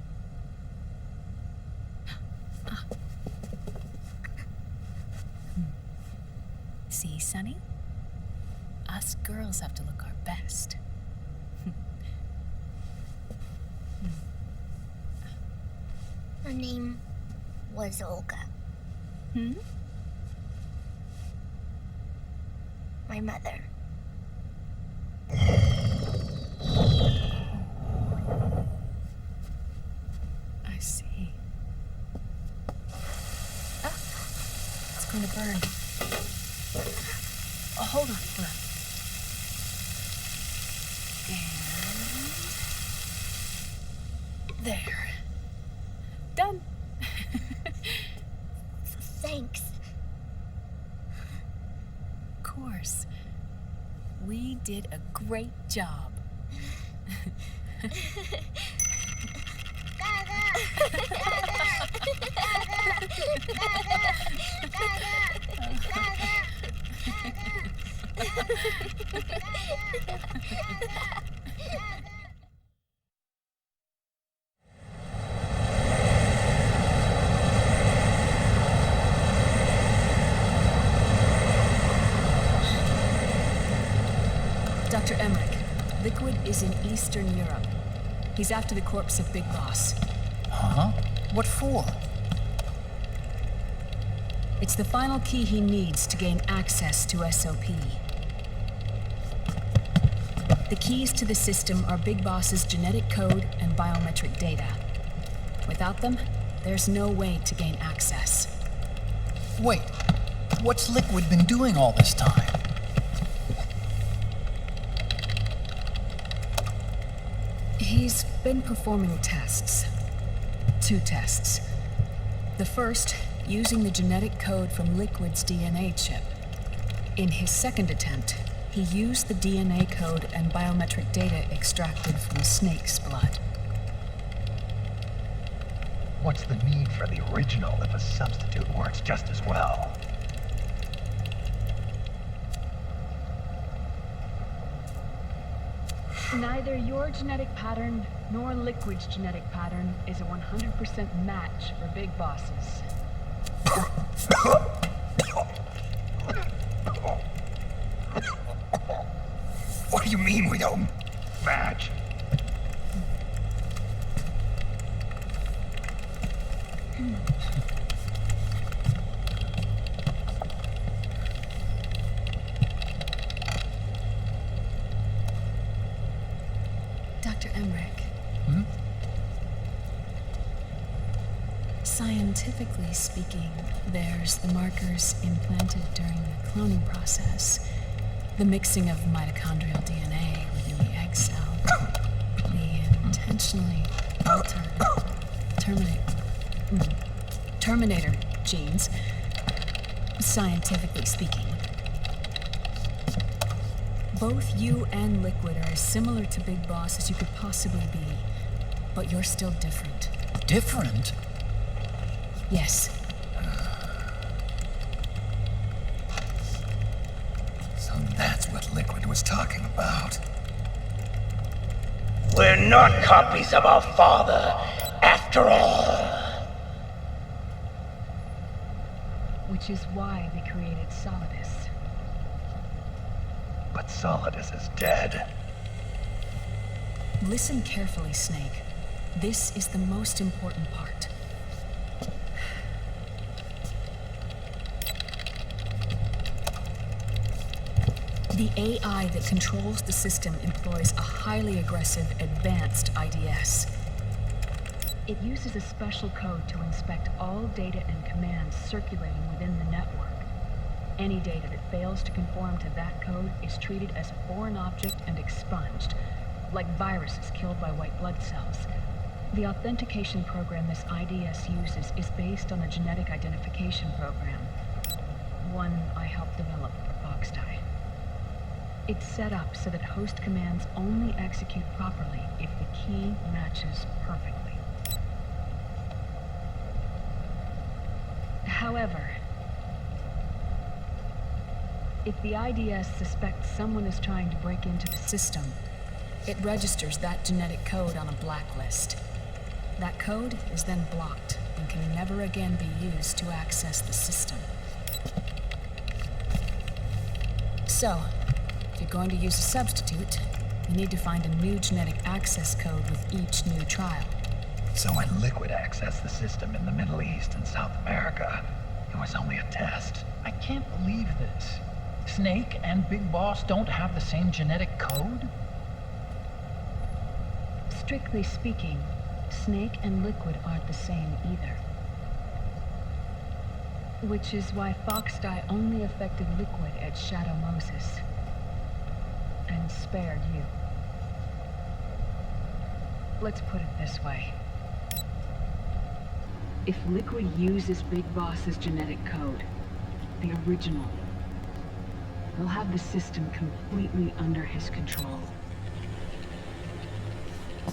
See, Sonny? Us girls have to look our best. Her name was Olga. My mother. I see. Ah, it's going to burn. Oh, hold on. And there. Done. Thanks. Of course. We did a great job. Dr. Emmerich, Liquid is in Eastern Europe. He's after the corpse of Big Boss. Huh? What for? It's the final key he needs to gain access to SOP. The keys to the system are Big Boss's genetic code and biometric data. Without them, there's no way to gain access. Wait, what's Liquid been doing all this time? He's been performing tests. 2 tests. The first, using the genetic code from Liquid's DNA chip. In his second attempt, he used the DNA code and biometric data extracted from Snake's blood. What's the need for the original if a substitute works just as well? Neither your genetic pattern nor Liquid's genetic pattern is a 100% match for Big Bosses. What do you mean we don't match? Dr. Emmerich. Scientifically speaking, there's the markers implanted during the cloning process, the mixing of mitochondrial DNA within the egg cell, the intentionally altered terminator genes, scientifically speaking. Both you and Liquid are as similar to Big Boss as you could possibly be, but you're still different. Different? Yes. So that's what Liquid was talking about. We're not copies of our father, after all. Which is why they created Solidus. But Solidus is dead. Listen carefully, Snake. This is the most important part. The AI that controls the system employs a highly aggressive, advanced IDS. It uses a special code to inspect all data and commands circulating within the network. Any data that fails to conform to that code is treated as a foreign object and expunged, like viruses killed by white blood cells. The authentication program this IDS uses is based on a genetic identification program, one I helped develop for Foxdie. It's set up so that host commands only execute properly if the key matches perfectly. However, if the IDS suspects someone is trying to break into the system, it registers that genetic code on a blacklist. That code is then blocked and can never again be used to access the system. So, if you're going to use a substitute, you need to find a new genetic access code with each new trial. So when Liquid accessed the system in the Middle East and South America, it was only a test. I can't believe this. Snake and Big Boss don't have the same genetic code? Strictly speaking, Snake and Liquid aren't the same either. Which is why Foxdie only affected Liquid at Shadow Moses. And spared you. Let's put it this way. If Liquid uses Big Boss's genetic code, the original, he'll have the system completely under his control.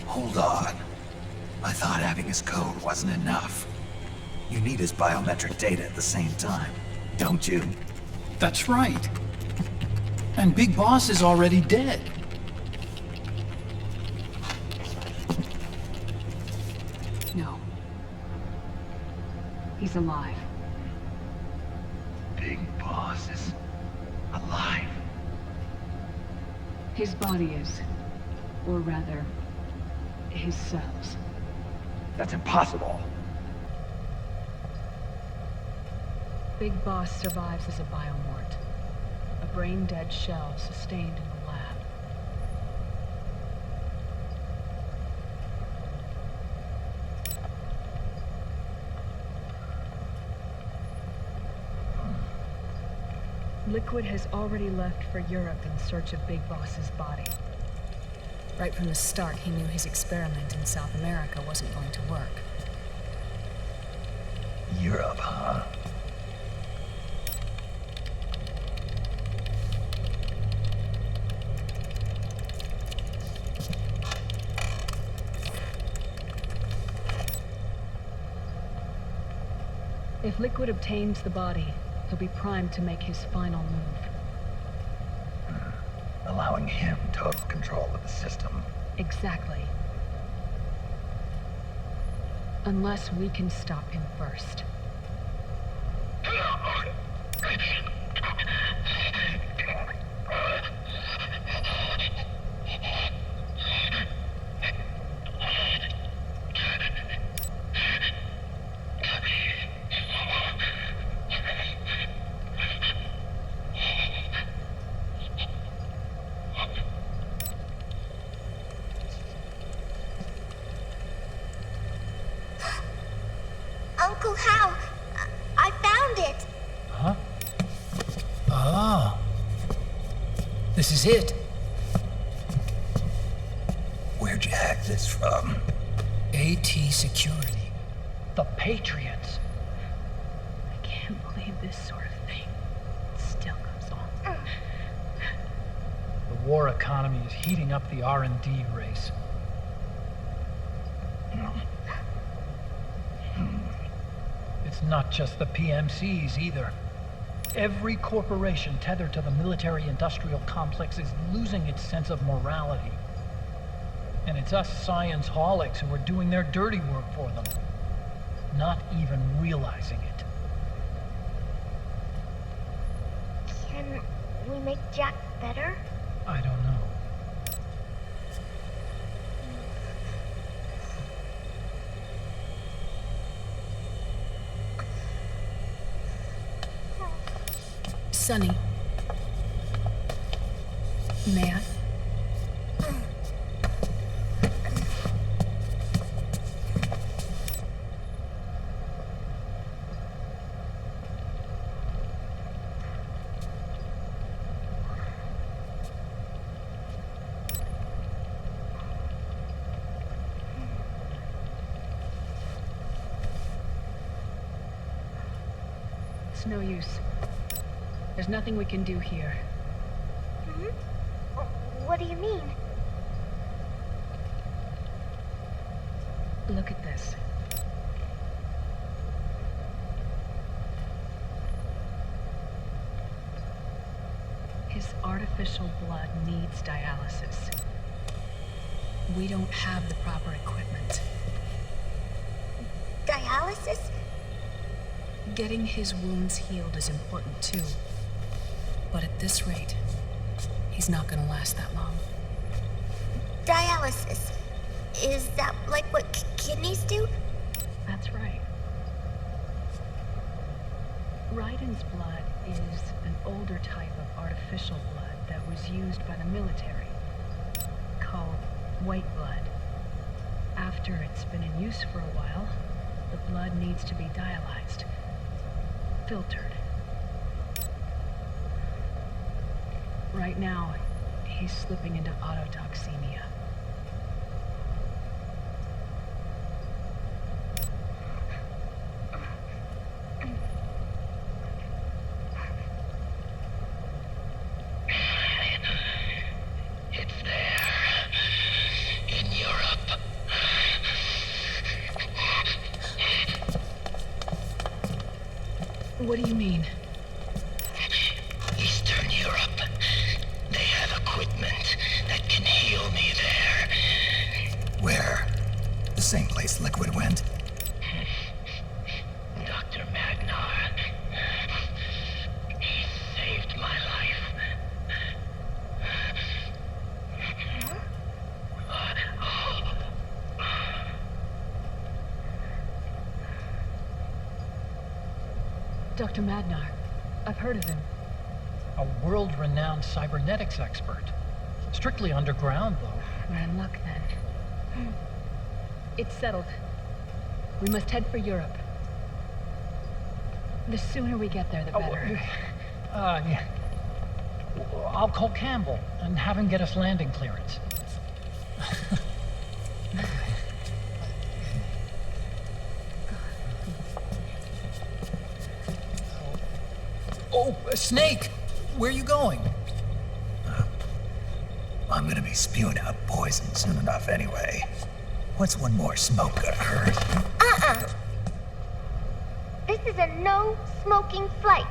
Hold on. I thought having his code wasn't enough. You need his biometric data at the same time, don't you? That's right. And Big Boss is already dead. No. He's alive. Big Boss is alive. His body is. Or rather, his cells. That's impossible. Big Boss survives as a biomort. A brain-dead shell sustained in the lab. Liquid has already left for Europe in search of Big Boss's body. Right from the start, he knew his experiment in South America wasn't going to work. Europe, huh? If Liquid obtains the body, he'll be primed to make his final move. Allowing him total control of the system. Exactly. Unless we can stop him first. know how. I found it. Huh? Oh. This is it. Where'd you hack this from? AT Security. The Patriots. I can't believe this sort of thing still goes on. The war economy is heating up the R&D race. It's not just the PMCs either. Every corporation tethered to the military-industrial complex is losing its sense of morality. And it's us science-holics who are doing their dirty work for them, not even realizing it. Can we make Jack better? I don't know. Sonny. May I? It's no use. There's nothing we can do here. What do you mean? Look at this. His artificial blood needs dialysis. We don't have the proper equipment. Dialysis? Getting his wounds healed is important too. But at this rate, he's not gonna last that long. Dialysis. Is that like what kidneys do? That's right. Raiden's blood is an older type of artificial blood that was used by the military, called white blood. After it's been in use for a while, the blood needs to be dialyzed, filtered. Right now, he's slipping into autotoxemia. It's there. In Europe. What do you mean? Eastern Europe. They have equipment that can heal me there. Where? The same place Liquid went? Dr. Magnar. He saved my life. Dr. Magnar. I've heard of him. A world-renowned cybernetics expert. Strictly underground, though. We're in luck then. It's settled. We must head for Europe. The sooner we get there, the better. Yeah. I'll call Campbell and have him get us landing clearance. Oh, Snake! Where are you going? I'm gonna be spewing out poison soon enough anyway. What's one more smoke gonna hurt? This is a no-smoking flight.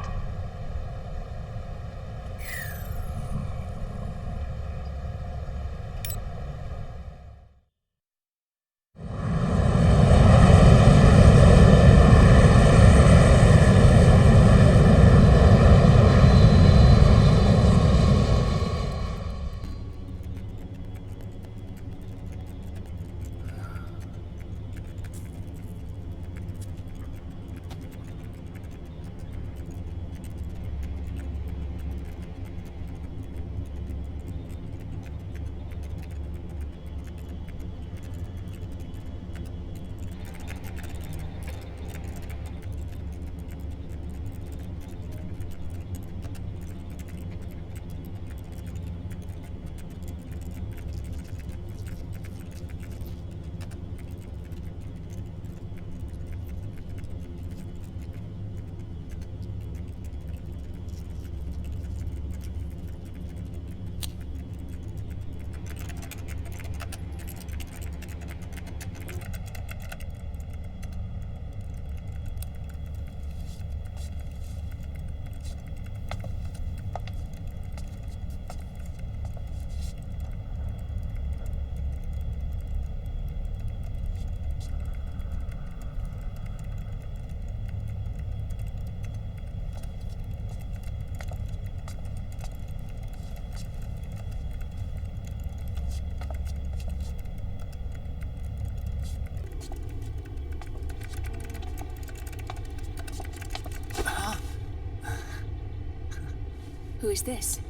Who is this?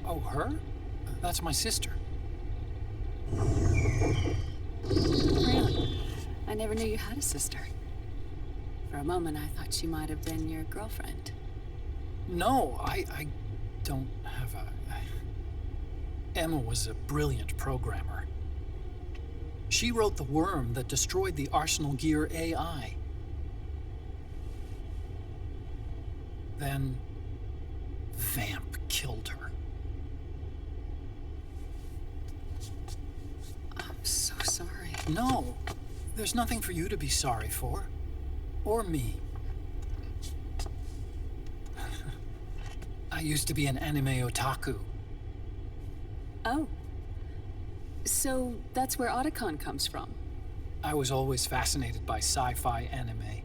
Oh, her? That's my sister. Really? I never knew you had a sister. For a moment, I thought she might have been your girlfriend. No, I don't have a... Emma was a brilliant programmer. She wrote the worm that destroyed the Arsenal Gear AI. Then... Vamp killed her. I'm so sorry. No, there's nothing for you to be sorry for. Or me. I used to be an anime otaku. Oh. So that's where Otacon comes from? I was always fascinated by sci-fi anime.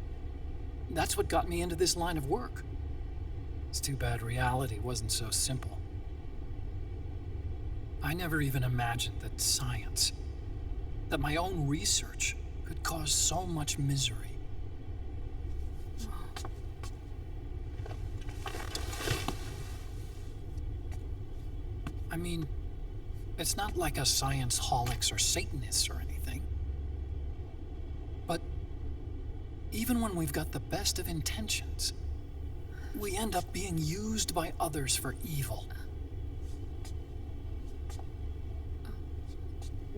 That's what got me into this line of work. It's too bad reality wasn't so simple. I never even imagined that science, that my own research, could cause so much misery. I mean, it's not like us science holics or Satanists or anything. But even when we've got the best of intentions, we end up being used by others for evil.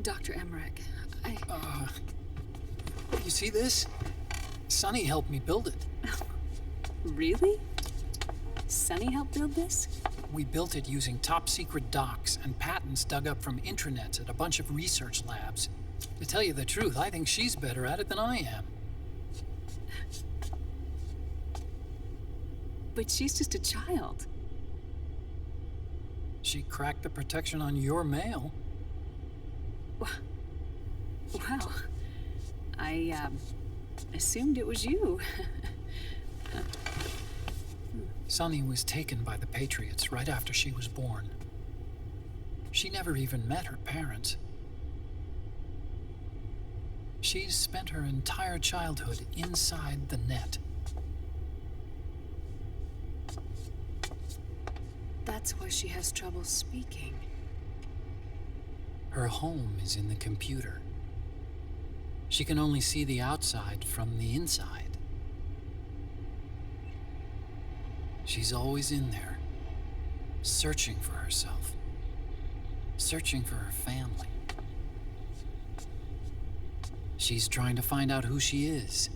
Dr. Emmerich, You see this? Sonny helped me build it. Really? Sonny helped build this? We built it using top-secret docs and patents dug up from intranets at a bunch of research labs. To tell you the truth, I think she's better at it than I am. But she's just a child. She cracked the protection on your mail. Well, I assumed it was you. Sunny was taken by the Patriots right after she was born. She never even met her parents. She's spent her entire childhood inside the net. That's why she has trouble speaking. Her home is in the computer. She can only see the outside from the inside. She's always in there, searching for herself, searching for her family. She's trying to find out who she is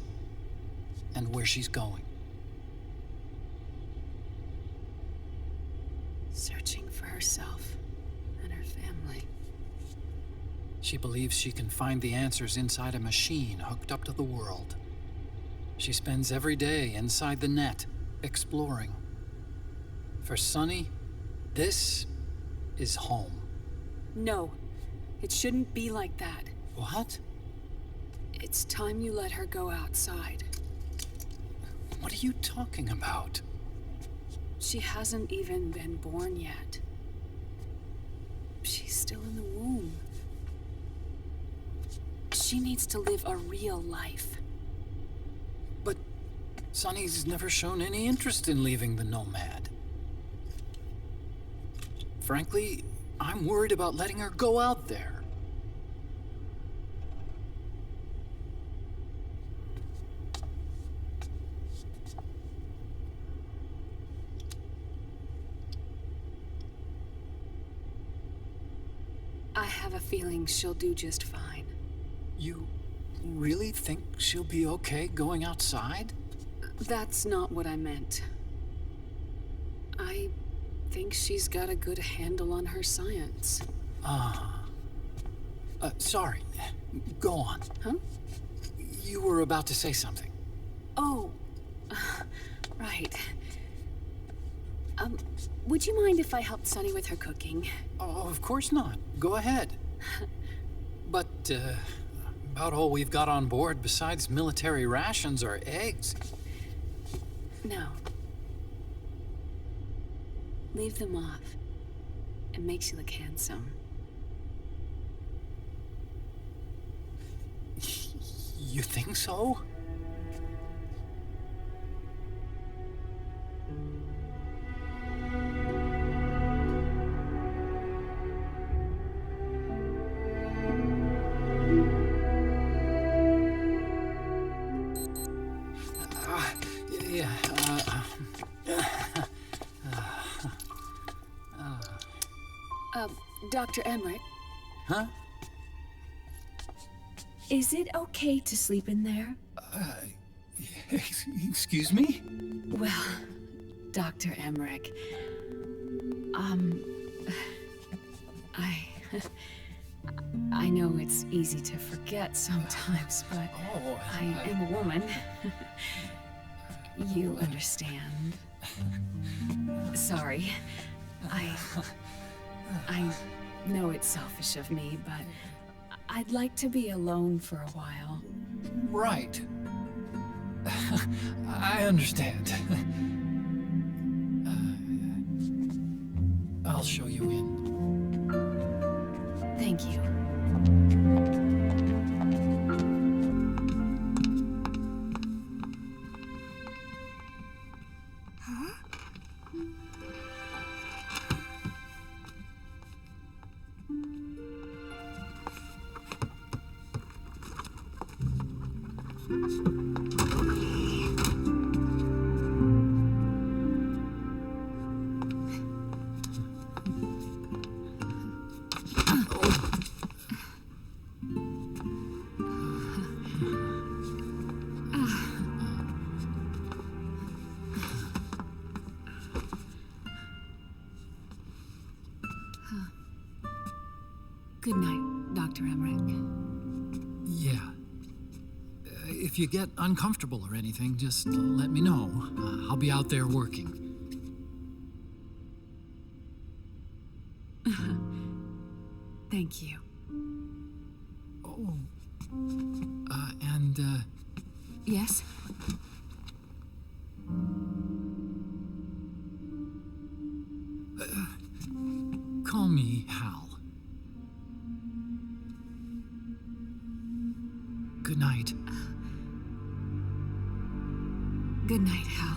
and where she's going. Searching for herself and her family. She believes she can find the answers inside a machine hooked up to the world. She spends every day inside the net, exploring. For Sunny, this is home. No, it shouldn't be like that. What? It's time you let her go outside. What are you talking about? She hasn't even been born yet. She's still in the womb. She needs to live a real life. But Sunny's never shown any interest in leaving the Nomad. Frankly, I'm worried about letting her go out there. I have a feeling she'll do just fine. You really think she'll be okay going outside? That's not what I meant. I think she's got a good handle on her science. Sorry. Go on. Huh? You were about to say something. Oh, right. Would you mind if I helped Sunny with her cooking? Oh, of course not. Go ahead. But, about all we've got on board besides military rations are eggs. No. Leave them off. It makes you look handsome. You think so? Dr. Emmerich, Huh? is it okay to sleep in there? Excuse me? Well, Dr. Emmerich, I know it's easy to forget sometimes, but I am a woman. You understand. Sorry. I know it's selfish of me, but I'd like to be alone for a while. Right. I understand. I'll show you in. Thank you. Good night, Dr. Emmerich. Yeah. If you get uncomfortable or anything, just let me know. I'll be out there working. Thank you. Oh. Yes? Call me Hal. Good night. Good night, Hal.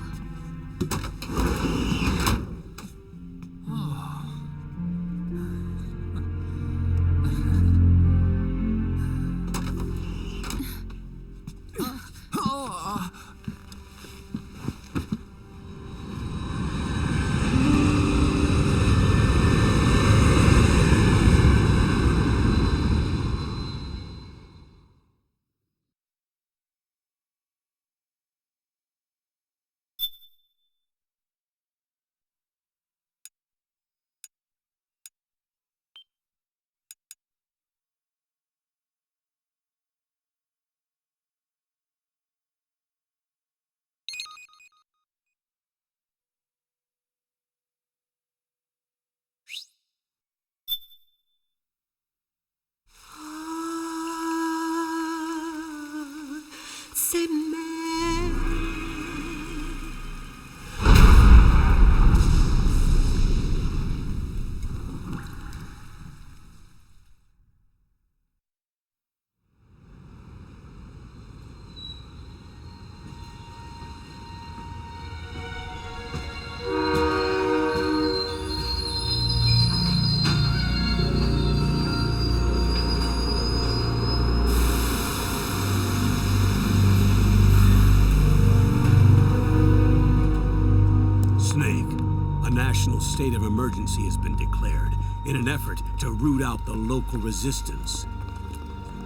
national state of emergency has been declared in an effort to root out the local resistance.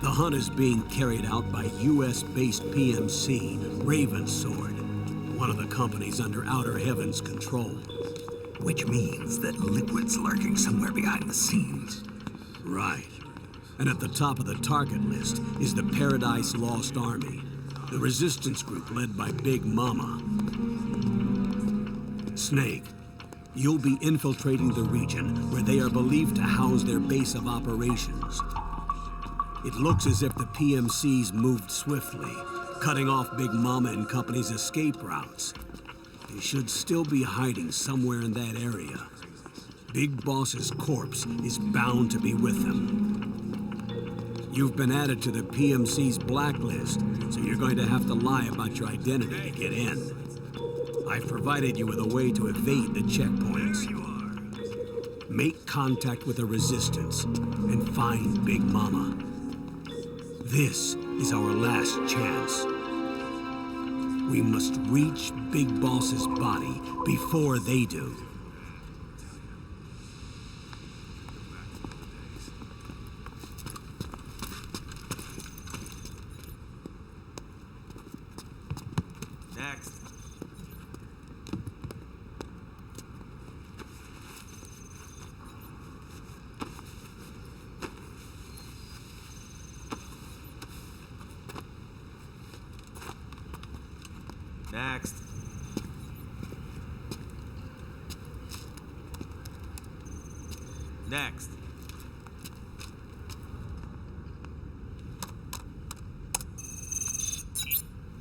The hunt is being carried out by US-based PMC, Ravensword, one of the companies under Outer Heaven's control. Which means that Liquid's lurking somewhere behind the scenes. Right. And at the top of the target list is the Paradise Lost Army, the resistance group led by Big Mama. Snake, you'll be infiltrating the region where they are believed to house their base of operations. It looks as if the PMCs moved swiftly, cutting off Big Mama and company's escape routes. They should still be hiding somewhere in that area. Big Boss's corpse is bound to be with them. You've been added to the PMC's blacklist, so you're going to have to lie about your identity to get in. I've provided you with a way to evade the checkpoints. Make contact with the resistance and find Big Mama. This is our last chance. We must reach Big Boss's body before they do. Next. Next.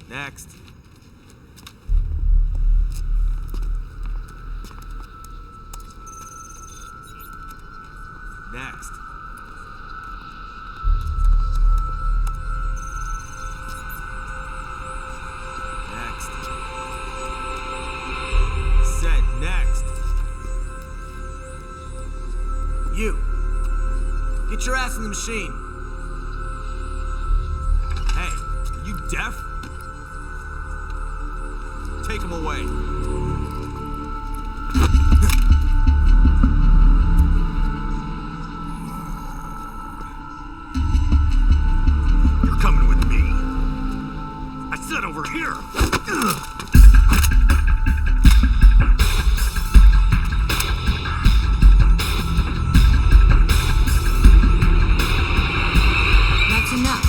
Next. Next. Next. Said next. You. Get your ass in the machine. Hey, are you deaf? Take him away. You're coming with me. I said over here. That's enough.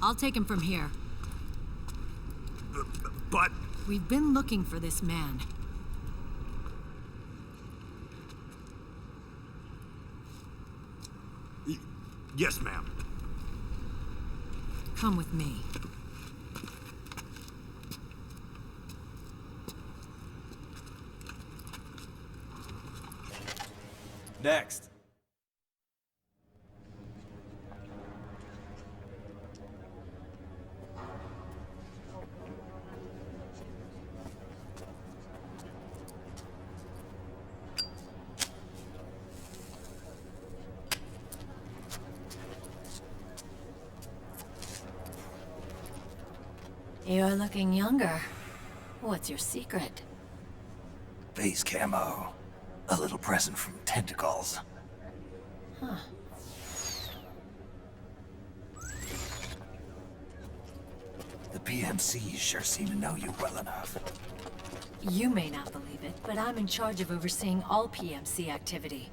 I'll take him from here. But... We've been looking for this man. Yes, ma'am. Come with me. Next. You're looking younger. What's your secret? Base camo. A little present from Tentacles. Huh. The PMCs sure seem to know you well enough. You may not believe it, but I'm in charge of overseeing all PMC activity.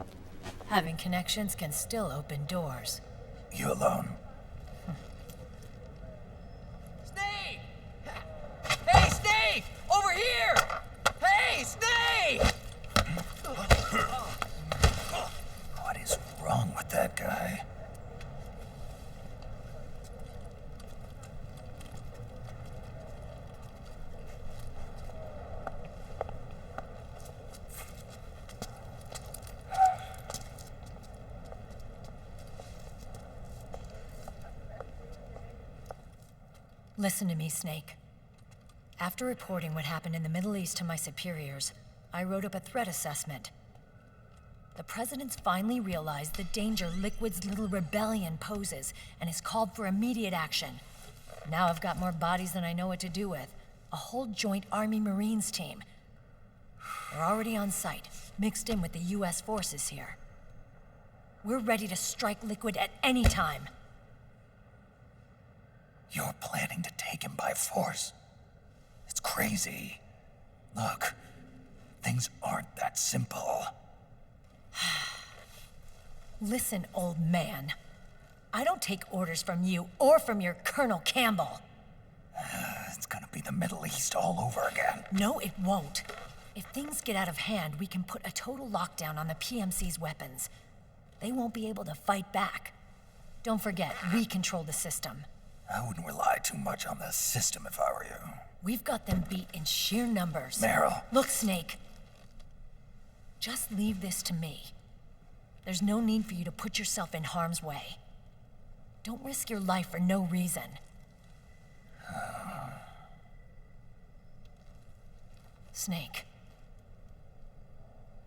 Having connections can still open doors. You alone? Snake! Hey, Snake! Over here! Hey, Snake! What is wrong with that guy? Listen to me, Snake. After reporting what happened in the Middle East to my superiors, I wrote up a threat assessment. The President's finally realized the danger Liquid's little rebellion poses and has called for immediate action. Now I've got more bodies than I know what to do with. A whole joint Army Marines team. They're already on site, mixed in with the U.S. forces here. We're ready to strike Liquid at any time. You're planning to take him by force? It's crazy. Look, things aren't that simple. Listen, old man. I don't take orders from you or from your Colonel Campbell. It's gonna be the Middle East all over again. No, it won't. If things get out of hand, we can put a total lockdown on the PMC's weapons. They won't be able to fight back. Don't forget, we control the system. I wouldn't rely too much on the system if I were you. We've got them beat in sheer numbers. Meryl. Look, Snake. Just leave this to me. There's no need for you to put yourself in harm's way. Don't risk your life for no reason. Snake.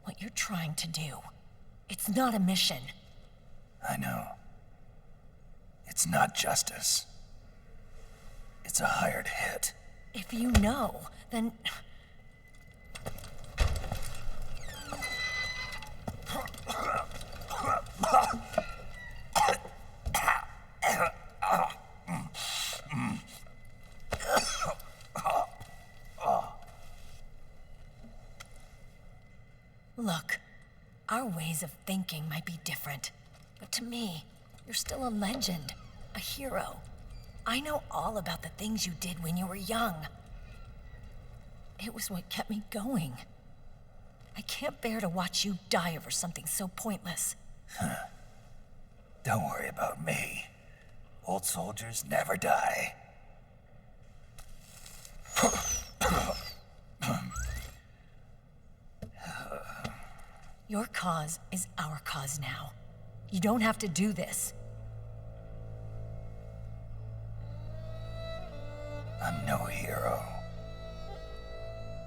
What you're trying to do, it's not a mission. I know. It's not justice. It's a hired hit. If you know, then... Look, our ways of thinking might be different, but to me, you're still a legend, a hero. I know all about the things you did when you were young. It was what kept me going. I can't bear to watch you die over something so pointless. Don't worry about me. Old soldiers never die. Your cause is our cause now. You don't have to do this. I'm no hero.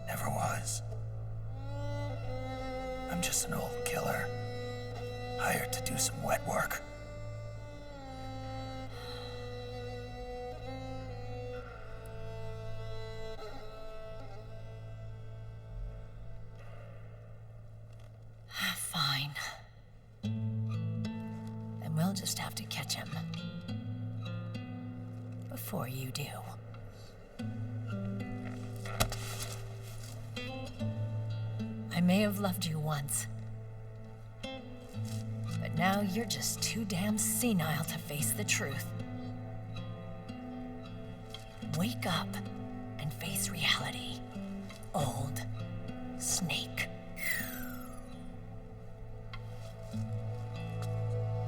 Never was. I'm just an old killer, hired to do some wet work. Fine. Then we'll just have to catch him. Before you do. I may have loved you once. But now you're just too damn senile to face the truth. Wake up and face reality, old snake.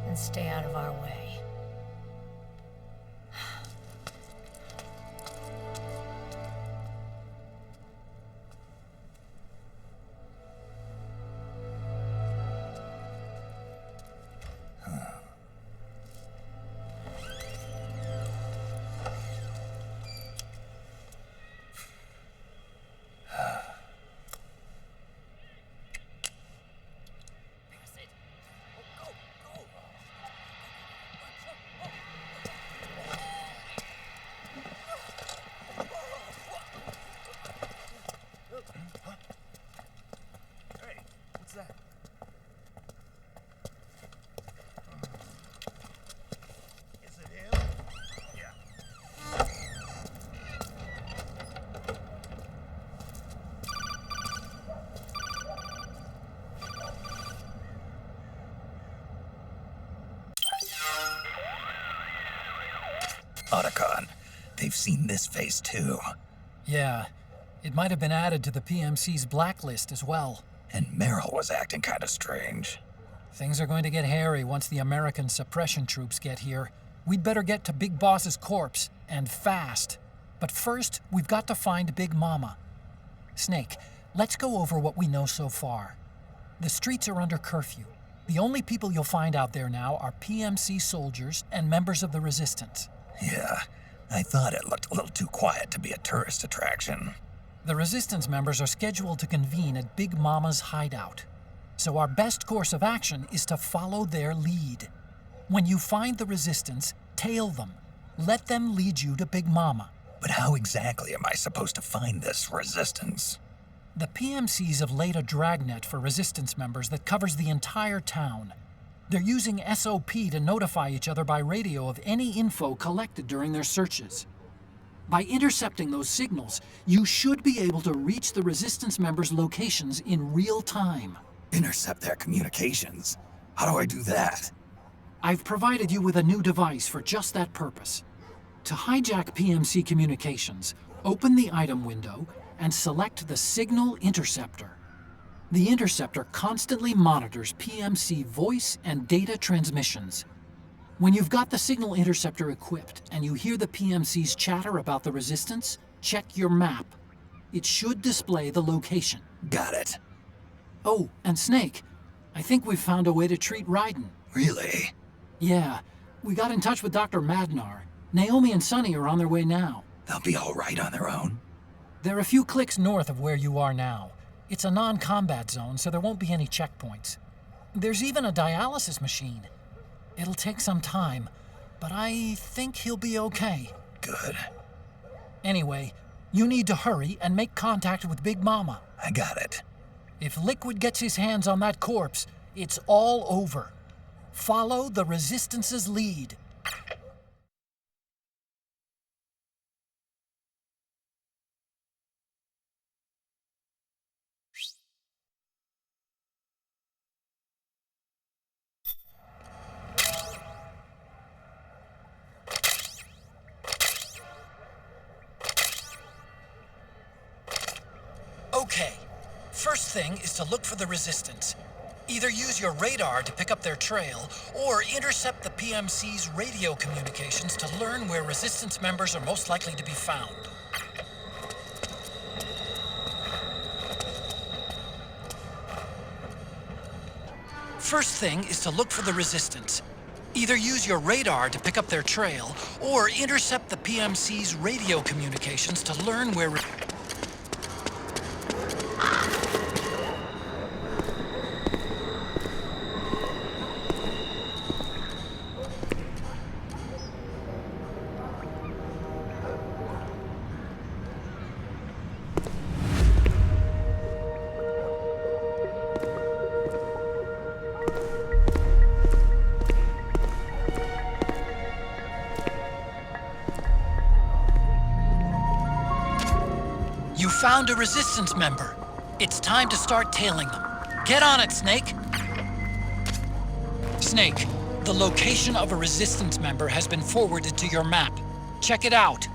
And stay out of our way. Hey, what's that? Is it him? Yeah. Otacon, they've seen this face too. Yeah, it might have been added to the PMC's blacklist as well. And Merrill was acting kinda strange. Things are going to get hairy once the American suppression troops get here. We'd better get to Big Boss's corpse, and fast. But first, we've got to find Big Mama. Snake, let's go over what we know so far. The streets are under curfew. The only people you'll find out there now are PMC soldiers and members of the Resistance. Yeah, I thought it looked a little too quiet to be a tourist attraction. The Resistance members are scheduled to convene at Big Mama's hideout. So our best course of action is to follow their lead. When you find the Resistance, tail them. Let them lead you to Big Mama. But how exactly am I supposed to find this Resistance? The PMCs have laid a dragnet for Resistance members that covers the entire town. They're using SOP to notify each other by radio of any info collected during their searches. By intercepting those signals, you should be able to reach the Resistance members' locations in real time. Intercept their communications? How do I do that? I've provided you with a new device for just that purpose. To hijack PMC communications, open the item window and select the Signal Interceptor. The interceptor constantly monitors PMC voice and data transmissions. When you've got the Signal Interceptor equipped and you hear the PMC's chatter about the Resistance, check your map. It should display the location. Got it. Oh, and Snake, I think we've found a way to treat Raiden. Really? Yeah, we got in touch with Dr. Madnar. Naomi and Sonny are on their way now. They'll be all right on their own? They're a few clicks north of where you are now. It's a non-combat zone, so there won't be any checkpoints. There's even a dialysis machine. It'll take some time, but I think he'll be okay. Good. Anyway, you need to hurry and make contact with Big Mama. I got it. If Liquid gets his hands on that corpse, it's all over. Follow the Resistance's lead. Okay. First thing is to look for the Resistance. Either use your radar to pick up their trail, or intercept the PMC's radio communications to learn where Resistance members are most likely to be found. First thing is to look for the Resistance. Either use your radar to pick up their trail, or intercept the PMC's radio communications to learn where... You found a Resistance member. It's time to start tailing them. Get on it, Snake! Snake, the location of a Resistance member has been forwarded to your map. Check it out.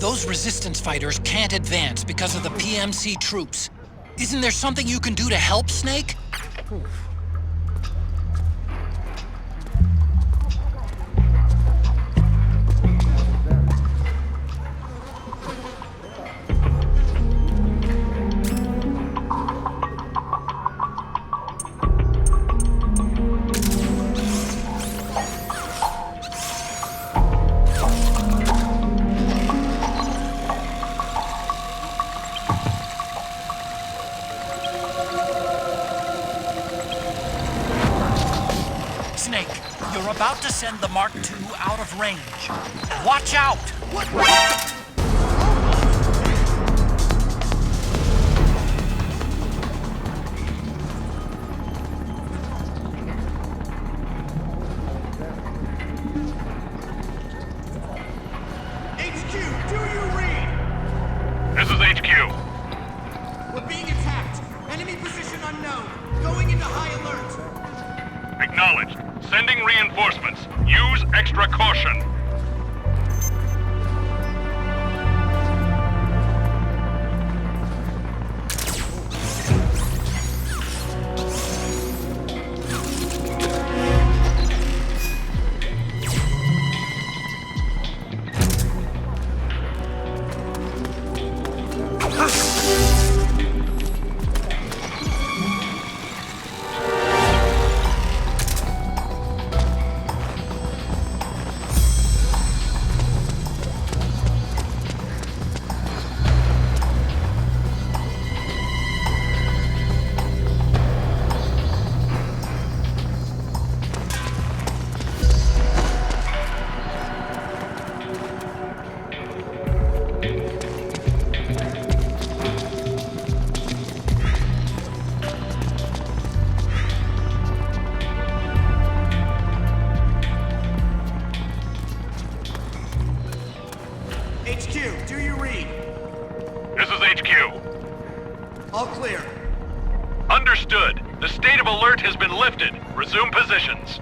Those Resistance fighters can't advance because of the PMC troops. Isn't there something you can do to help, Snake? Snake, you're about to send the Mark II out of range. Watch out! HQ, do you read? This is HQ. We're being attacked. Enemy position unknown. Going into high alert. Acknowledged. Sending reinforcements. Use extra caution. HQ, do you read? This is HQ. All clear. Understood. The state of alert has been lifted. Resume positions.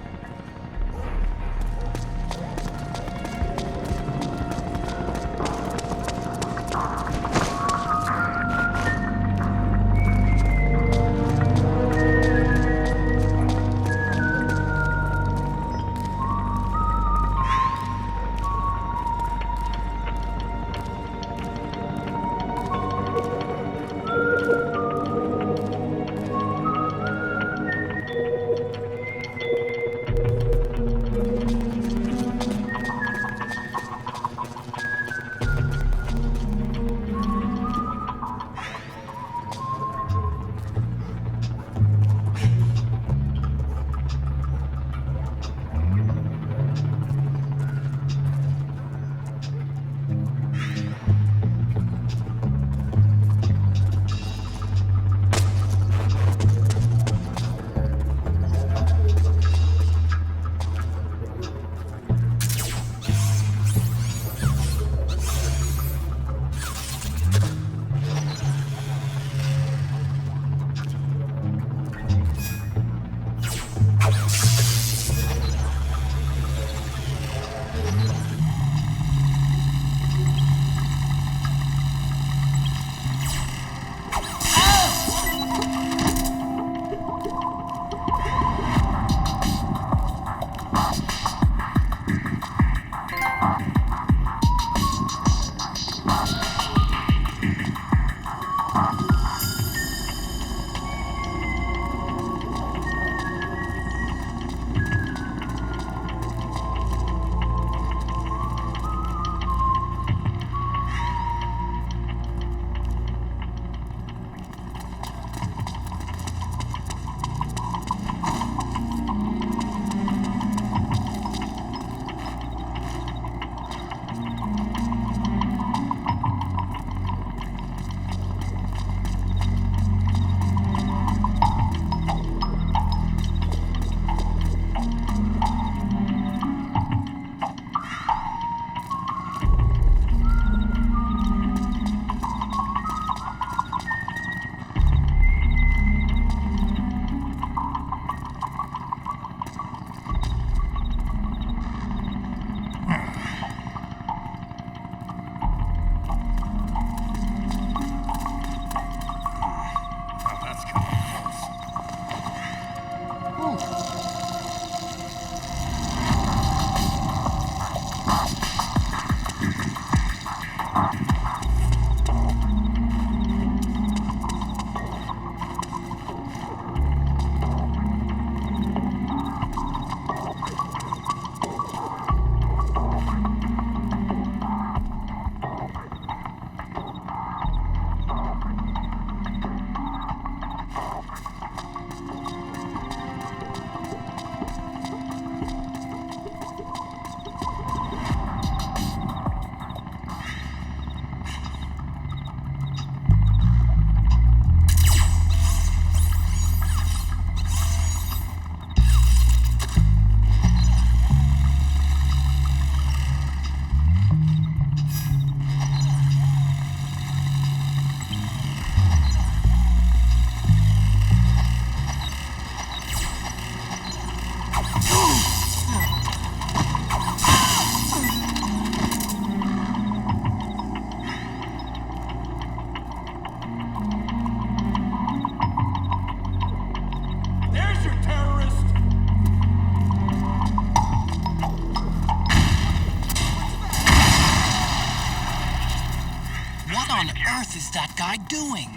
is that guy doing?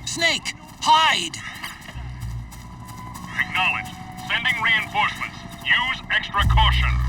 Snake, hide! Acknowledged. Sending reinforcements. Use extra caution.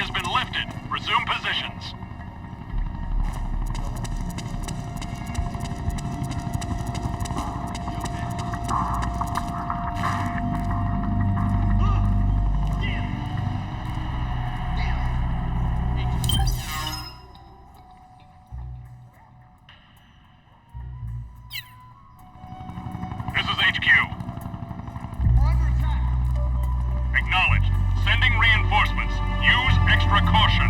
has been lifted. Resume positions. This is HQ. We're under attack. Acknowledged. Sending reinforcements. Use extra caution.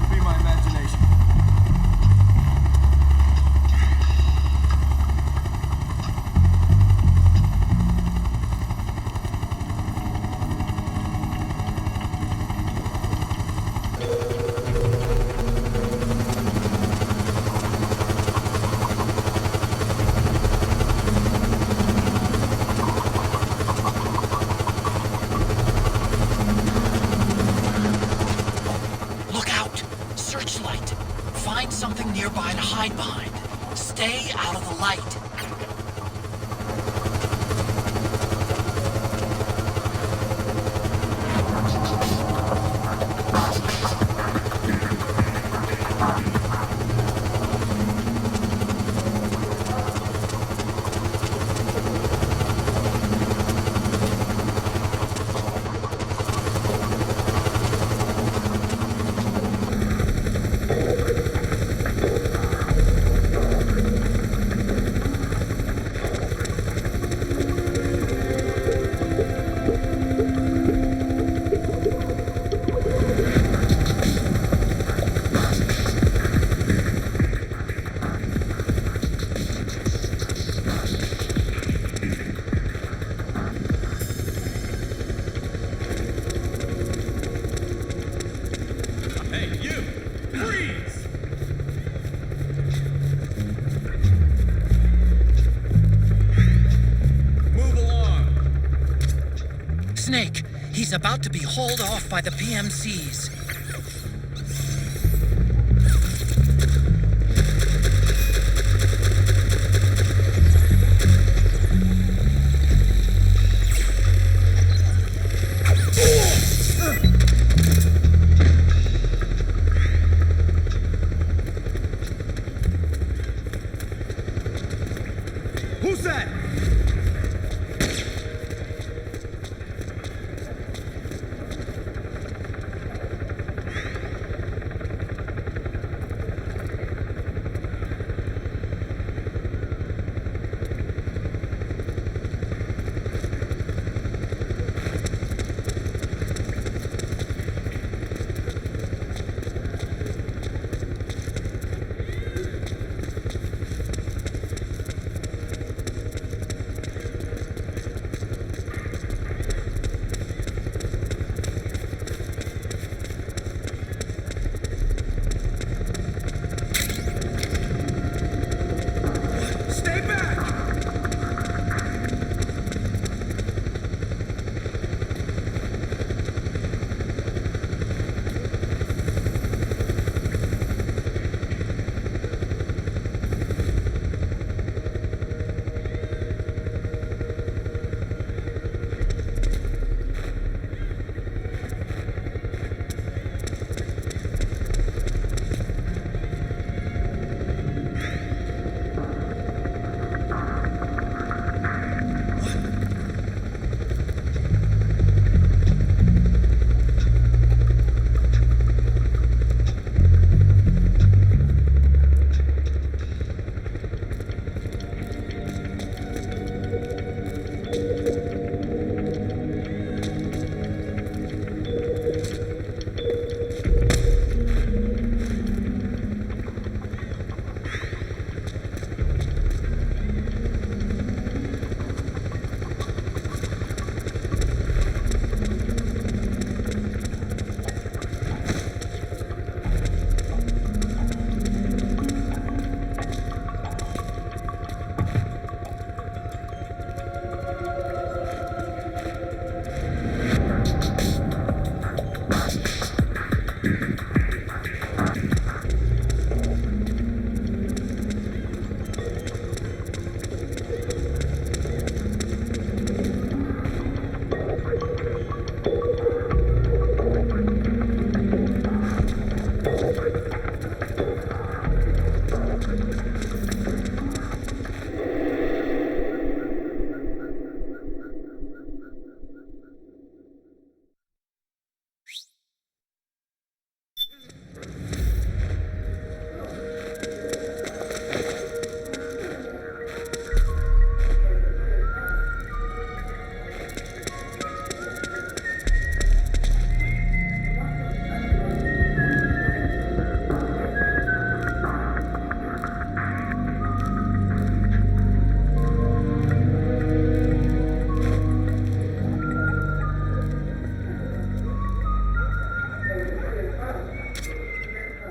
Be my imagination. Look out! Searchlight! Find something nearby to hide behind. Stay out of the light. Hey, you! Freeze! Move along! Snake, he's about to be hauled off by the PMCs. Who's that?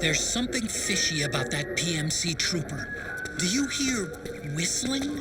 There's something fishy about that PMC trooper. Do you hear whistling?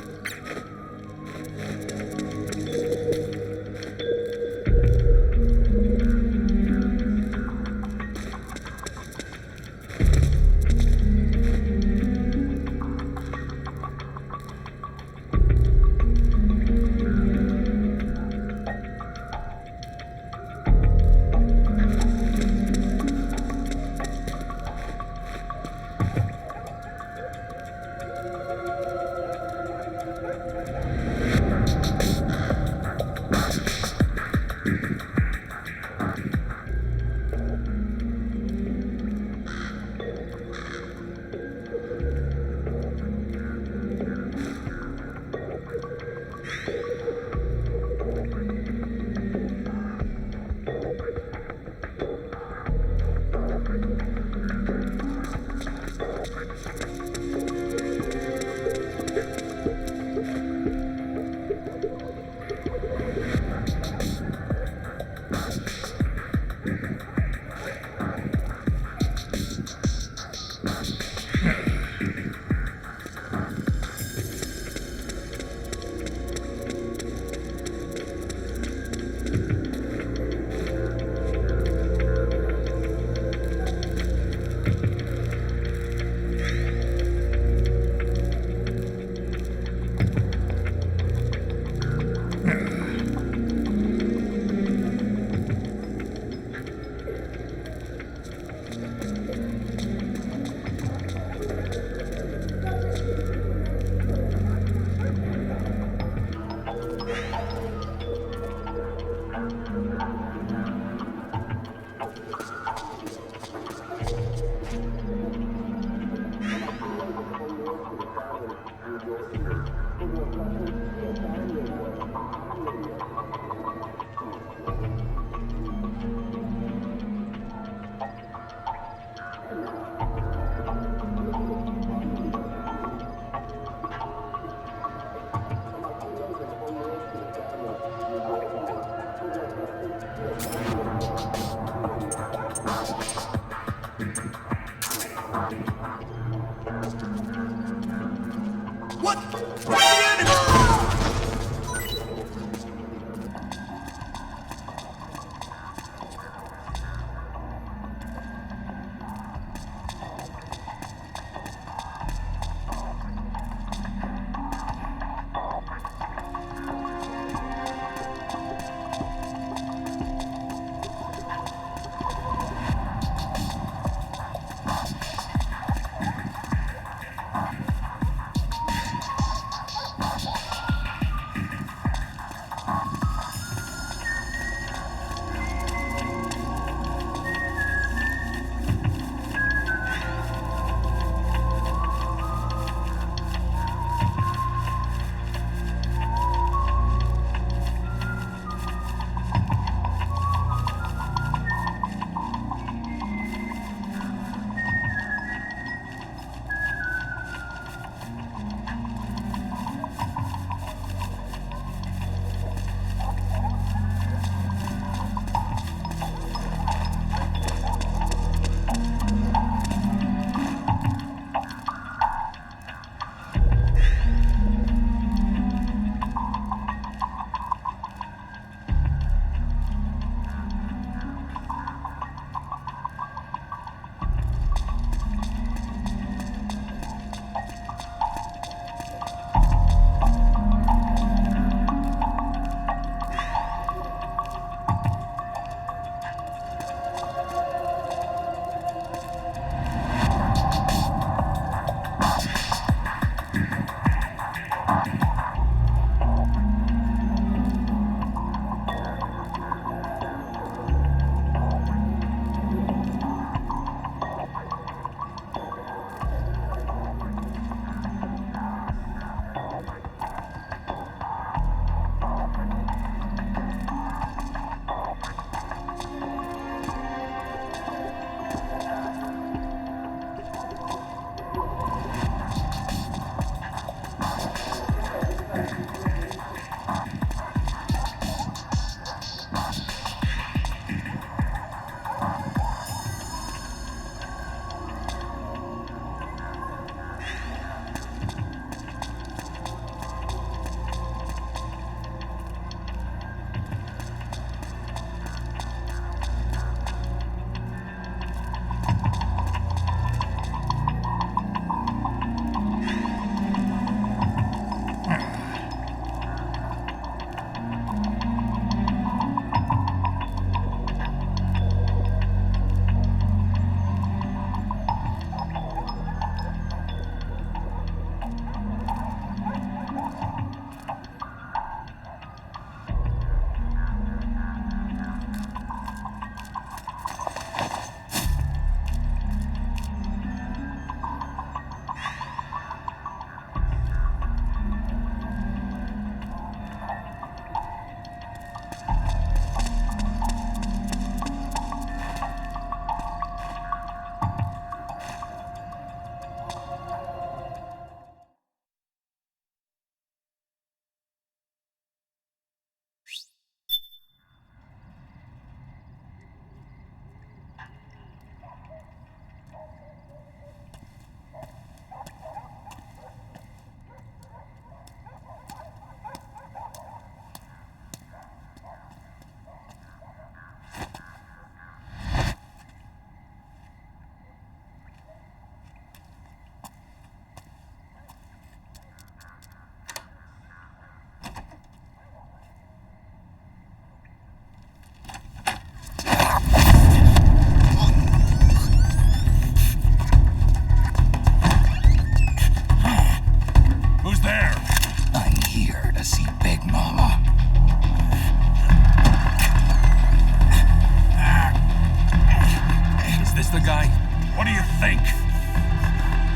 the guy? What do you think?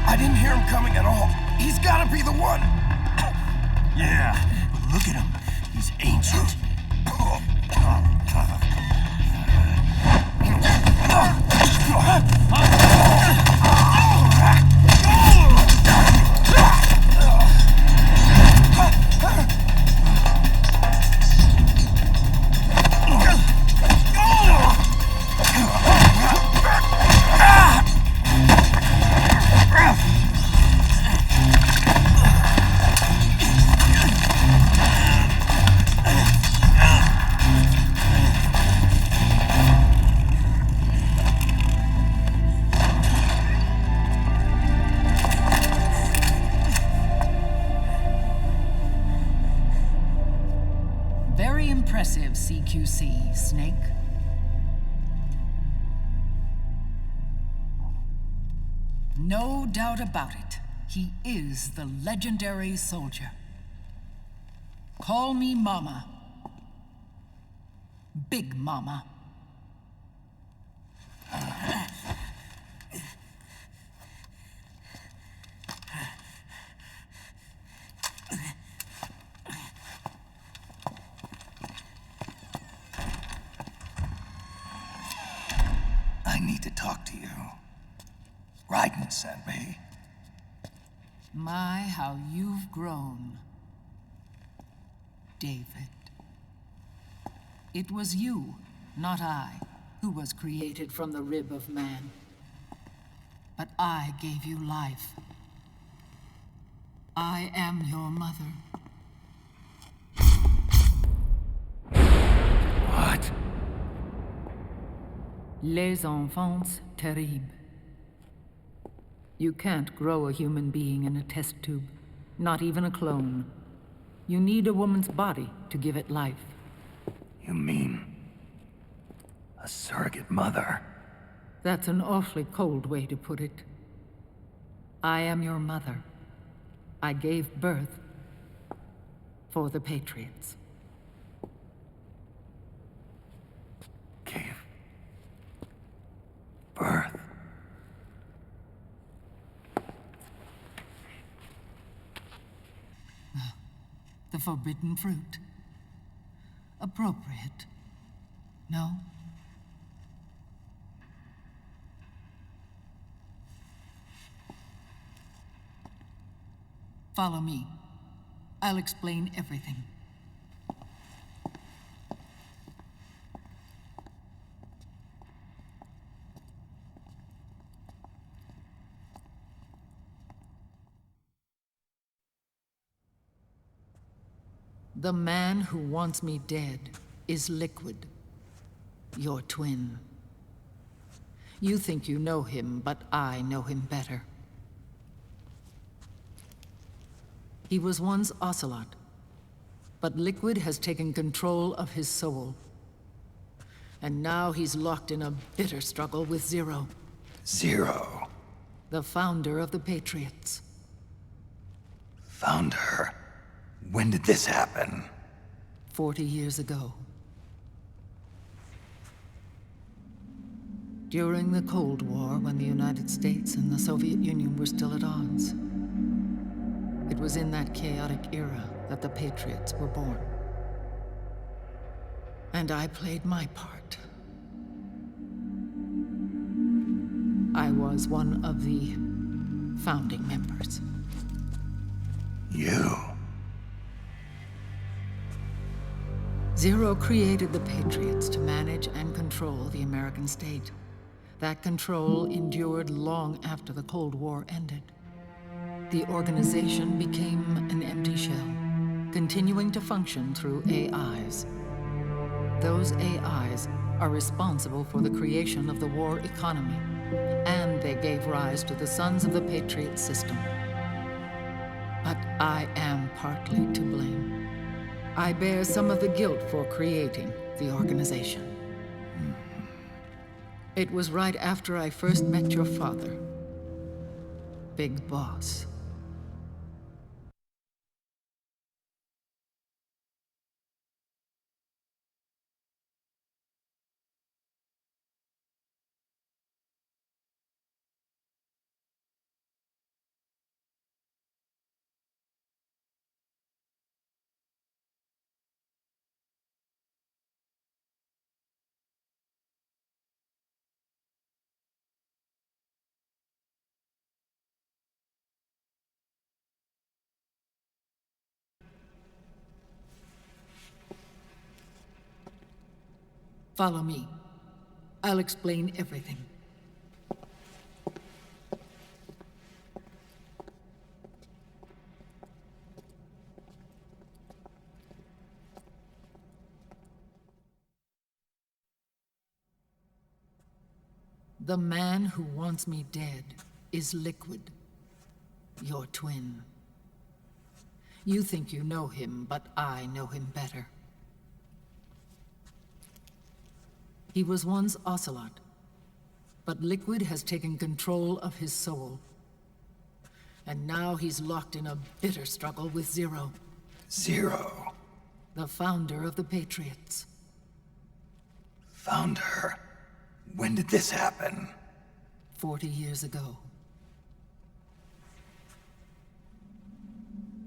I didn't hear him coming at all. He's gotta be the one. Yeah, but look at him. He's ancient. Very impressive, CQC, Snake. No doubt about it. He is the legendary soldier. Call me Mama. Big Mama. I need to talk to you. Raiden sent me. My, how you've grown, David. It was you, not I, who was created from the rib of man. But I gave you life. I am your mother. What? Les enfants terribles. You can't grow a human being in a test tube, not even a clone. You need a woman's body to give it life. You mean a surrogate mother? That's an awfully cold way to put it. I am your mother. I gave birth for the Patriots. Gave birth? The forbidden fruit. Appropriate. No? Follow me. I'll explain everything. The man who wants me dead is Liquid, your twin. You think you know him, but I know him better. He was once Ocelot, but Liquid has taken control of his soul. And now he's locked in a bitter struggle with Zero. Zero? The founder of the Patriots. Founder? When did this happen? 40 years ago. During the Cold War, when the United States and the Soviet Union were still at odds. It was in that chaotic era that the Patriots were born. And I played my part. I was one of the founding members. You? Zero created the Patriots to manage and control the American state. That control endured long after the Cold War ended. The organization became an empty shell, continuing to function through AIs. Those AIs are responsible for the creation of the war economy, and they gave rise to the Sons of the Patriot system. But I am partly to blame. I bear some of the guilt for creating the organization. It was right after I first met your father, Big Boss. Follow me. I'll explain everything. The man who wants me dead is Liquid, your twin. You think you know him, but I know him better. He was once Ocelot, but Liquid has taken control of his soul. And now he's locked in a bitter struggle with Zero. Zero? The founder of the Patriots. Founder? When did this happen? 40 years ago.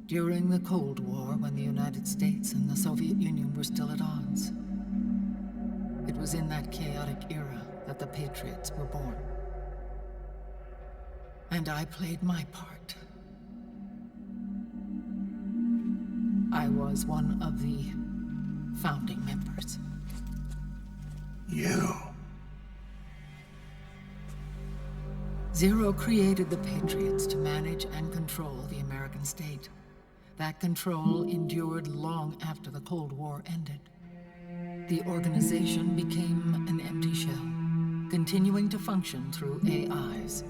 During the Cold War, when the United States and the Soviet Union were still at odds. It was in that chaotic era that the Patriots were born. And I played my part. I was one of the founding members. You? Zero created the Patriots to manage and control the American state. That control endured long after the Cold War ended. The organization became an empty shell, continuing to function through AIs.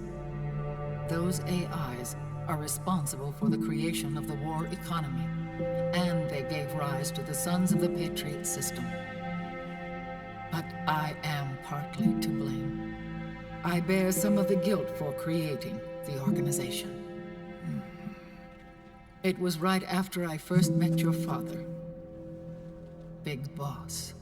Those AIs are responsible for the creation of the war economy, and they gave rise to the Sons of the Patriot system. But I am partly to blame. I bear some of the guilt for creating the organization. It was right after I first met your father, Big Boss.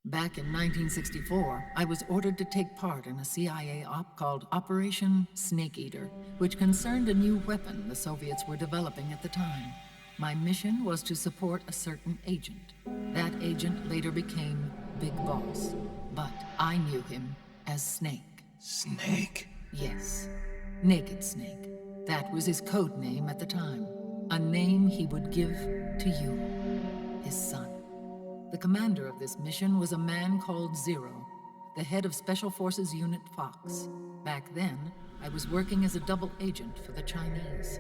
Back in 1964, I was ordered to take part in a CIA op called Operation Snake Eater, which concerned a new weapon the Soviets were developing at the time. My mission was to support a certain agent. That agent later became Big Boss, but I knew him as Snake. Snake? Yes, Naked Snake. That was his code name at the time. A name he would give to you, his son. The commander of this mission was a man called Zero, the head of Special Forces Unit Fox. Back then, I was working as a double agent for the Chinese.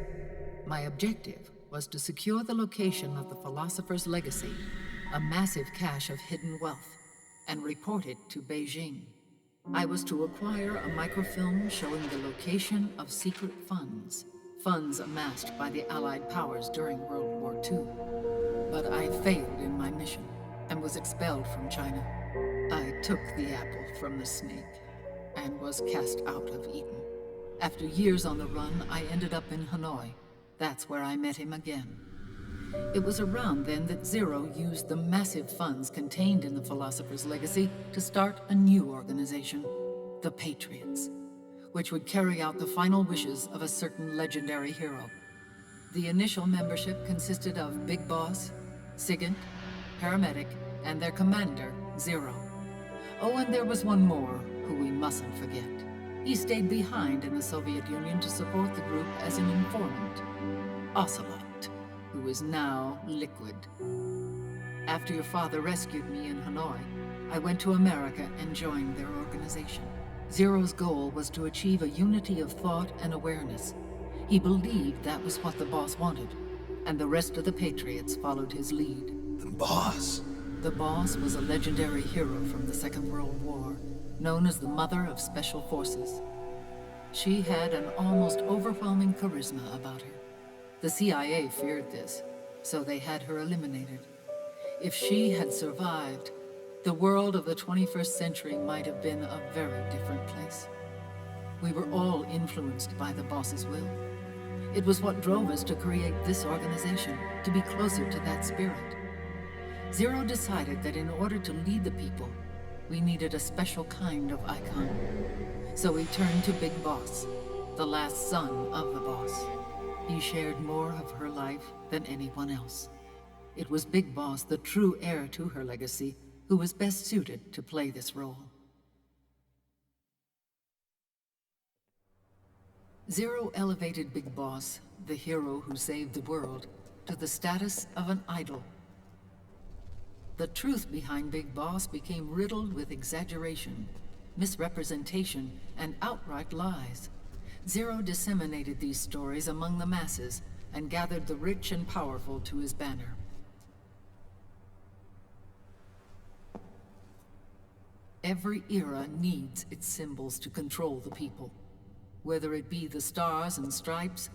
My objective was to secure the location of the Philosopher's Legacy, a massive cache of hidden wealth, and report it to Beijing. I was to acquire a microfilm showing the location of secret funds, funds amassed by the Allied powers during World War II. But I failed in my mission and was expelled from China. I took the apple from the snake and was cast out of Eden. After years on the run, I ended up in Hanoi. That's where I met him again. It was around then that Zero used the massive funds contained in the Philosopher's Legacy to start a new organization, the Patriots, which would carry out the final wishes of a certain legendary hero. The initial membership consisted of Big Boss, Sigint, Paramedic, and their commander, Zero. Oh, and there was one more who we mustn't forget. He stayed behind in the Soviet Union to support the group as an informant, Ocelot, who is now Liquid. After your father rescued me in Hanoi, I went to America and joined their organization. Zero's goal was to achieve a unity of thought and awareness. He believed that was what the boss wanted, and the rest of the Patriots followed his lead. The boss? The boss was a legendary hero from the Second World War, known as the Mother of Special Forces. She had an almost overwhelming charisma about her. The CIA feared this, so they had her eliminated. If she had survived, the world of the 21st century might have been a very different place. We were all influenced by the boss's will. It was what drove us to create this organization, to be closer to that spirit. Zero decided that in order to lead the people, we needed a special kind of icon. So we turned to Big Boss, the last son of the boss. He shared more of her life than anyone else. It was Big Boss, the true heir to her legacy, who was best suited to play this role. Zero elevated Big Boss, the hero who saved the world, to the status of an idol. the truth behind Big Boss became riddled with exaggeration, misrepresentation, and outright lies. Zero disseminated these stories among the masses and gathered the rich and powerful to his banner. Every era needs its symbols to control the people, whether it be the stars and stripes,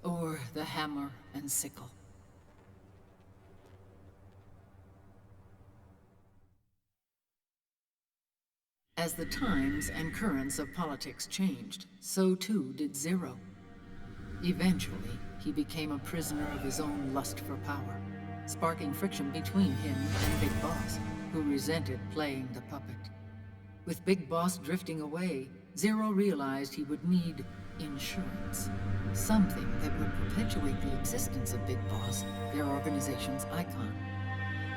or the hammer and sickle. As the times and currents of politics changed, so too did Zero. Eventually, he became a prisoner of his own lust for power, sparking friction between him and Big Boss, who resented playing the puppet. With Big Boss drifting away, Zero realized he would need insurance. Something that would perpetuate the existence of Big Boss, their organization's icon.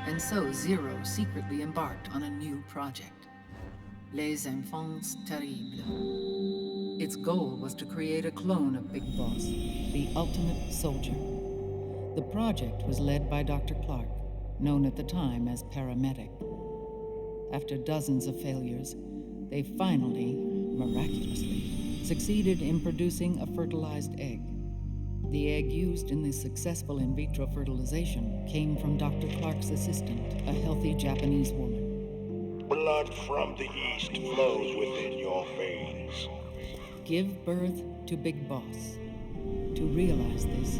And so Zero secretly embarked on a new project. Les Enfants Terribles. Its goal was to create a clone of Big Boss, the ultimate soldier. The project was led by Dr. Clark, known at the time as Paramedic. After dozens of failures, they finally, miraculously, succeeded in producing a fertilized egg. The egg used in the successful in vitro fertilization came from Dr. Clark's assistant, a healthy Japanese woman. Blood from the east flows within your veins. Give birth to Big Boss. To realize this,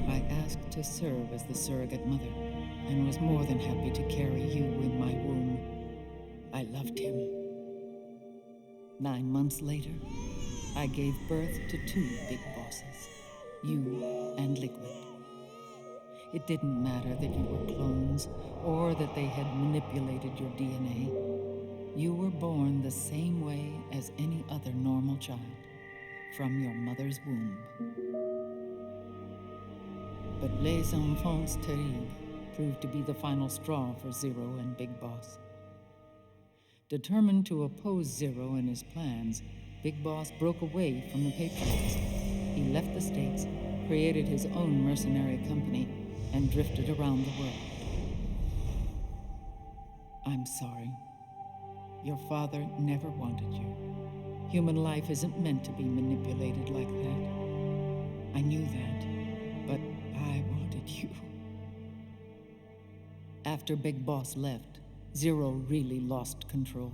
I asked to serve as the surrogate mother, and was more than happy to carry you in my womb. I loved him. 9 months later, I gave birth to 2 Big Bosses, you and Liquid. It didn't matter that you were clones, or that they had manipulated your DNA. You were born the same way as any other normal child, from your mother's womb. But Les Enfants Terribles proved to be the final straw for Zero and Big Boss. Determined to oppose Zero and his plans, Big Boss broke away from the Patriots. He left the States, created his own mercenary company, and drifted around the world. I'm sorry. Your father never wanted you. Human life isn't meant to be manipulated like that. I knew that, but I wanted you. After Big Boss left, Zero really lost control.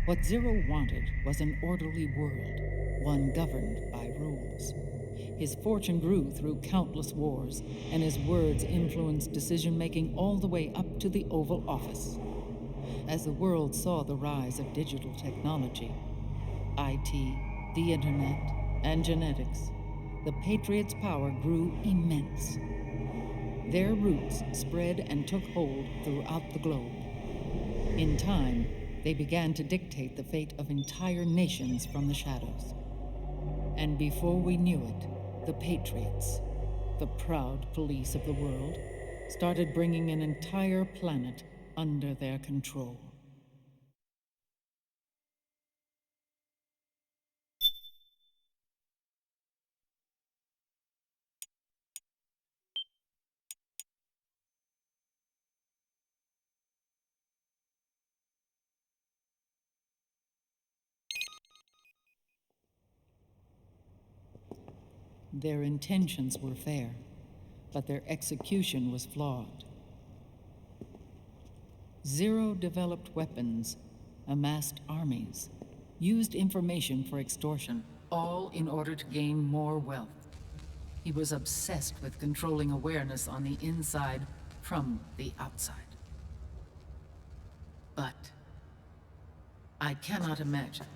What Zero wanted was an orderly world, one governed by rules. His fortune grew through countless wars, and his words influenced decision-making all the way up to the Oval Office. As the world saw the rise of digital technology, IT, the internet, and genetics, the Patriots' power grew immense. Their roots spread and took hold throughout the globe. In time, they began to dictate the fate of entire nations from the shadows. And before we knew it, the Patriots, the proud police of the world, started bringing an entire planet under their control. Their intentions were fair, but their execution was flawed. Zero developed weapons, amassed armies, used information for extortion, all in order to gain more wealth. He was obsessed with controlling awareness on the inside from the outside. But I cannot imagine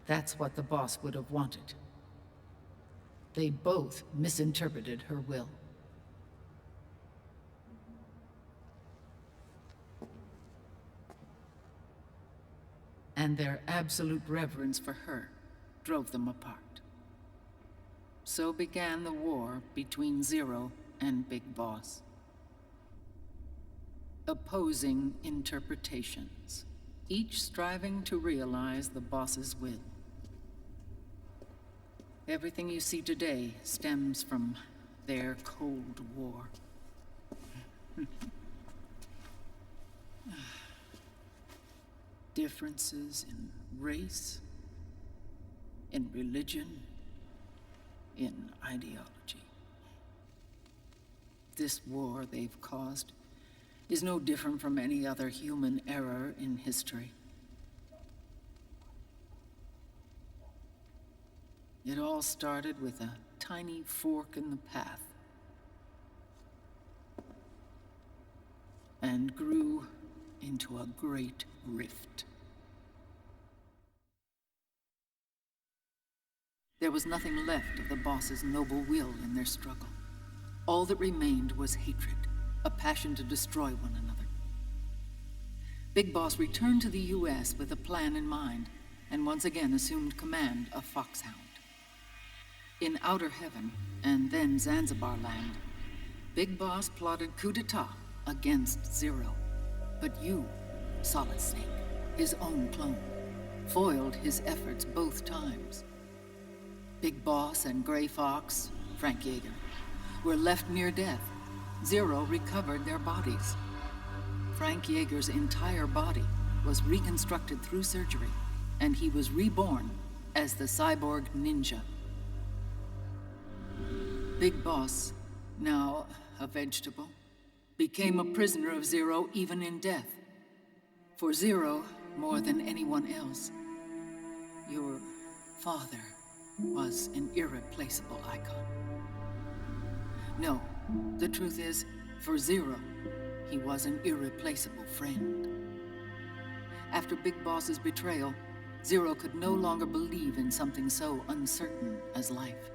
that's what the boss would have wanted. They both misinterpreted her will. And their absolute reverence for her drove them apart. So began the war between Zero and Big Boss. Opposing interpretations, each striving to realize the boss's will. Everything you see today stems from their Cold War. Differences in race, in religion, in ideology. This war they've caused is no different from any other human error in history. It all started with a tiny fork in the path and grew into a great rift. There was nothing left of the boss's noble will in their struggle. All that remained was hatred, a passion to destroy one another. Big Boss returned to the U.S. with a plan in mind, and once again assumed command of Foxhound. In Outer Heaven, and then Zanzibar Land, Big Boss plotted coup d'etat against Zero. But you, Solid Snake, his own clone, foiled his efforts both times. Big Boss and Gray Fox, Frank Yeager, were left near death. Zero recovered their bodies. Frank Yeager's entire body was reconstructed through surgery, and he was reborn as the cyborg ninja. Big Boss, now a vegetable, became a prisoner of Zero even in death. For Zero, more than anyone else, your father was an irreplaceable icon. No, the truth is, for Zero, he was an irreplaceable friend. After Big Boss's betrayal, Zero could no longer believe in something so uncertain as life.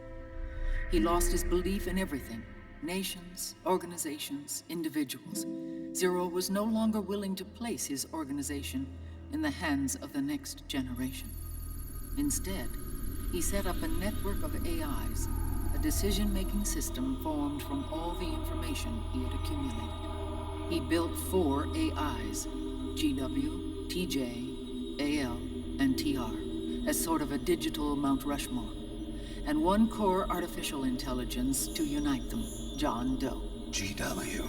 He lost his belief in everything. Nations, organizations, individuals. Zero was no longer willing to place his organization in the hands of the next generation. Instead, he set up a network of AIs, a decision-making system formed from all the information he had accumulated. He built 4 AIs, GW, TJ, AL, and TR, as sort of a digital Mount Rushmore, and 1 core artificial intelligence to unite them, John Doe. GW.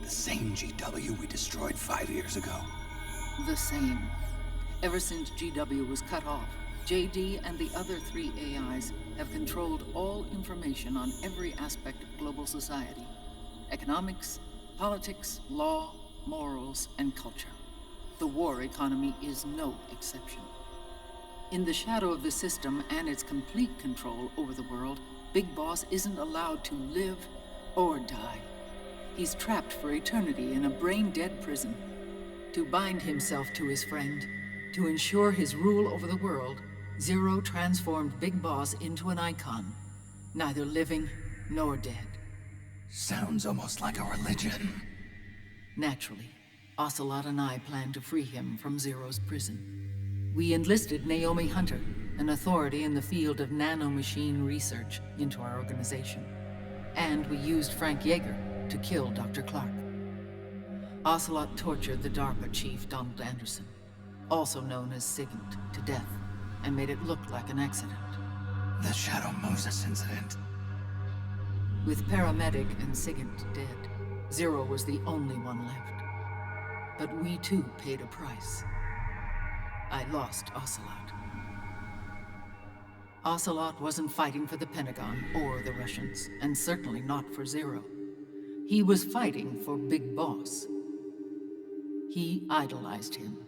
The same GW we destroyed 5 years ago. The same. Ever since GW was cut off, JD and the other 3 AIs have controlled all information on every aspect of global society. Economics, politics, law, morals, and culture. The war economy is no exception. In the shadow of the system and its complete control over the world, Big Boss isn't allowed to live or die. He's trapped for eternity in a brain-dead prison. To bind himself to his friend, to ensure his rule over the world, Zero transformed Big Boss into an icon, neither living nor dead. Sounds almost like a religion. Naturally, Ocelot and I plan to free him from Zero's prison. We enlisted Naomi Hunter, an authority in the field of nanomachine research, into our organization. And we used Frank Yeager to kill Dr. Clark. Ocelot tortured the DARPA chief, Donald Anderson, also known as Sigint, to death, and made it look like an accident. The Shadow Moses incident. With Paramedic and Sigint dead, Zero was the only one left. But we too paid a price. I lost Ocelot. Ocelot wasn't fighting for the Pentagon or the Russians, and certainly not for Zero. He was fighting for Big Boss. He idolized him.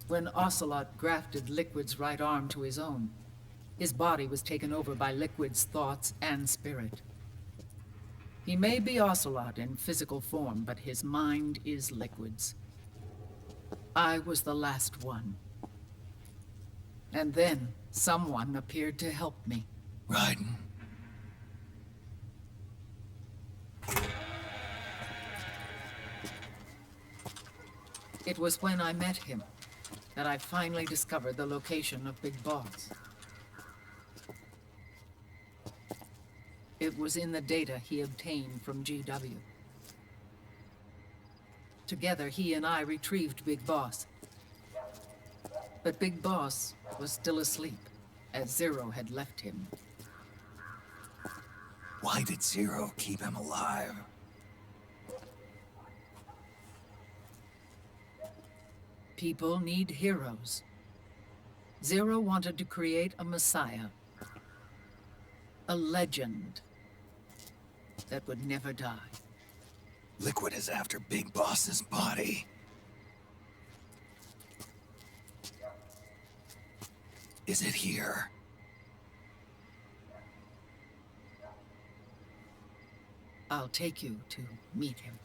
When Ocelot grafted Liquid's right arm to his own, his body was taken over by Liquid's thoughts and spirit. He may be Ocelot in physical form, but his mind is Liquid's. I was the last one. And then someone appeared to help me. Raiden. It was when I met him that I finally discovered the location of Big Boss. It was in the data he obtained from GW. Together, he and I retrieved Big Boss. But Big Boss was still asleep, as Zero had left him. Why did Zero keep him alive? People need heroes. Zero wanted to create a messiah. A legend that would never die. Liquid is after Big Boss's body. Is it here? I'll take you to meet him.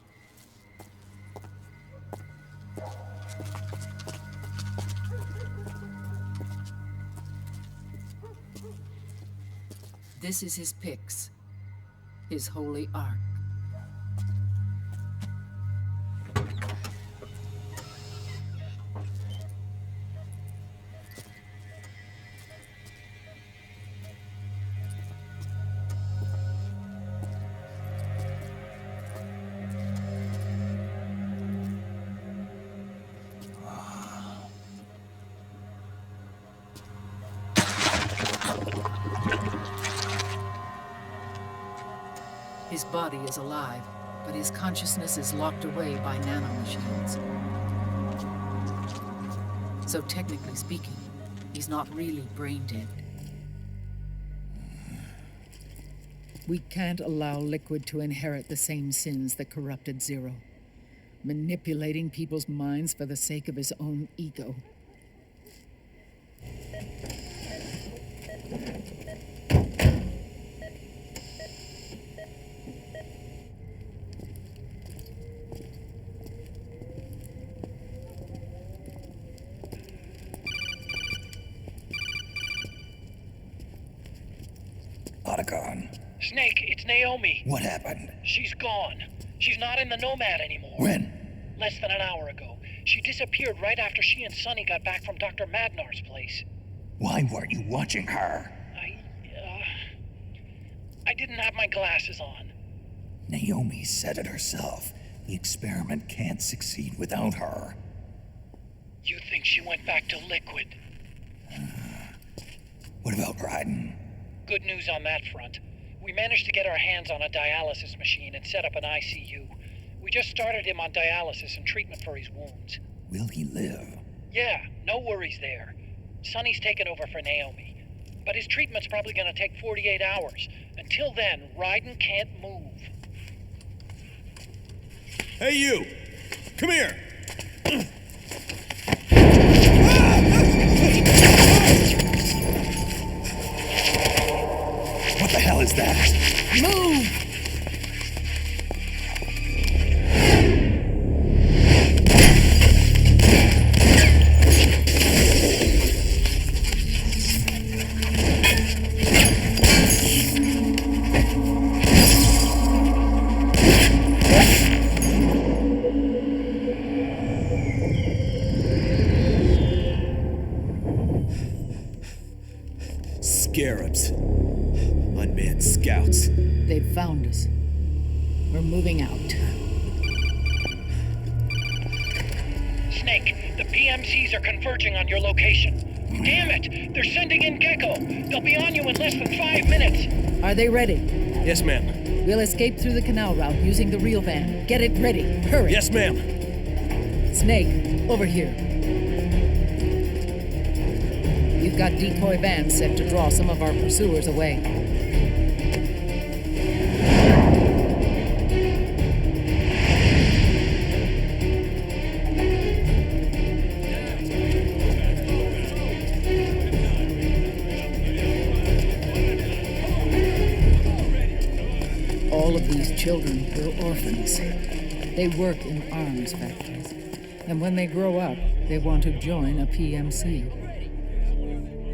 This is his pyx, his holy ark. His body is alive, but his consciousness is locked away by nanomachines. So technically speaking, he's not really brain dead. We can't allow Liquid to inherit the same sins that corrupted Zero. Manipulating people's minds for the sake of his own ego. Otacon. Snake, it's Naomi. What happened? She's gone. She's not in the Nomad anymore. When? Less than an hour ago. She disappeared right after she and Sonny got back from Dr. Madnar's place. Why weren't you watching her? I didn't have my glasses on. Naomi said it herself. The experiment can't succeed without her. You think she went back to Liquid? What about Raiden? Good news on that front. We managed to get our hands on a dialysis machine and set up an ICU. We just started him on dialysis and treatment for his wounds. Will he live? Yeah, no worries there. Sonny's taken over for Naomi. But his treatment's probably gonna take 48 hours. Until then, Raiden can't move. Hey, you! Come here! What the hell is that? Move! Scarabs. Unmanned scouts. They've found us. We're moving out. Snake, the PMCs are converging on your location. Damn it! They're sending in Gecko! They'll be on you in less than 5 minutes! Are they ready? Yes, ma'am. We'll escape through the canal route using the real van. Get it ready. Hurry! Yes, ma'am. Snake, over here. We've got decoy vans set to draw some of our pursuers away. All of these children were orphans. They work in arms factories. And when they grow up, they want to join a PMC.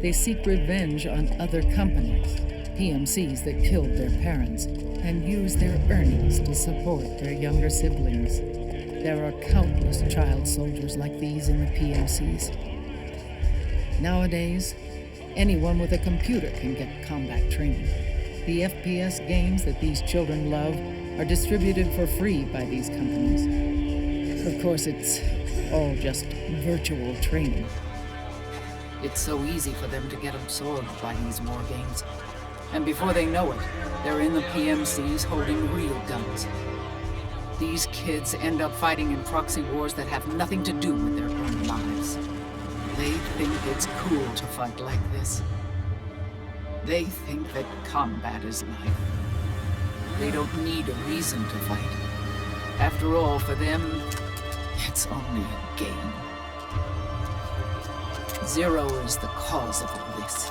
They seek revenge on other companies, PMCs that killed their parents, and use their earnings to support their younger siblings. There are countless child soldiers like these in the PMCs. Nowadays, anyone with a computer can get combat training. The FPS games that these children love are distributed for free by these companies. Of course, it's all just virtual training. It's so easy for them to get absorbed by these war games. And before they know it, they're in the PMCs holding real guns. These kids end up fighting in proxy wars that have nothing to do with their own lives. They think it's cool to fight like this. They think that combat is life. They don't need a reason to fight. After all, for them, it's only a game. Zero is the cause of all this.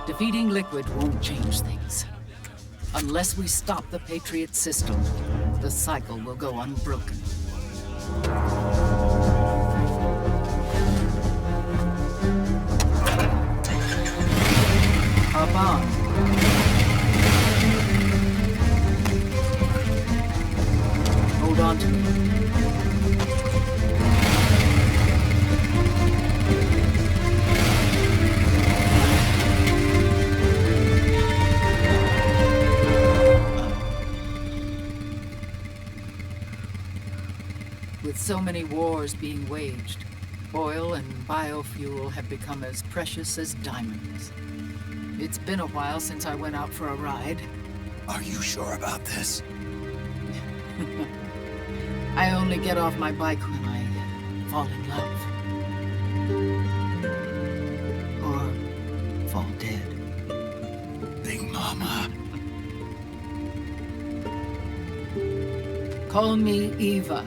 Defeating Liquid won't change things. Unless we stop the Patriot system, the cycle will go unbroken. Hop on. Hold on to me. With so many wars being waged, oil and biofuel have become as precious as diamonds. It's been a while since I went out for a ride. Are you sure about this? I only get off my bike when I fall in love. Or fall dead. Big Mama. Call me Eva.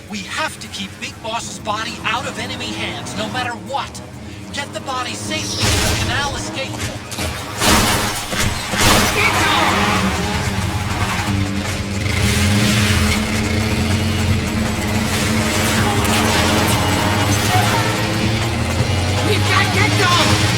We have to keep Big Boss's body out of enemy hands, no matter what. Get the body safely to the canal escape point. We've got get going!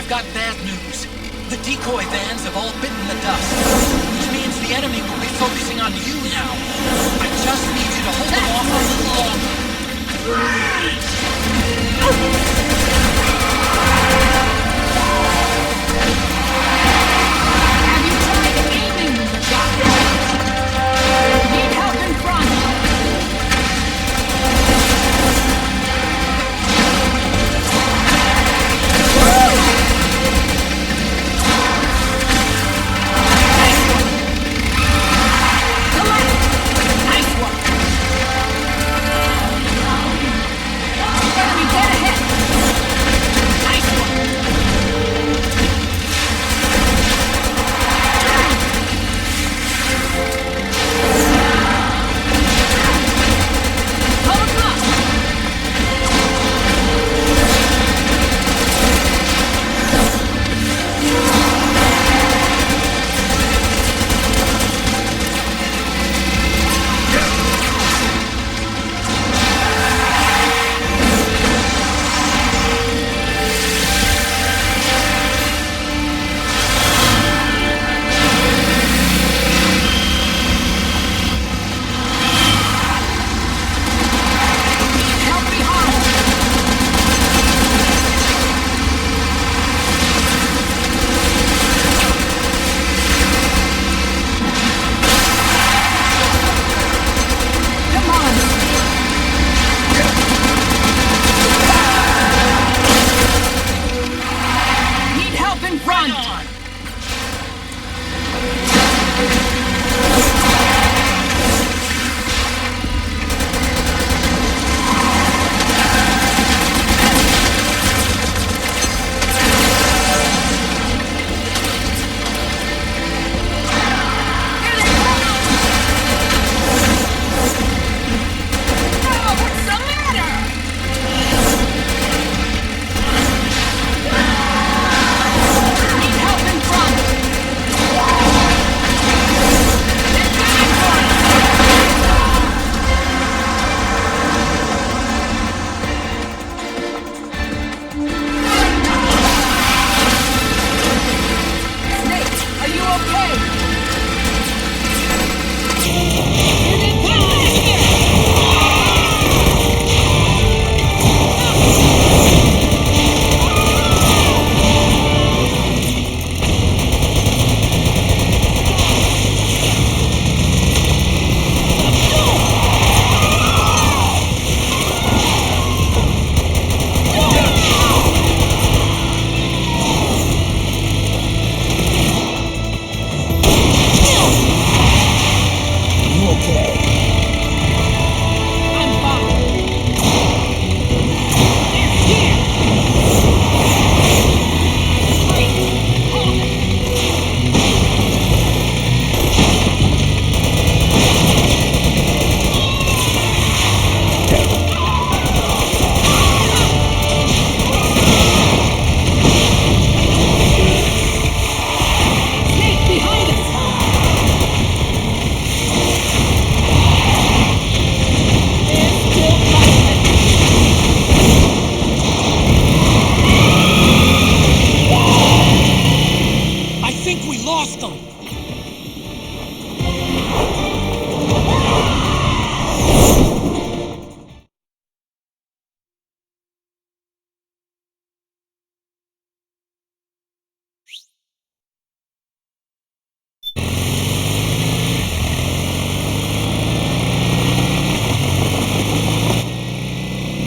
I've got bad news. The decoy vans have all bitten the dust, which means the enemy will be focusing on you now. I just need you to hold them off a little longer. Have you tried aiming the shotgun? Need help in front.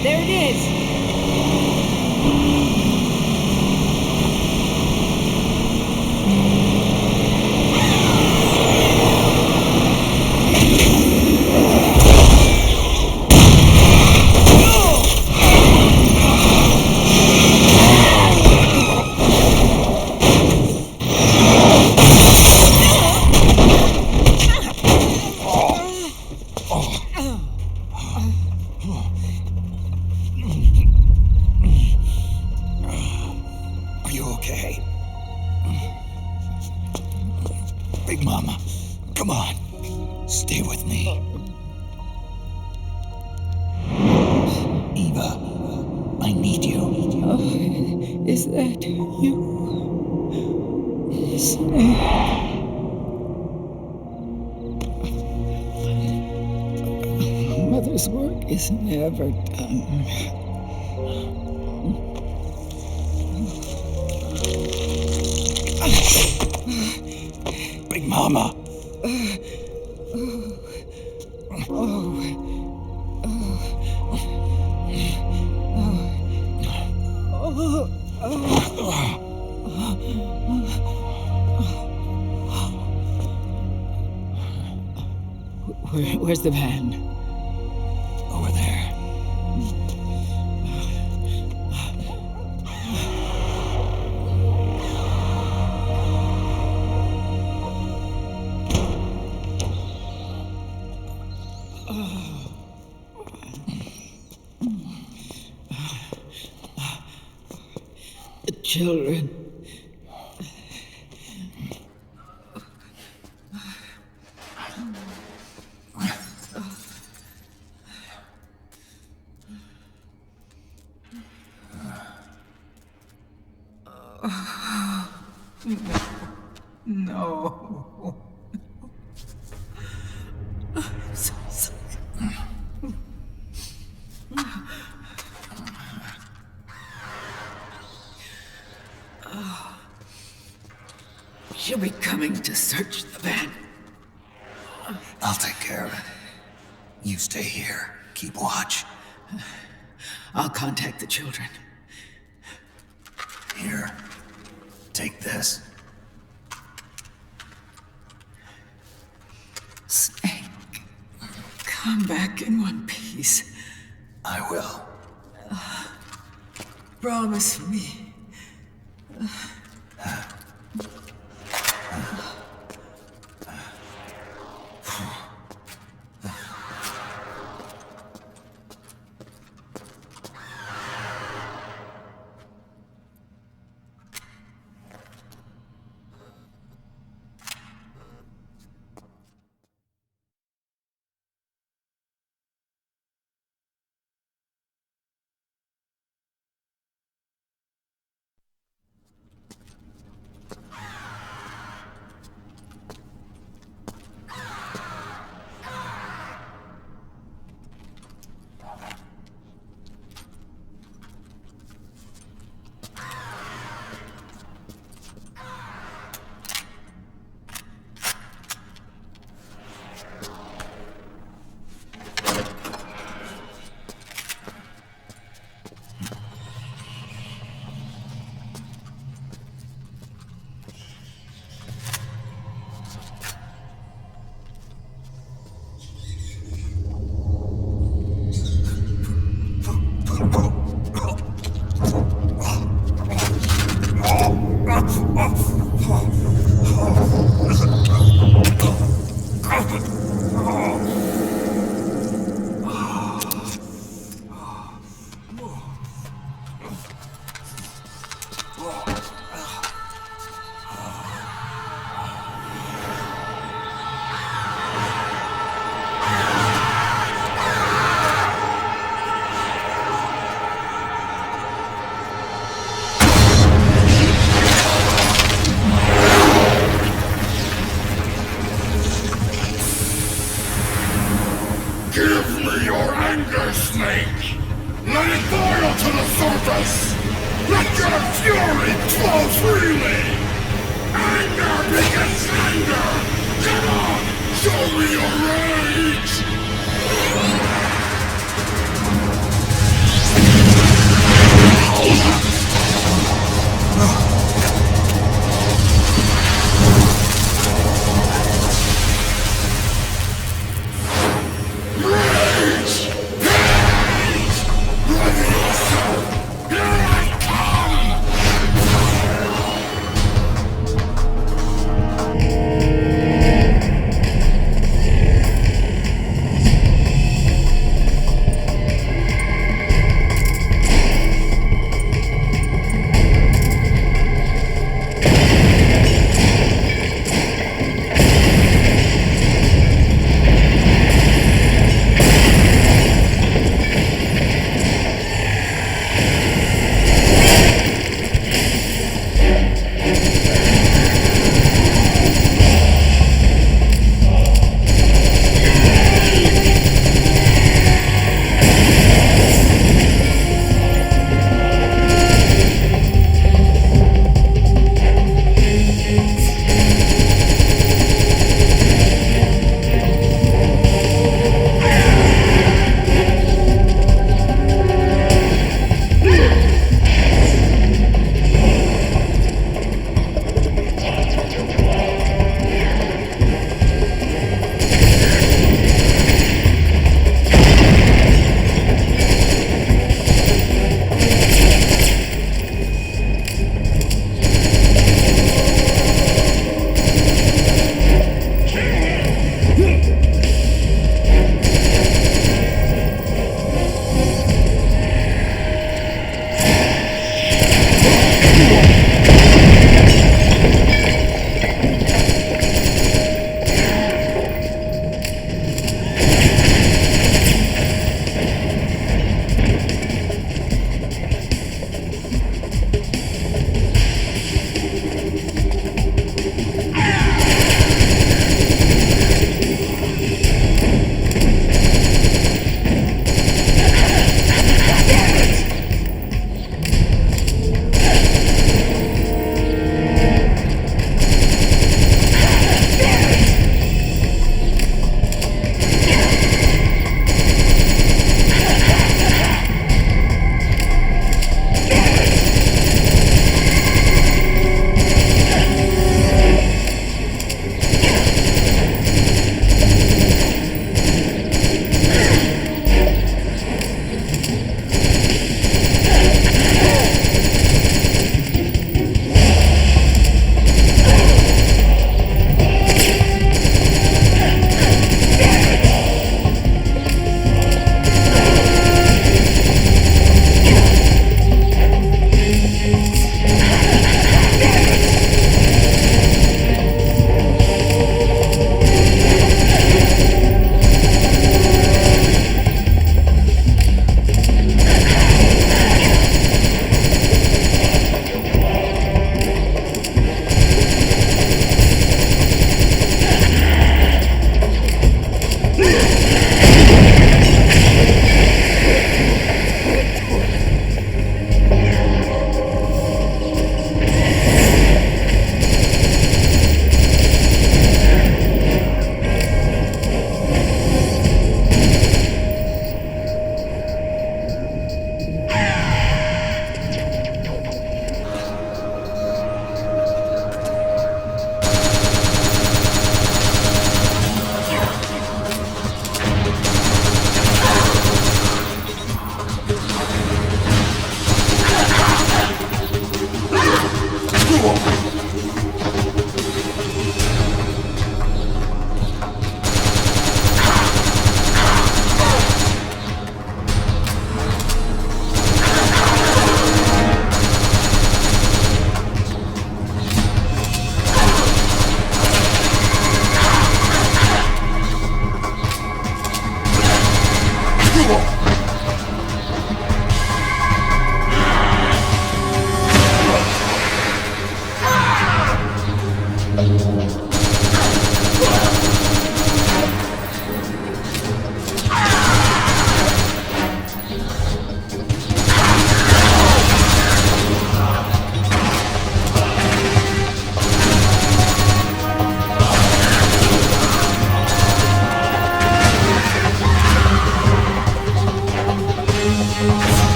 There it is! Are you okay? Big Mama, come on. Stay with me. Eva, I need you. Oh, is that you, Snake? Mother's work is never done. Big Mama. Where's the van? Over there. The children. No. I'm so sorry. She'll be coming to search the van. I'll take care of it. You stay here. Keep watch. I'll contact the children. Here. Take this. Snake, come back in one piece. I will. Promise me.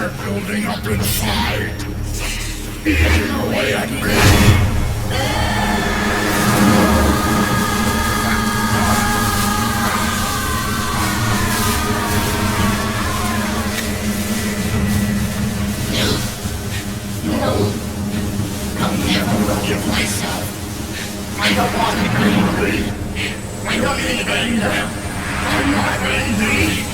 they're building up inside. Eating away at me. No. I'll never forgive myself. I don't want to be angry. I don't need anger. I'm not angry.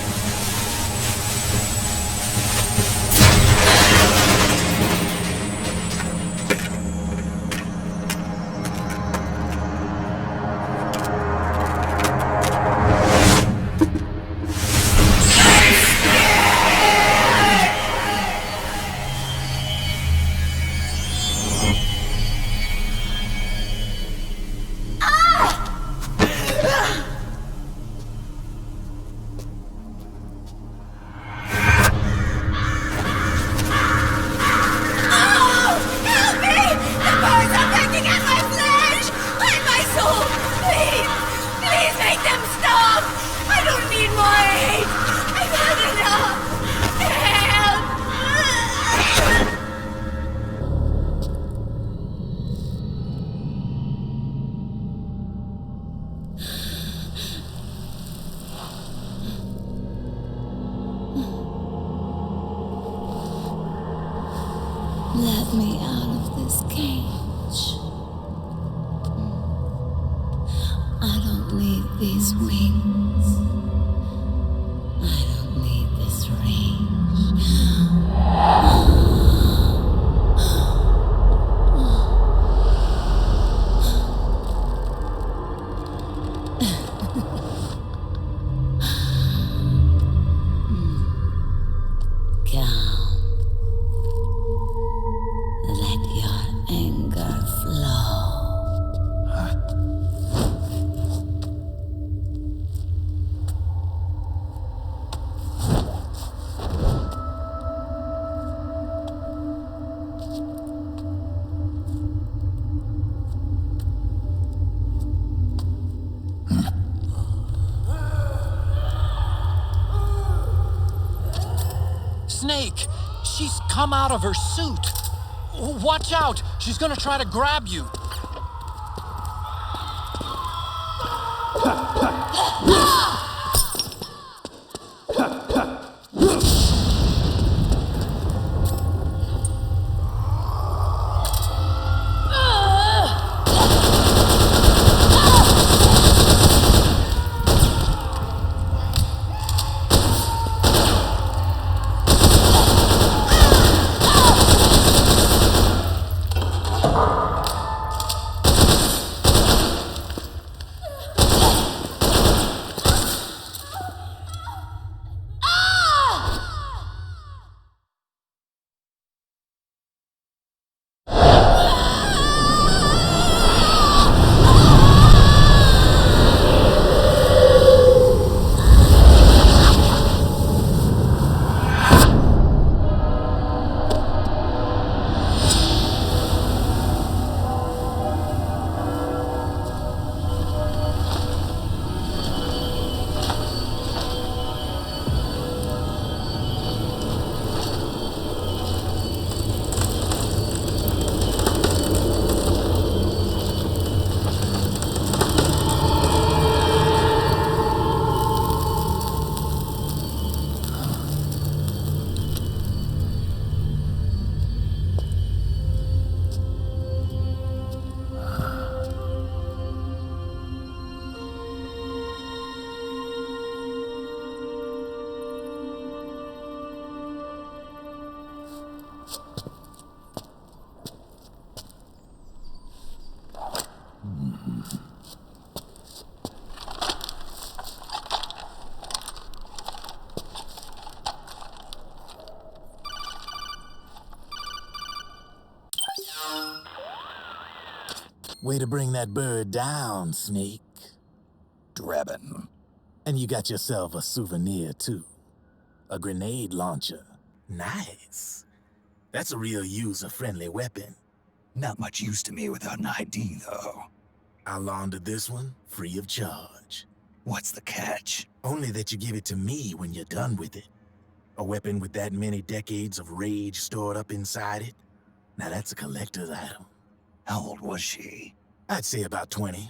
Let me out of this cage. I don't need these wings. I don't need this range. Calm. Let your anger flow. Snake! She's come out of her suit! Watch out! She's gonna try to grab you! Way to bring that bird down, Snake. Drebin. And you got yourself a souvenir, too. A grenade launcher. Nice. That's a real user-friendly weapon. Not much use to me without an ID, though. I'll launder this one free of charge. What's the catch? Only that you give it to me when you're done with it. A weapon with that many decades of rage stored up inside it? Now that's a collector's item. How old was she? I'd say about 20.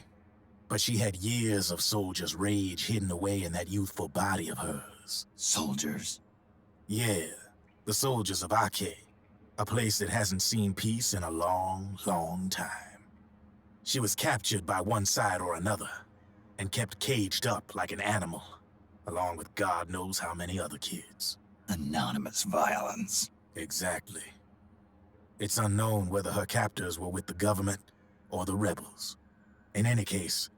But she had years of soldiers' rage hidden away in that youthful body of hers. Soldiers? Yeah, the soldiers of Ake. A place that hasn't seen peace in a long, long time. She was captured by one side or another, and kept caged up like an animal, along with God knows how many other kids. Anonymous violence. Exactly. It's unknown whether her captors were with the government or the rebels. In any case,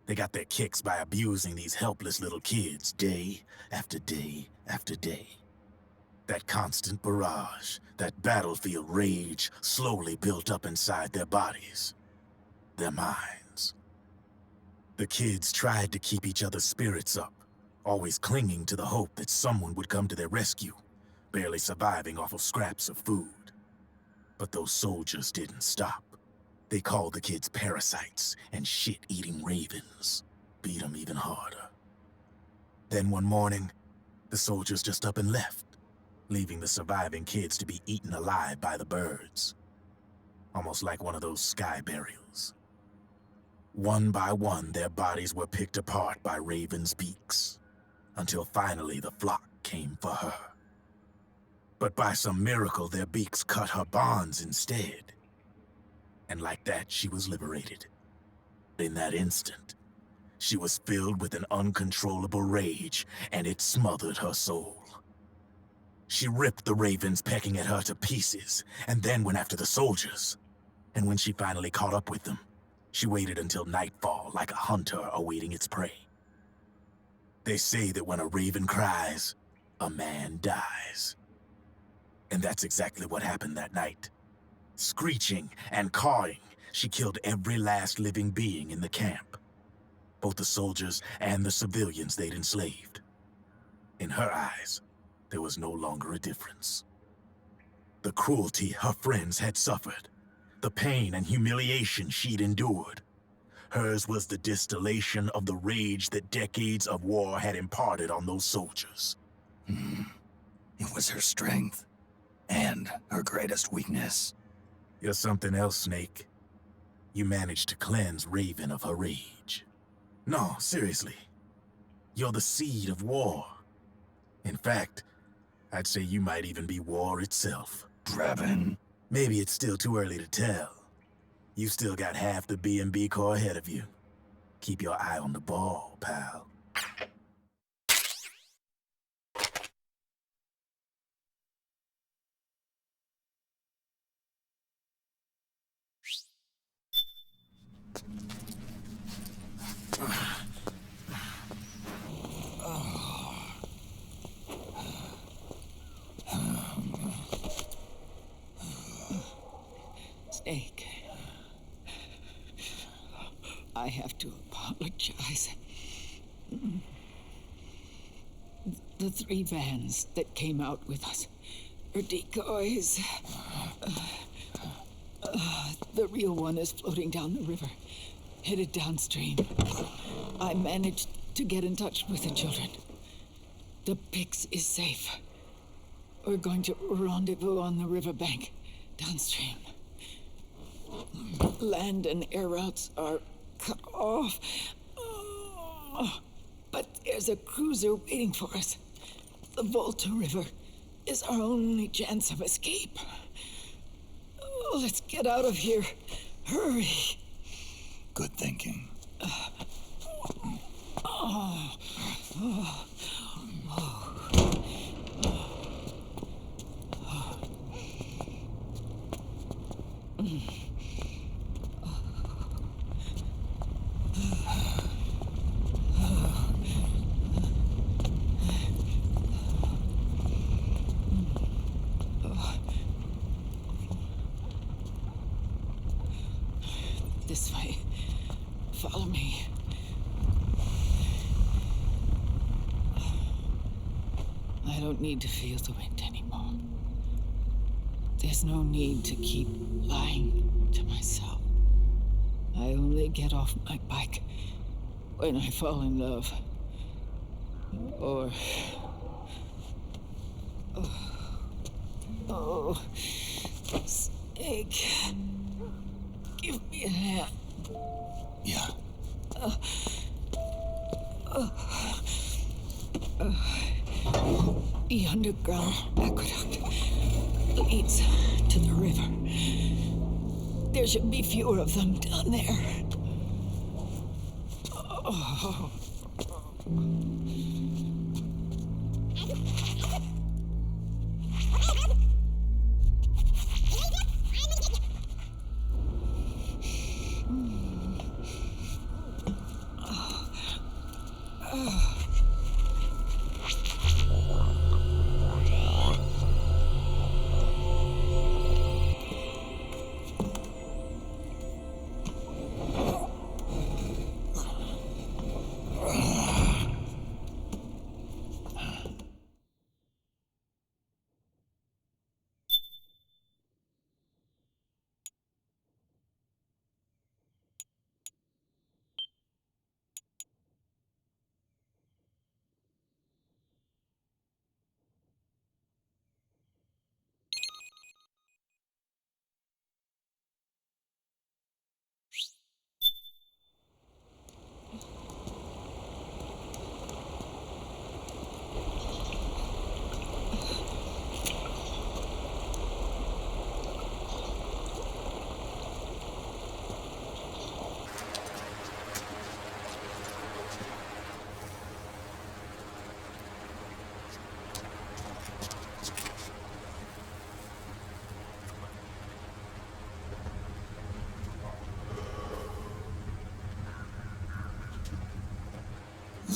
they got their kicks by abusing these helpless little kids day after day after day. That constant barrage, that battlefield rage slowly built up inside their bodies, their minds. The kids tried to keep each other's spirits up, always clinging to the hope that someone would come to their rescue, barely surviving off of scraps of food. But those soldiers didn't stop. They called the kids parasites and shit-eating ravens, beat them even harder. Then one morning, the soldiers just up and left, leaving the surviving kids to be eaten alive by the birds. Almost like one of those sky burials. One by one, their bodies were picked apart by ravens' beaks, until finally the flock came for her. But by some miracle, their beaks cut her bonds instead. And like that, she was liberated. In that instant, she was filled with an uncontrollable rage, and it smothered her soul. She ripped the ravens pecking at her to pieces, and then went after the soldiers. And when she finally caught up with them, she waited until nightfall like a hunter awaiting its prey. They say that when a raven cries, a man dies. And that's exactly what happened that night. Screeching and cawing, she killed every last living being in the camp. Both the soldiers and the civilians they'd enslaved. In her eyes, there was no longer a difference. The cruelty her friends had suffered, the pain and humiliation she'd endured. Hers was the distillation of the rage that decades of war had imparted on those soldiers. It was her strength, and her greatest weakness. You're something else, Snake. You managed to cleanse Raven of her rage. No, seriously. You're the seed of war. In fact, I'd say you might even be war itself. Draven. Maybe it's still too early to tell. You still got half the B&B Corps ahead of you. Keep your eye on the ball, pal. Snake, I have to apologize. The 3 vans that came out with us are decoys. The real one is floating down the river, headed downstream. I managed to get in touch with the children. The Pix is safe. We're going to rendezvous on the riverbank, downstream. Land and air routes are cut off. But there's a cruiser waiting for us. The Volta River is our only chance of escape. Let's get out of here. Hurry. Good thinking. This way. Follow me. I don't need to feel the wind anymore. There's no need to keep lying to myself. I only get off my bike when I fall in love. Or Oh, Snake. Give me a hand. Yeah. The underground aqueduct leads to the river. There should be fewer of them down there. Oh.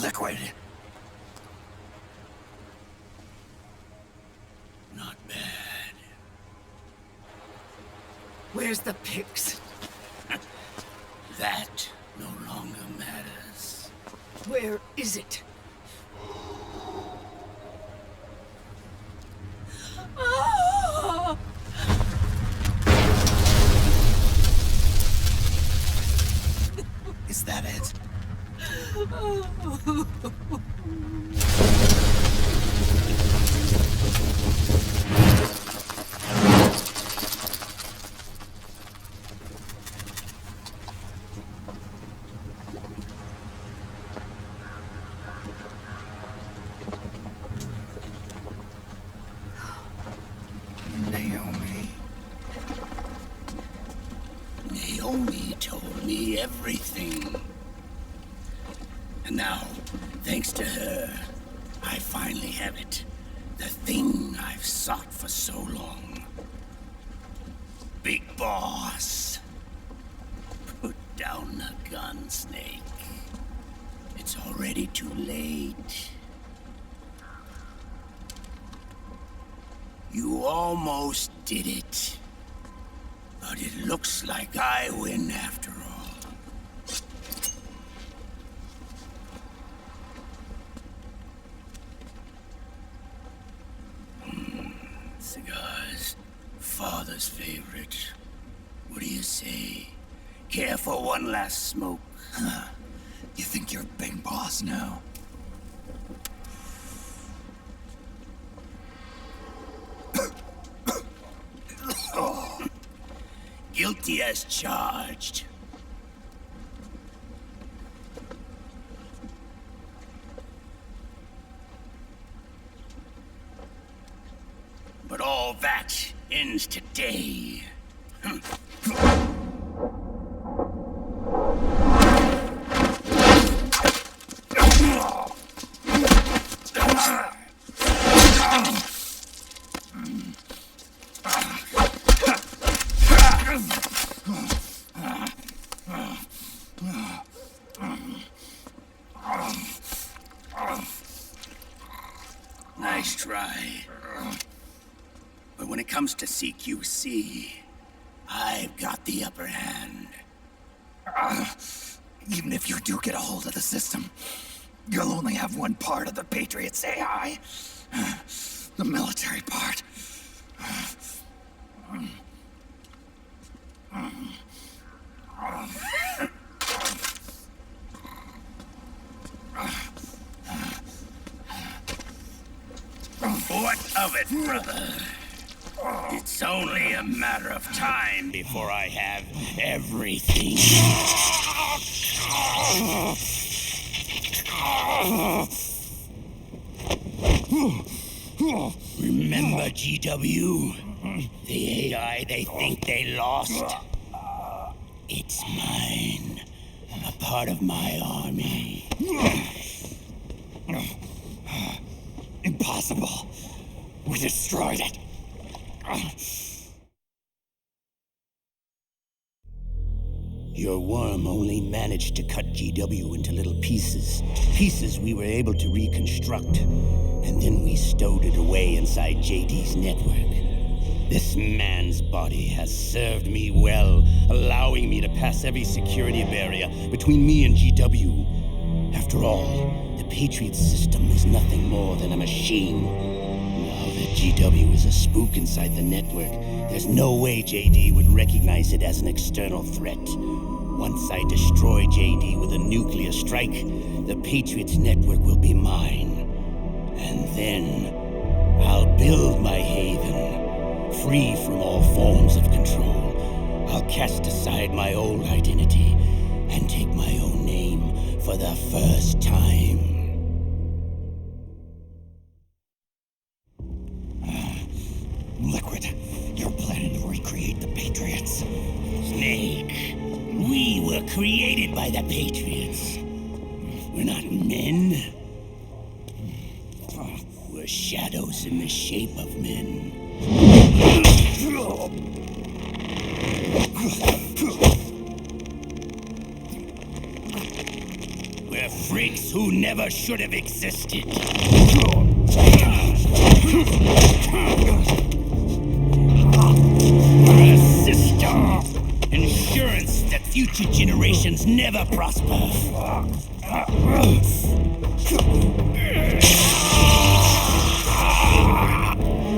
Liquid. Not bad. Where's the pigs? That no longer matters. Where is it? Ah! Is that it? Naomi told me everything. And now, thanks to her, I finally have it. The thing I've sought for so long. Big Boss. Put down the gun, Snake. It's already too late. You almost did it. But it looks like I win after all. Cigars, father's favorite. What do you say? Care for one last smoke? Huh. You think you're Big Boss now? Guilty as charged. But all that ends today. Nice try. But when it comes to CQC, I've got the upper hand. Even if you do get a hold of the system, you'll only have one part of the Patriots AI. The military part. What of it, brother? It's only a matter of time before I have everything. Remember, GW? The AI they think they lost? It's mine. A part of my army. Impossible. We destroyed it. Your worm only managed to cut GW into little pieces. Pieces we were able to reconstruct. And then we stowed it away inside JD's network. This man's body has served me well, allowing me to pass every security barrier between me and GW. After all, the Patriot system is nothing more than a machine. Now that GW is a spook inside the network, there's no way JD would recognize it as an external threat. Once I destroy JD with a nuclear strike, the Patriot's network will be mine. And then I'll build my haven, free from all forms of control. I'll cast aside my old identity and take my own name for the first time. Liquid, you're planning to recreate the Patriots. Snake, we were created by the Patriots. We're not men. We're shadows in the shape of men. We're freaks who never should have existed. We're a system. Insurance that future generations never prosper.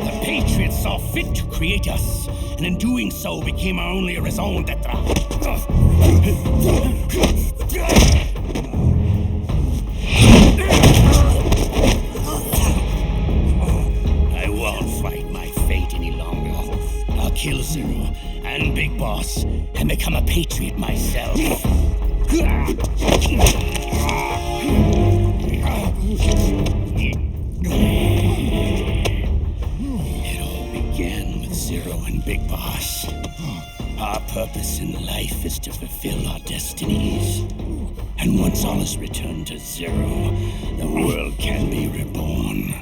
The Patriots saw fit to create us, and in doing so became our only raison d'etre. I won't fight my fate any longer. I'll kill Zero and Big Boss and become a Patriot myself. It all began with Zero and Big Boss. Our purpose in life is to fulfill our destinies. And once all is returned to Zero, the world can be reborn.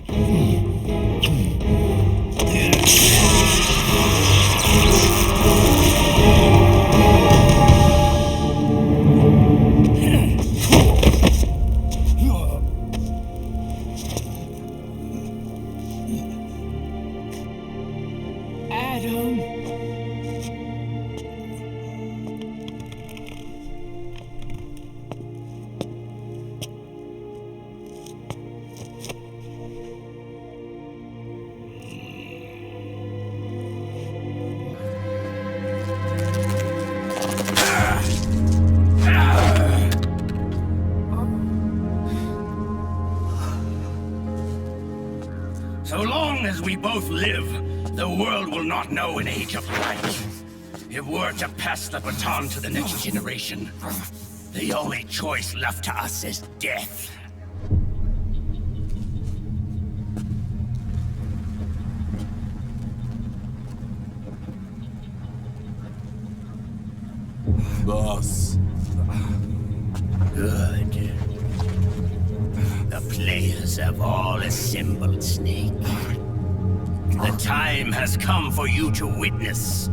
So long as we both live, the world will not know an age of light. If we're to pass the baton to the next generation, the only choice left to us is death. Boss. Good. The players have all assembled, Snake. The time has come for you to witness.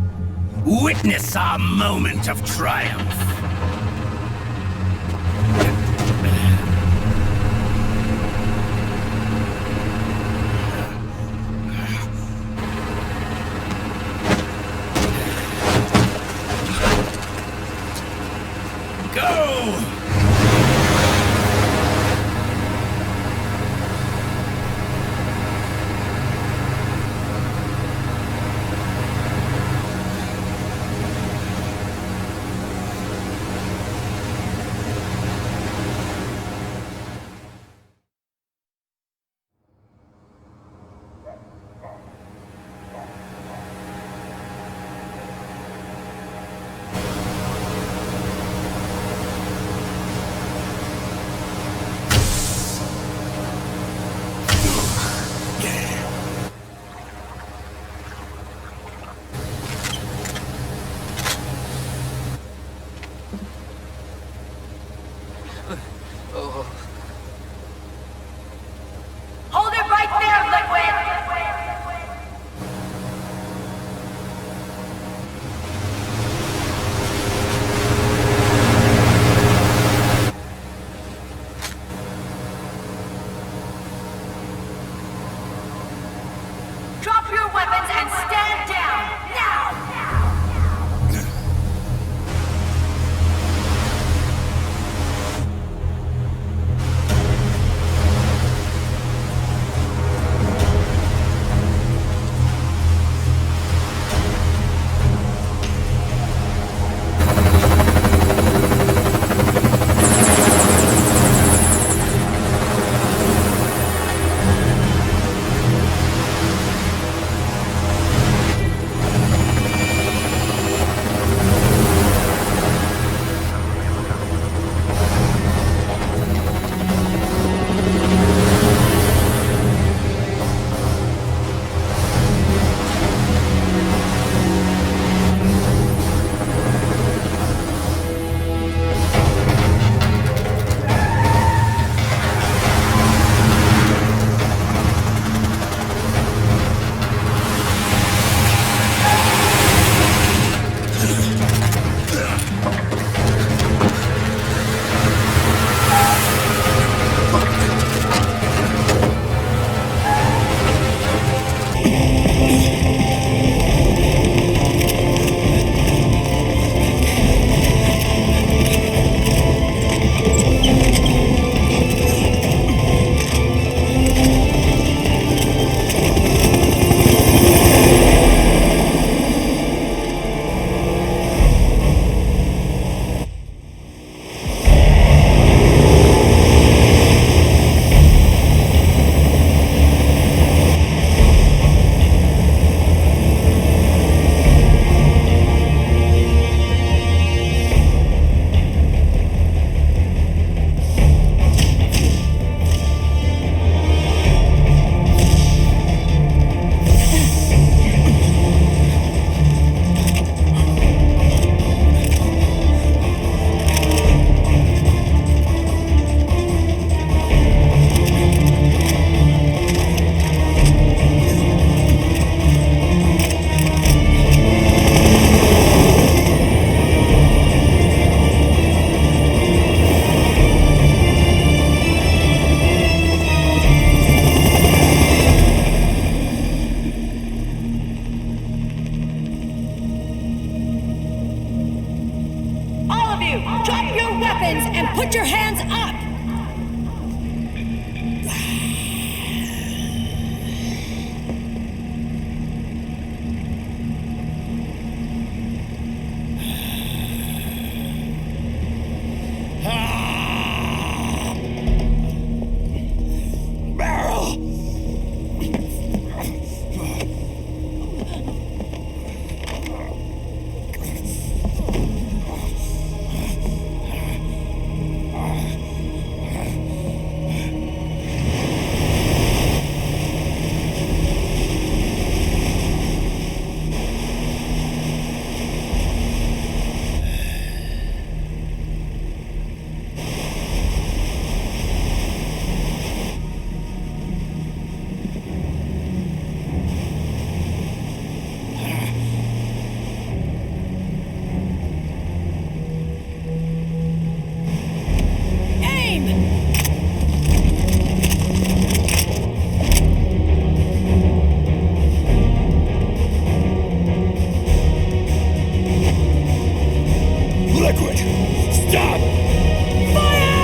Witness our moment of triumph. Go! your weapons and put your hands up! Liquid! Stop! Fire!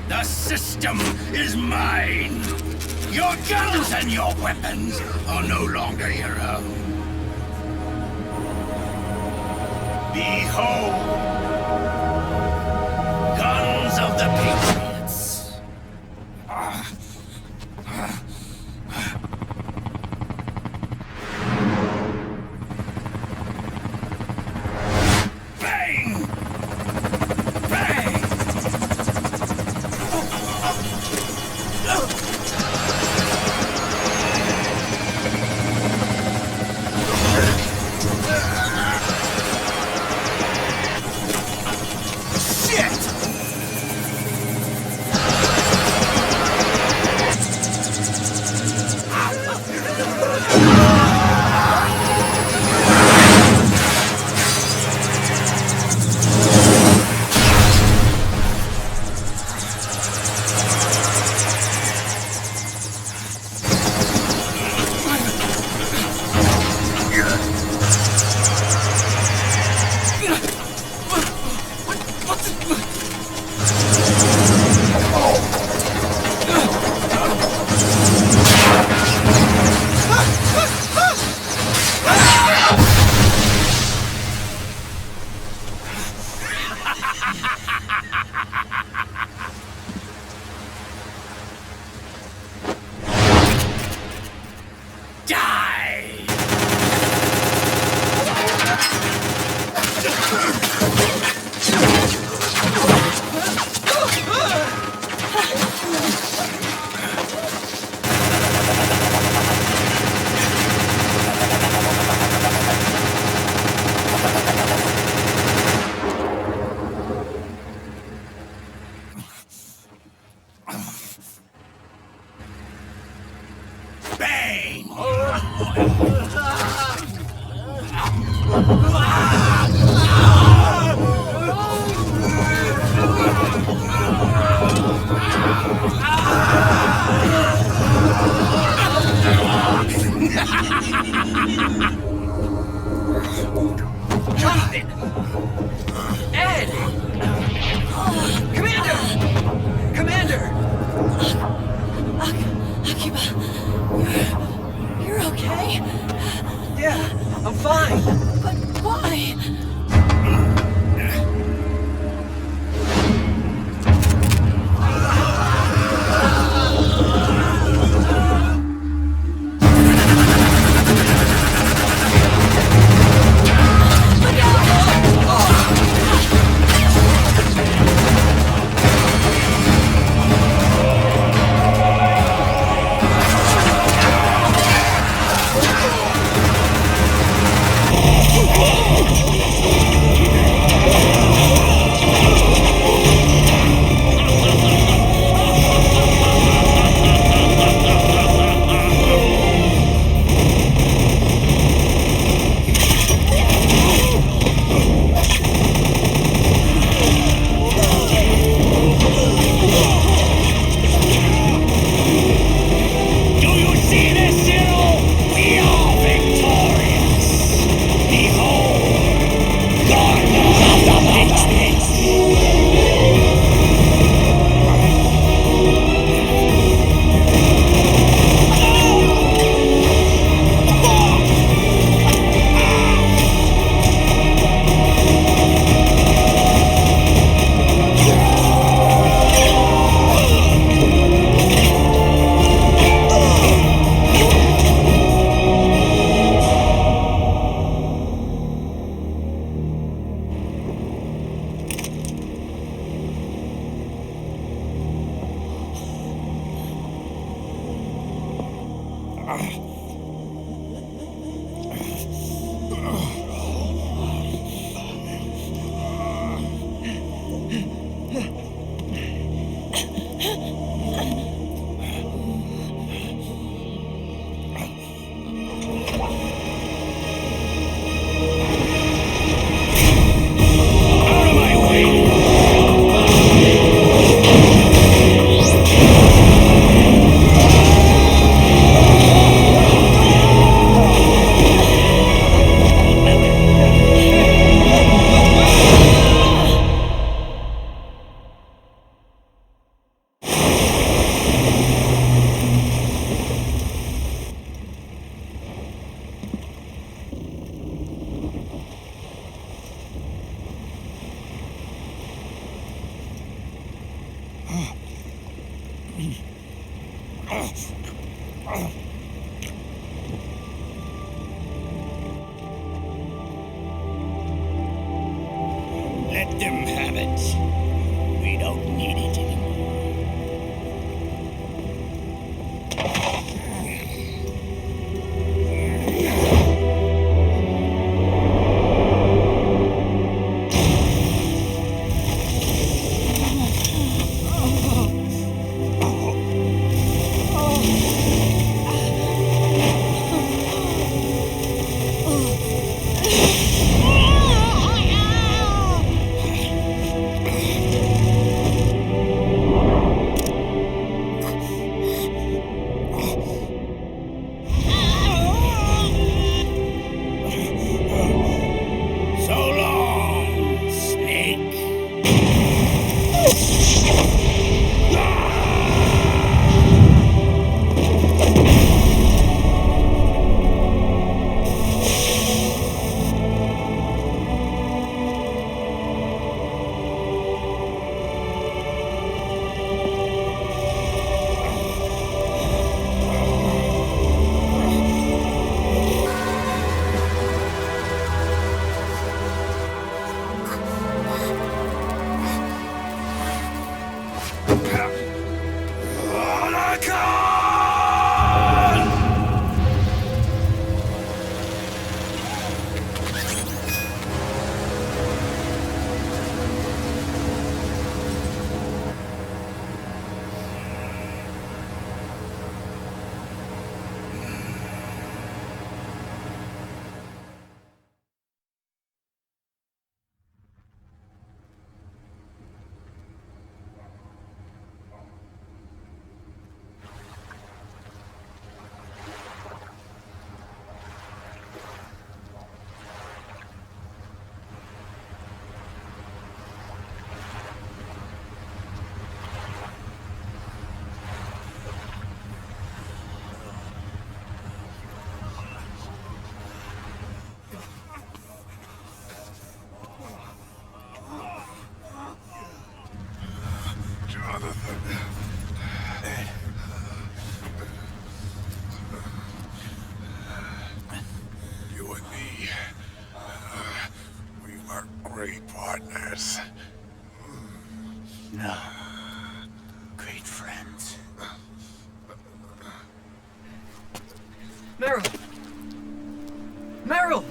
The system is mine. Your guns and your weapons are no longer your own. Behold, guns of the Patriots. Bang! Bang! Jonathan! Ed! Commander! Commander! Akiba, you're okay? Yeah, I'm fine. But why? Let them have it. We don't need it anymore. Great partners. No. Great friends. Meryl! Meryl!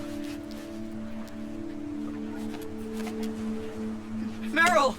Meryl!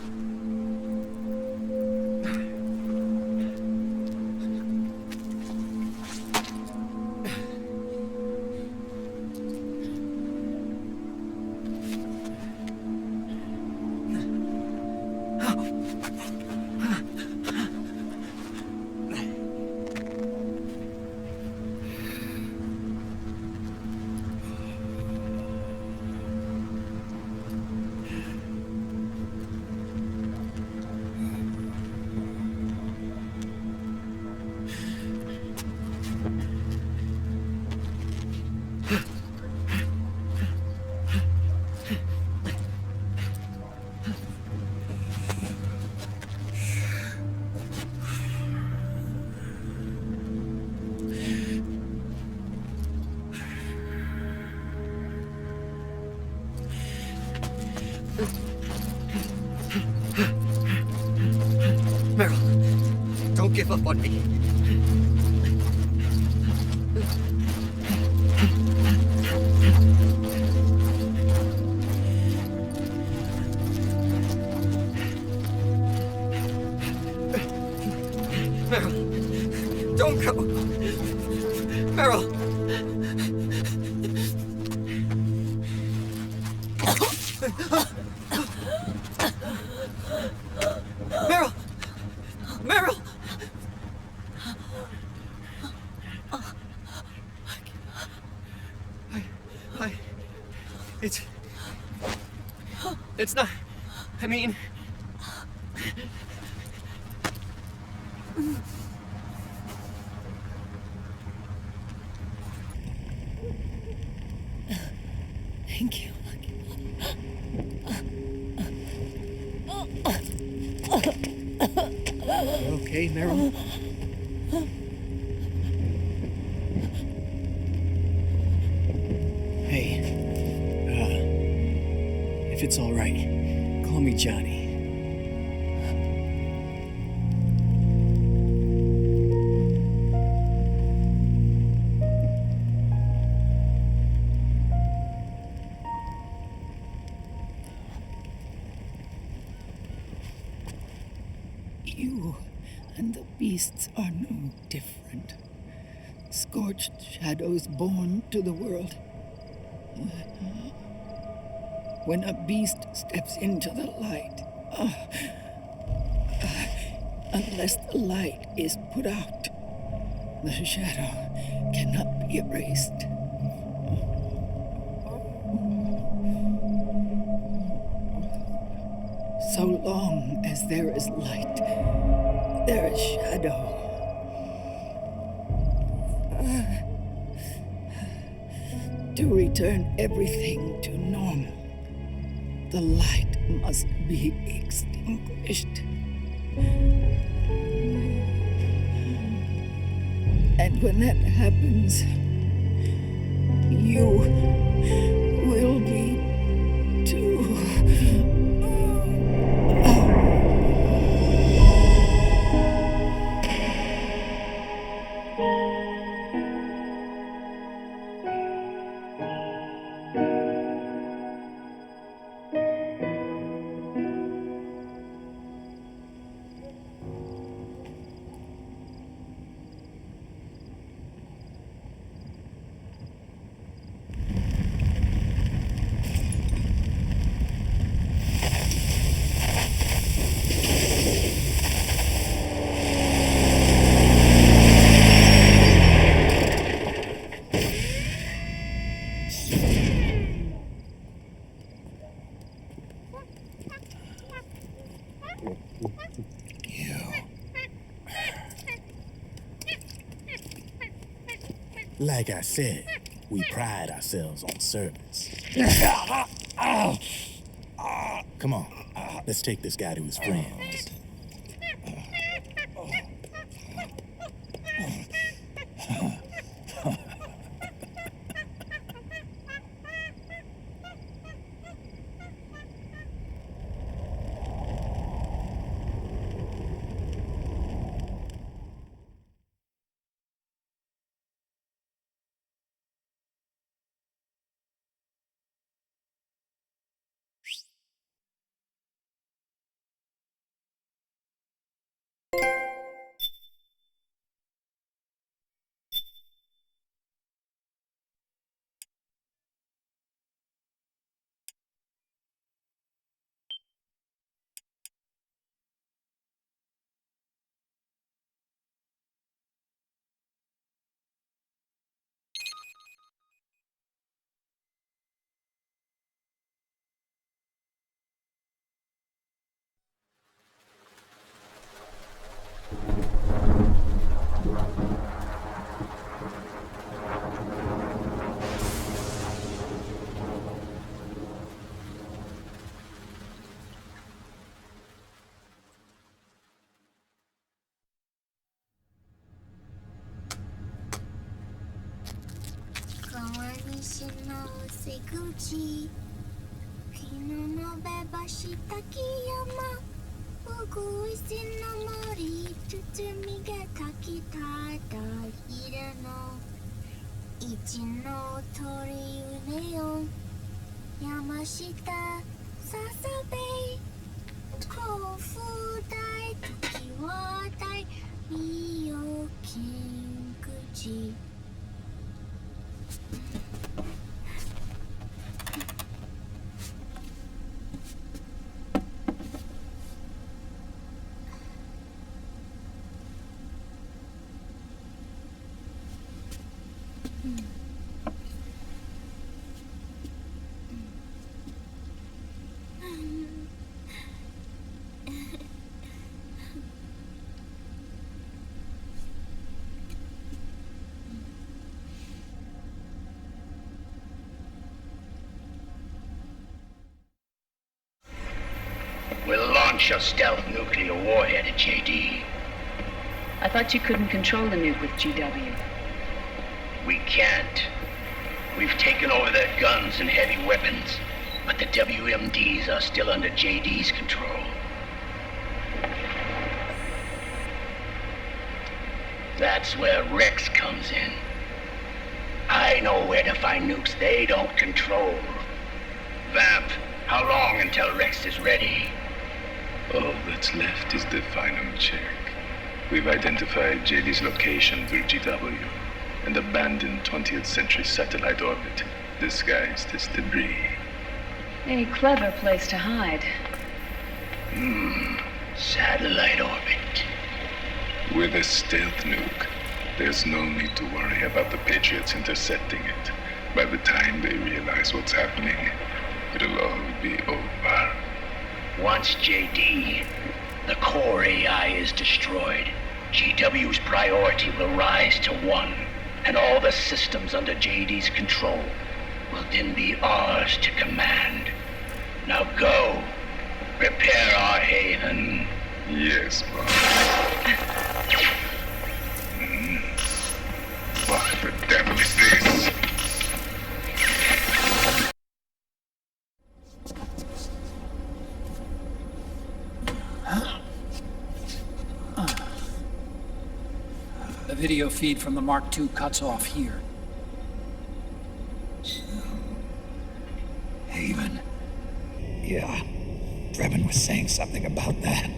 Meryl, don't give up on me. Meryl! Meryl! It's not... I mean... Thank you. Okay, Meryl? Hey, if it's all right, call me Johnny. You and the beasts are no different. Scorched shadows born to the world. When a beast steps into the light, unless the light is put out, the shadow cannot be erased. So long as there is light, there is shadow. To return everything to normal, the light must be extinguished. And when that happens, you will be too. Like I said, we pride ourselves on service. Come on, let's take this guy to his friends. launch a stealth nuclear warhead at JD. I thought you couldn't control the nuke with GW. We can't. We've taken over their guns and heavy weapons, but the WMDs are still under JD's control. That's where Rex comes in. I know where to find nukes they don't control. Vamp, how long until Rex is ready? All that's left is the final check. We've identified JD's location through GW, an abandoned 20th century satellite orbit disguised as debris. A clever place to hide. Satellite orbit. With a stealth nuke, there's no need to worry about the Patriots intercepting it. By the time they realize what's happening, it'll all be over. Once JD, the core AI is destroyed, GW's priority will rise to 1, and all the systems under JD's control will then be ours to command. Now go, prepare our haven. Yes, boss. What the devil is this? The video feed from the Mark II cuts off here. Haven. Yeah. Drebin was saying something about that.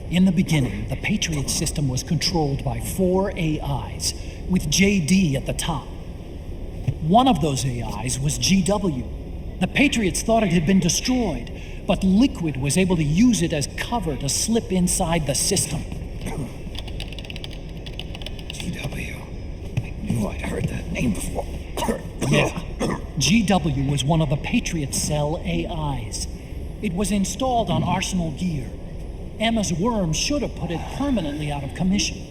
In the beginning, the Patriot system was controlled by 4 AIs, with JD at the top. One of those AIs was GW. The Patriots thought it had been destroyed, but Liquid was able to use it as cover to slip inside the system. GW. I knew I'd heard that name before. Yeah. GW was one of the Patriot Cell AIs. It was installed on Arsenal gear. Emma's worm should have put it permanently out of commission.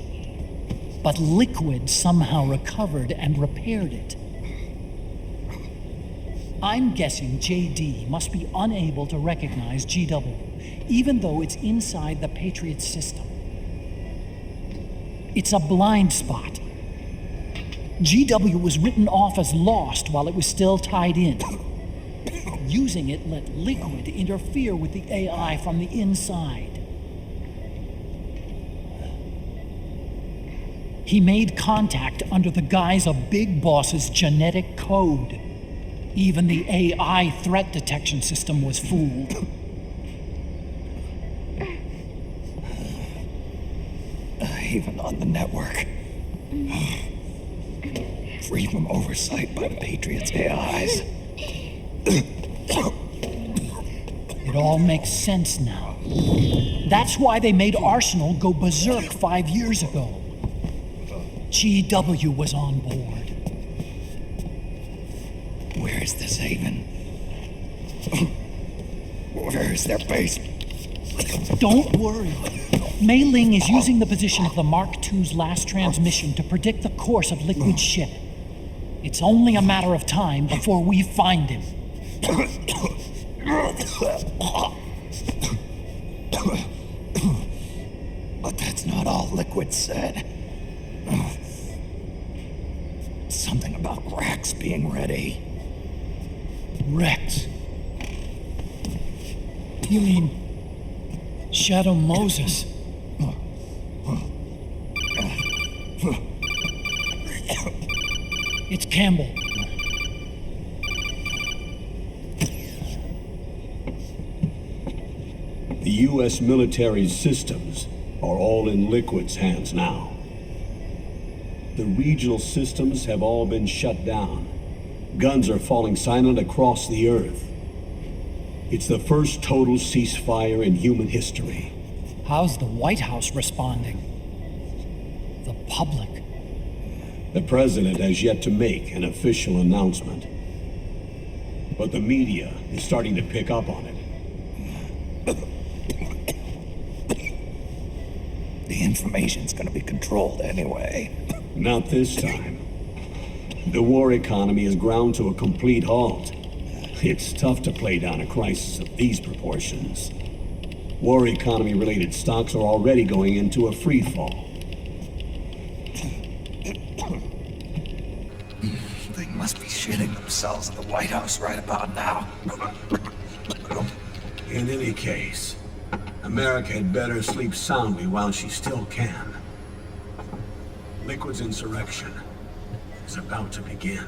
But Liquid somehow recovered and repaired it. I'm guessing JD must be unable to recognize GW, even though it's inside the Patriot system. It's a blind spot. GW was written off as lost while it was still tied in. Using it let Liquid interfere with the AI from the inside. He made contact under the guise of Big Boss's genetic code. Even the AI threat detection system was fooled. Even on the network. Free from oversight by the Patriots' AIs. It all makes sense now. That's why they made Arsenal go berserk 5 years ago. GW was on board. Where is this haven? Where is their base? Don't worry. Mei Ling is using the position of the Mark II's last transmission to predict the course of Liquid's ship. It's only a matter of time before we find him. But that's not all Liquid said. Something about Rex being ready. Rex? You mean Shadow Moses? It's Campbell. The U.S. military's systems are all in Liquid's hands now. The regional systems have all been shut down. Guns are falling silent across the Earth. It's the first total ceasefire in human history. How's the White House responding? The public? The president has yet to make an official announcement. But the media is starting to pick up on it. The information's gonna be controlled anyway. Not this time. The war economy is ground to a complete halt. It's tough to play down a crisis of these proportions. War economy-related stocks are already going into a free fall. They must be shitting themselves at the White House right about now. In any case, America had better sleep soundly while she still can. Liquid's insurrection is about to begin.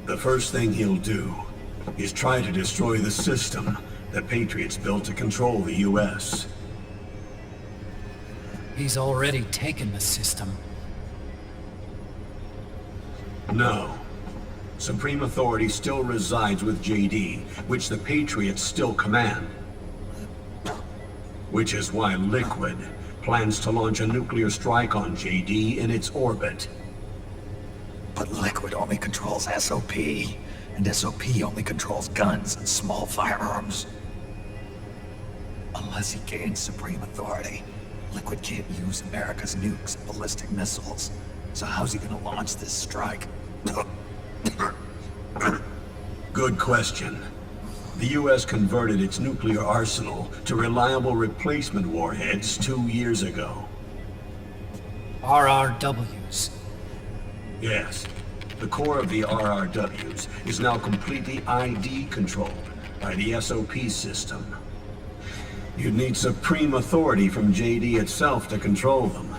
The first thing he'll do is try to destroy the system the Patriots built to control the U.S. He's already taken the system. No. Supreme authority still resides with JD, which the Patriots still command. Which is why Liquid plans to launch a nuclear strike on JD in its orbit. But Liquid only controls SOP, and SOP only controls guns and small firearms. Unless he gains supreme authority, Liquid can't use America's nukes and ballistic missiles. So how's he gonna launch this strike? Good question. The U.S. converted its nuclear arsenal to reliable replacement warheads 2 years ago. RRWs. Yes. The core of the RRWs is now completely ID controlled by the SOP system. You'd need supreme authority from JD itself to control them,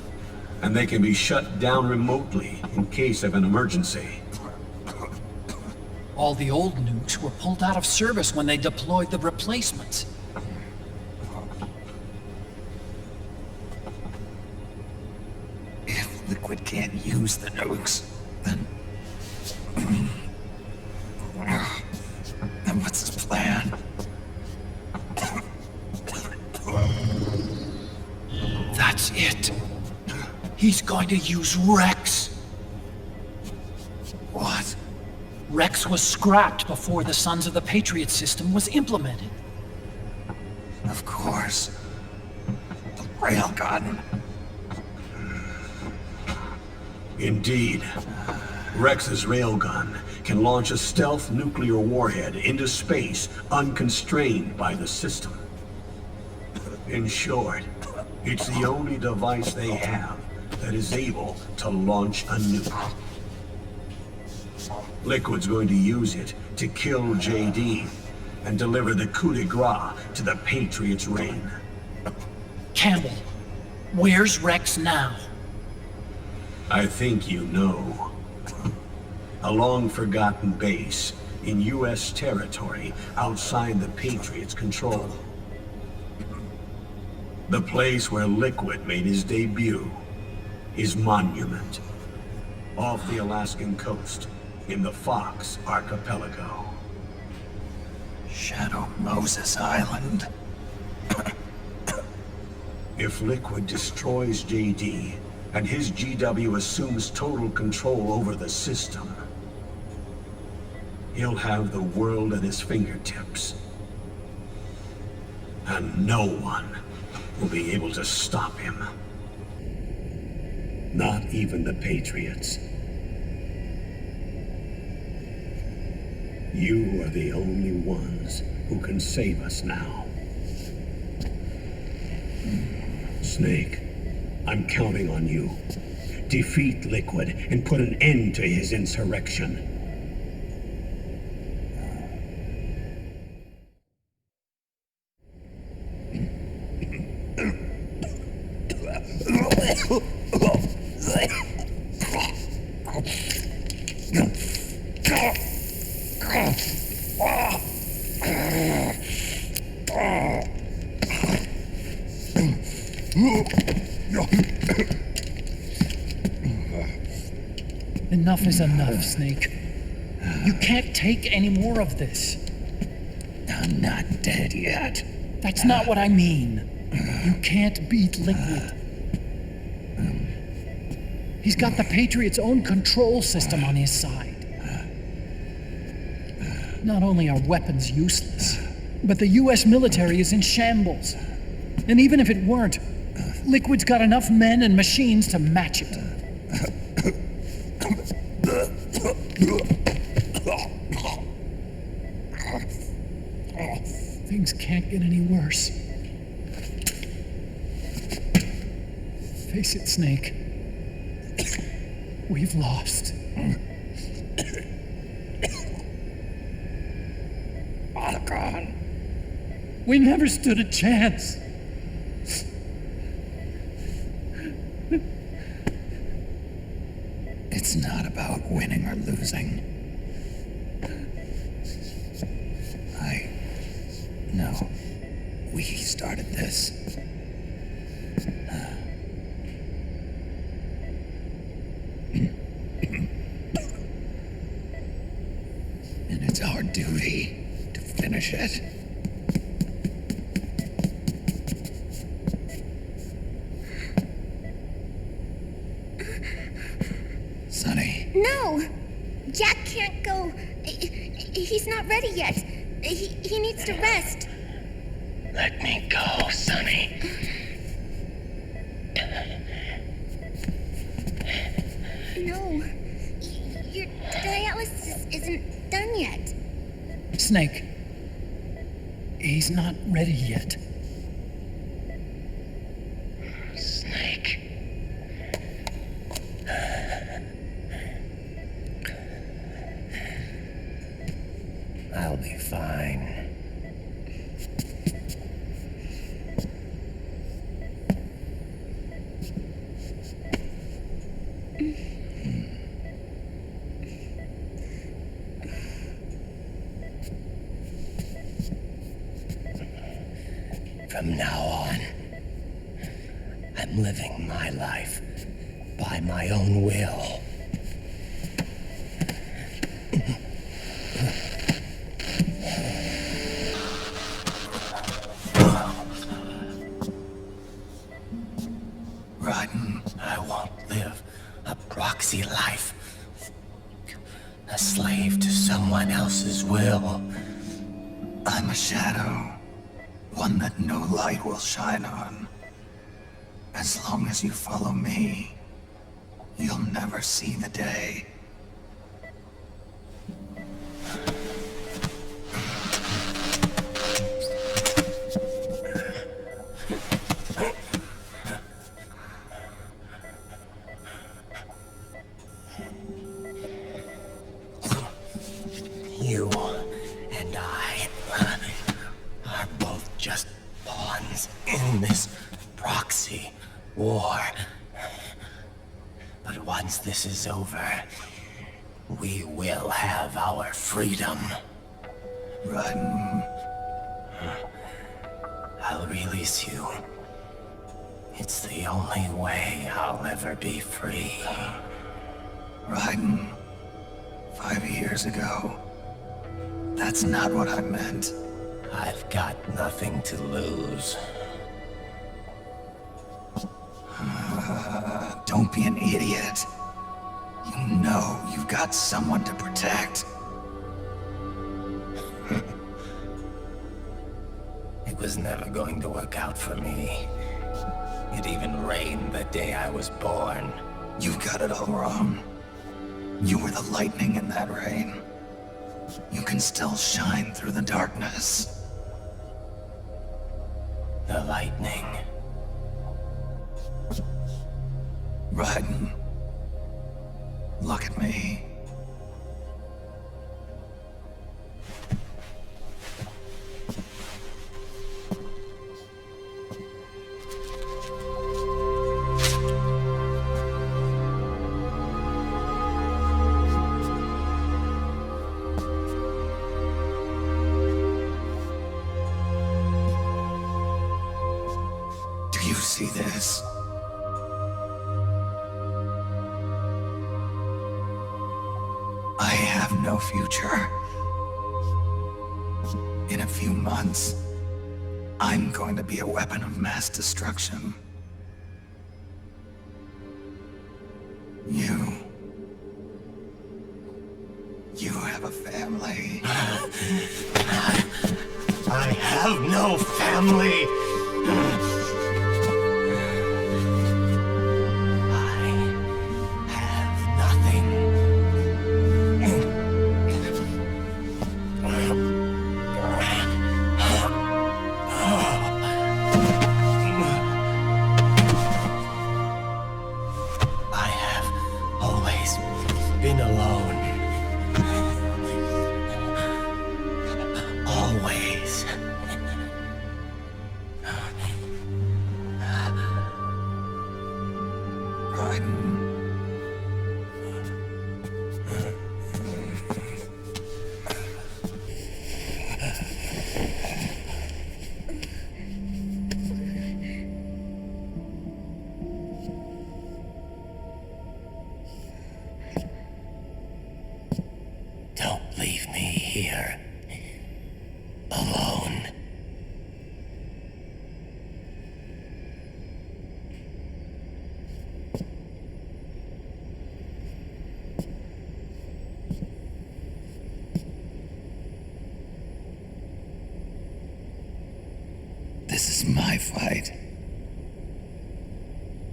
and they can be shut down remotely in case of an emergency. All the old nukes were pulled out of service when they deployed the replacements. If Liquid can't use the nukes, then what's his plan? That's it. He's going to use Rex. What? Rex was scrapped before the Sons of the Patriot system was implemented. Of course. The railgun. Indeed. Rex's railgun can launch a stealth nuclear warhead into space unconstrained by the system. In short, it's the only device they have that is able to launch a nuke. Liquid's going to use it to kill JD and deliver the coup de grace to the Patriots' reign. Campbell, where's Rex now? I think you know. A long-forgotten base in U.S. territory outside the Patriots' control. The place where Liquid made his debut, his monument, off the Alaskan coast in the Fox Archipelago. Shadow Moses Island. If Liquid destroys JD and his GW assumes total control over the system, he'll have the world at his fingertips. And no one will be able to stop him. Not even the Patriots. You are the only ones who can save us now. Snake, I'm counting on you. Defeat Liquid and put an end to his insurrection. Enough is enough, Snake. You can't take any more of this. I'm not dead yet. That's not what I mean. You can't beat Liquid. He's got the Patriots' own control system on his side. Not only are weapons useless, but the U.S. military is in shambles. And even if it weren't, Liquid's got enough men and machines to match it. Things can't get any worse. Face it, Snake. We've lost. All gone. We never stood a chance. It's not about winning or losing. No. We started this. And it's our duty to finish it. Sonny. No! Jack can't go. He's not ready yet. He needs to rest. Let me go, Sonny. No. Your dialysis isn't done yet. Snake. He's not ready yet. Snake. I'll be fine. From now on, I'm living my life by my own will. I won't live a proxy life. A slave to someone else's will. I'm a shadow. One that no light will shine on. As long as you follow me, you'll never see the day. You and I are both just pawns in this proxy war. But once this is over, we will have our freedom. Run. I'll release you. It's the only way I'll ever be free. Raiden, 5 years ago. That's not what I meant. I've got nothing to lose. Don't be an idiot. You know you've got someone to protect. It was never going to work out for me. It even rained the day I was born. You got it all wrong. You were the lightning in that rain. You can still shine through the darkness. The lightning. Raiden, look at me. Do you see this? I have no future. In a few months, I'm going to be a weapon of mass destruction. You have a family. I have no family. alone. Always. Don't leave me here. Alone. This is my fight.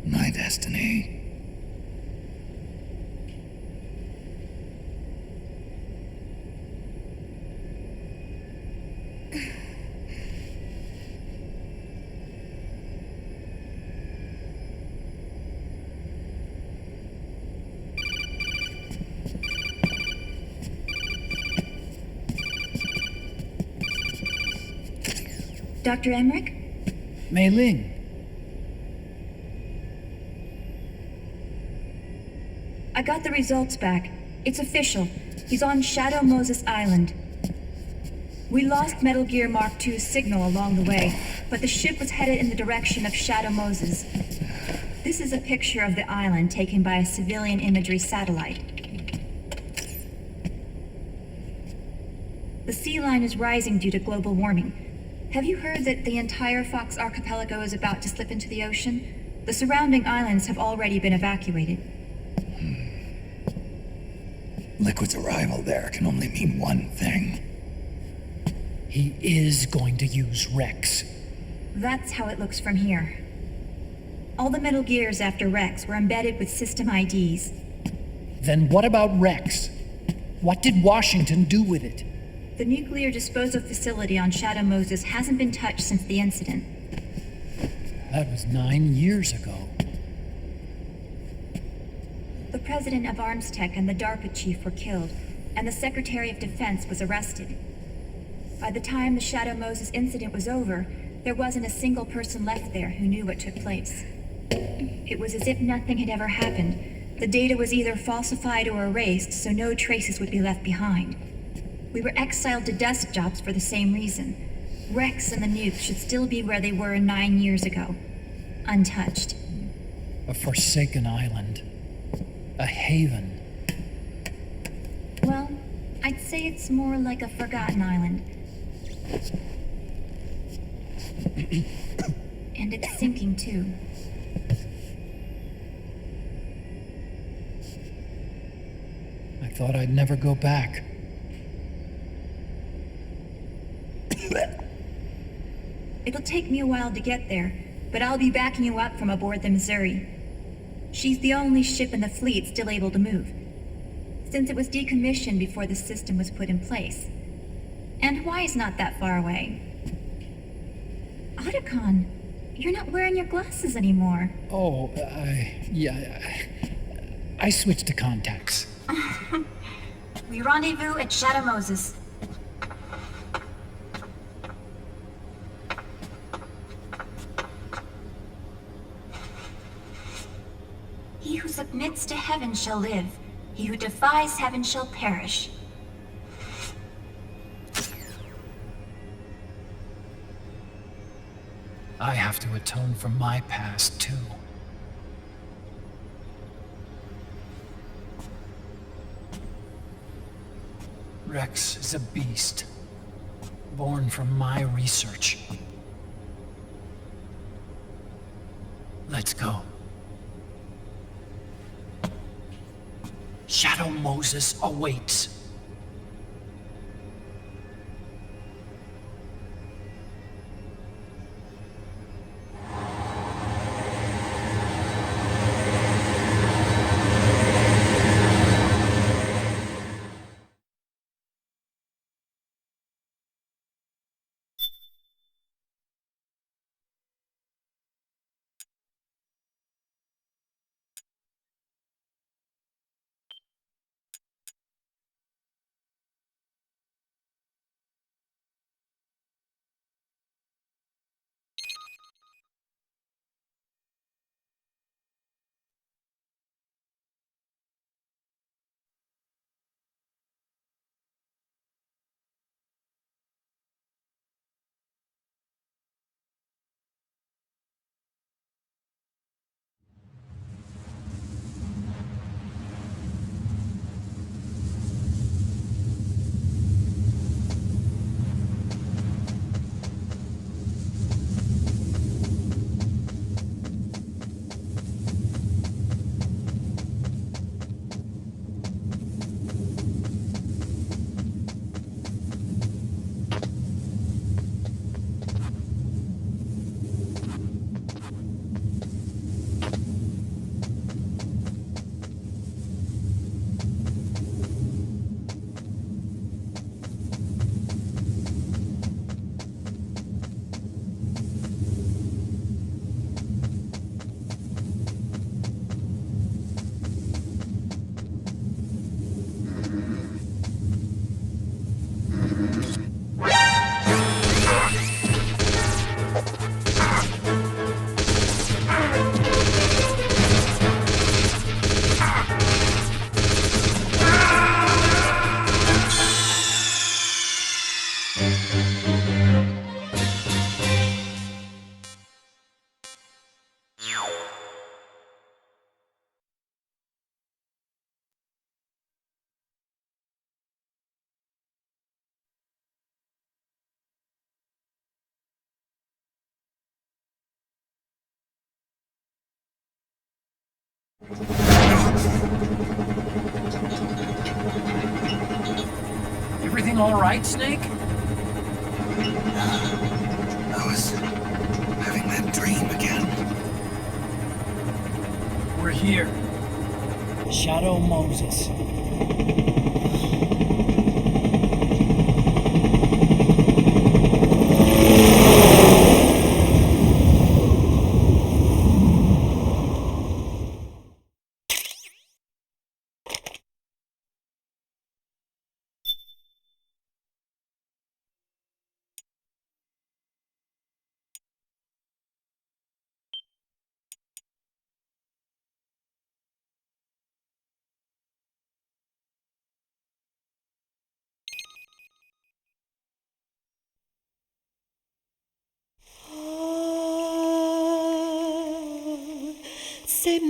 My destiny. Dr. Emmerich? Mei Ling. I got the results back. It's official. He's on Shadow Moses Island. We lost Metal Gear Mark II's signal along the way, but the ship was headed in the direction of Shadow Moses. This is a picture of the island taken by a civilian imagery satellite. The sea line is rising due to global warming. Have you heard that the entire Fox archipelago is about to slip into the ocean? The surrounding islands have already been evacuated. Liquid's arrival there can only mean one thing. He is going to use Rex. That's how it looks from here. All the Metal Gears after Rex were embedded with system IDs. Then what about Rex? What did Washington do with it? The nuclear disposal facility on Shadow Moses hasn't been touched since the incident. That was 9 years ago. The president of ArmsTech and the DARPA chief were killed, and the Secretary of Defense was arrested. By the time the Shadow Moses incident was over, there wasn't a single person left there who knew what took place. It was as if nothing had ever happened. The data was either falsified or erased, so no traces would be left behind. We were exiled to desk jobs for the same reason. Rex and the nukes should still be where they were 9 years ago. Untouched. A forsaken island. A haven. Well, I'd say it's more like a forgotten island. And it's sinking too. I thought I'd never go back. It'll take me a while to get there, but I'll be backing you up from aboard the Missouri. She's the only ship in the fleet still able to move, since it was decommissioned before the system was put in place. And Hawaii's not that far away. Otacon, you're not wearing your glasses anymore. Oh, I switched to contacts. We rendezvous at Shadow Moses. He who submits to heaven shall live. He who defies heaven shall perish. I have to atone for my past, too. Rex is a beast, born from my research. Let's go. Shadow Moses awaits. Everything all right, Snake? I was having that dream again. We're here. Shadow Moses. C'est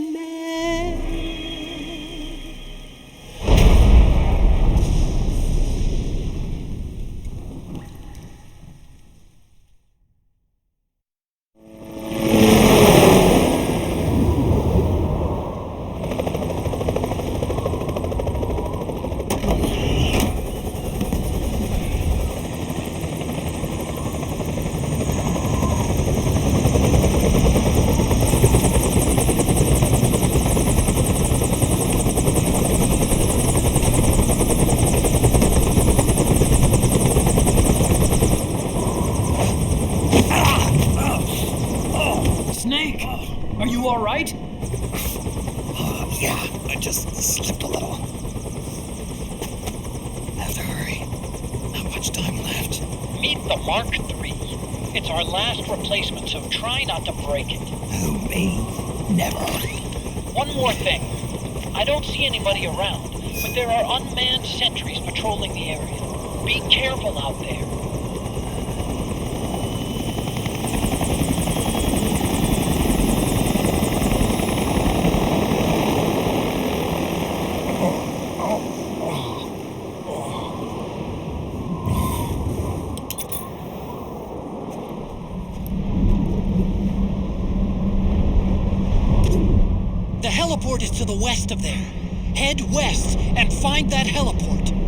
Snake! Are you alright? Yeah, I just slipped a little. Have to hurry. Not much time left. Meet the Mark III. It's our last replacement, so try not to break it. Who, me? Never. One more thing. I don't see anybody around, but there are unmanned sentries patrolling the area. Be careful out there. The heliport is to the west of there. Head west and find that heliport.